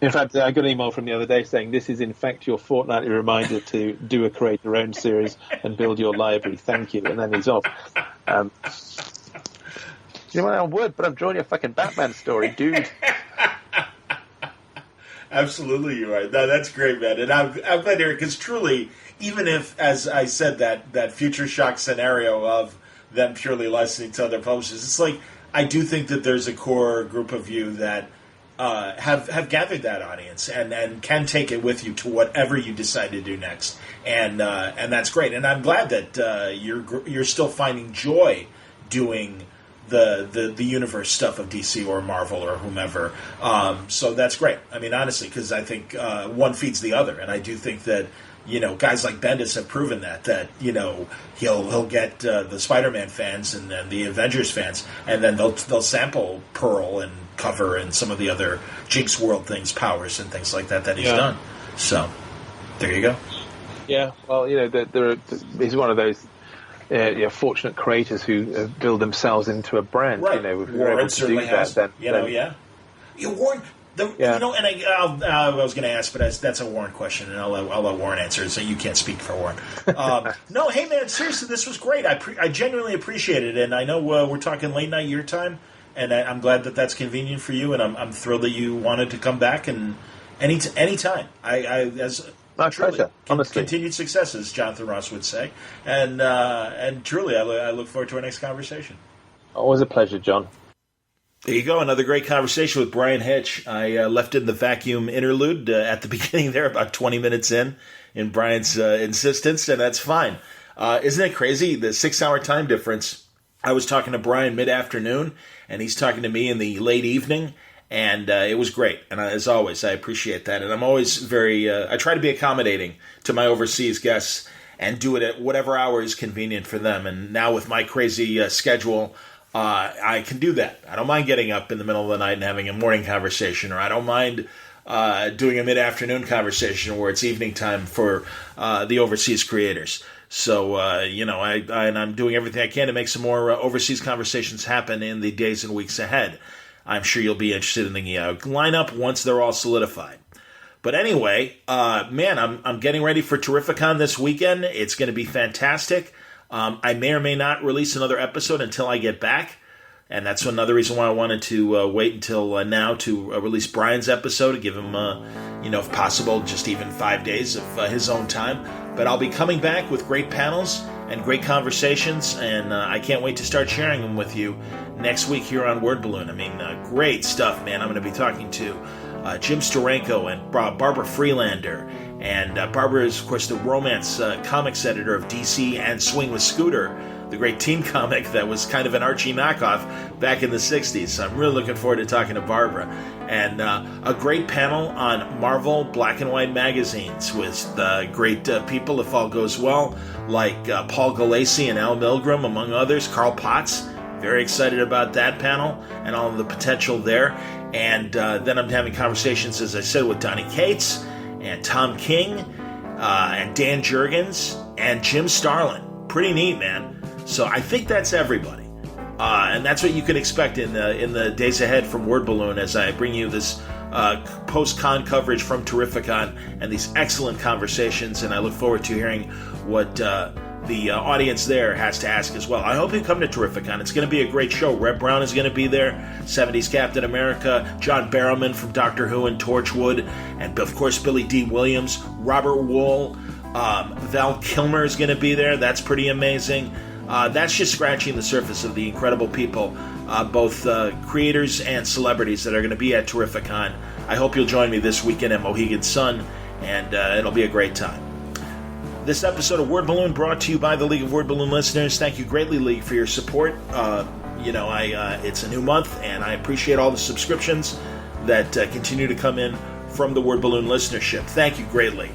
In fact, I got an email from the other day saying, this is in fact your fortnightly reminder to do a creator-owned series and build your library. Thank you. And then he's off. I would, but I'm drawing you a fucking Batman story, dude. Absolutely, you are. No, that's great, man. And I'm glad to hear it, because truly, even if, as I said, that future shock scenario of them purely licensing to other publishers, it's like, I do think that there's a core group of you that have gathered that audience and can take it with you to whatever you decide to do next, and that's great. And I'm glad that you're still finding joy doing the universe stuff of DC or Marvel or whomever. So that's great. I mean, honestly, because I think one feeds the other, and I do think that guys like Bendis have proven that he'll get the Spider-Man fans and the Avengers fans, and then they'll sample Pearl and Cover and some of the other Jinx World things, Powers and things like that he's done. So there you go. Yeah, well, he's one of those fortunate creators who build themselves into a brand. Right. Warren certainly has. Warren. And I was going to ask, but that's a Warren question, and I'll let Warren answer it, so you can't speak for Warren. No, hey, man, seriously, this was great. I genuinely appreciate it, and I know we're talking late night your time, and I'm glad that that's convenient for you, and I'm thrilled that you wanted to come back, and anytime. My pleasure, honestly. Continued success, as Jonathan Ross would say, and truly, I look forward to our next conversation. Always a pleasure, John. There you go, another great conversation with Bryan Hitch. I left in the vacuum interlude at the beginning there, about 20 minutes in Bryan's insistence, and that's fine. Isn't it crazy, the 6-hour time difference? I was talking to Bryan mid-afternoon, and he's talking to me in the late evening, and it was great. And as always, I appreciate that. And I'm always very, I try to be accommodating to my overseas guests and do it at whatever hour is convenient for them. And now with my crazy schedule, I can do that. I don't mind getting up in the middle of the night and having a morning conversation, or I don't mind doing a mid-afternoon conversation where it's evening time for the overseas creators. So, I'm doing everything I can to make some more overseas conversations happen in the days and weeks ahead. I'm sure you'll be interested in the lineup once they're all solidified. But anyway, man, I'm getting ready for Terrificon this weekend. It's going to be fantastic. I may or may not release another episode until I get back, and that's another reason why I wanted to wait until now to release Bryan's episode, to give him, if possible, just even 5 days of his own time. But I'll be coming back with great panels and great conversations, and I can't wait to start sharing them with you next week here on Word Balloon. I mean, great stuff, man. I'm going to be talking to Jim Steranko and Barbara Freelander. And Barbara is, of course, the romance comics editor of DC and Swing with Scooter, the great teen comic that was kind of an Archie knockoff back in the 60s. So I'm really looking forward to talking to Barbara. And a great panel on Marvel black and white magazines with great people, if all goes well, like Paul Galassi and Al Milgrom, among others, Carl Potts. Very excited about that panel and all of the potential there. And then I'm having conversations, as I said, with Donnie Cates and Tom King, and Dan Jurgens, and Jim Starlin. Pretty neat, man. So I think that's everybody. And that's what you can expect in the days ahead from Word Balloon as I bring you this post-con coverage from Terrificon and these excellent conversations, and I look forward to hearing what the audience there has to ask as well. I hope you come to Terrificon. It's going to be a great show. Reb Brown is going to be there, 70s Captain America, John Barrowman from Doctor Who and Torchwood, and of course Billy D. Williams, Robert Wool, Val Kilmer is going to be there. That's pretty amazing. That's just scratching the surface of the incredible people, both creators and celebrities that are going to be at Terrificon. I hope you'll join me this weekend at Mohegan Sun, and it'll be a great time. This episode of Word Balloon brought to you by the League of Word Balloon listeners. Thank you greatly, League, for your support. It's a new month, and I appreciate all the subscriptions that continue to come in from the Word Balloon listenership. Thank you greatly.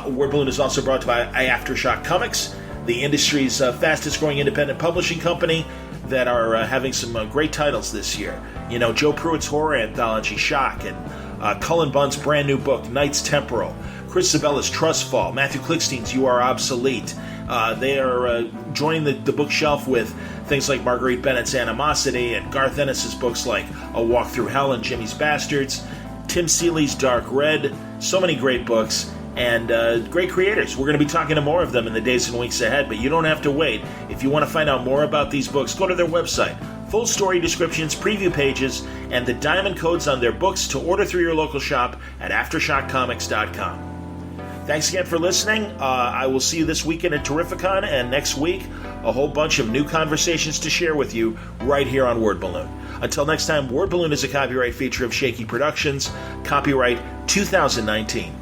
Word Balloon is also brought to you by Aftershock Comics, the industry's fastest-growing independent publishing company that are having some great titles this year. You know, Joe Pruitt's horror anthology, Shock, and Cullen Bunn's brand new book, Knights Temporal, Chris Sabella's Trustfall, Matthew Klickstein's You Are Obsolete. They are joining the bookshelf with things like Marguerite Bennett's Animosity and Garth Ennis's books like A Walk Through Hell and Jimmy's Bastards, Tim Seeley's Dark Red, so many great books. And great creators. We're going to be talking to more of them in the days and weeks ahead, but you don't have to wait. If you want to find out more about these books, go to their website. Full story descriptions, preview pages, and the diamond codes on their books to order through your local shop at AftershockComics.com. Thanks again for listening. I will see you this weekend at Terrificon, and next week, a whole bunch of new conversations to share with you right here on Word Balloon. Until next time, Word Balloon is a copyright feature of Shaky Productions, copyright 2019.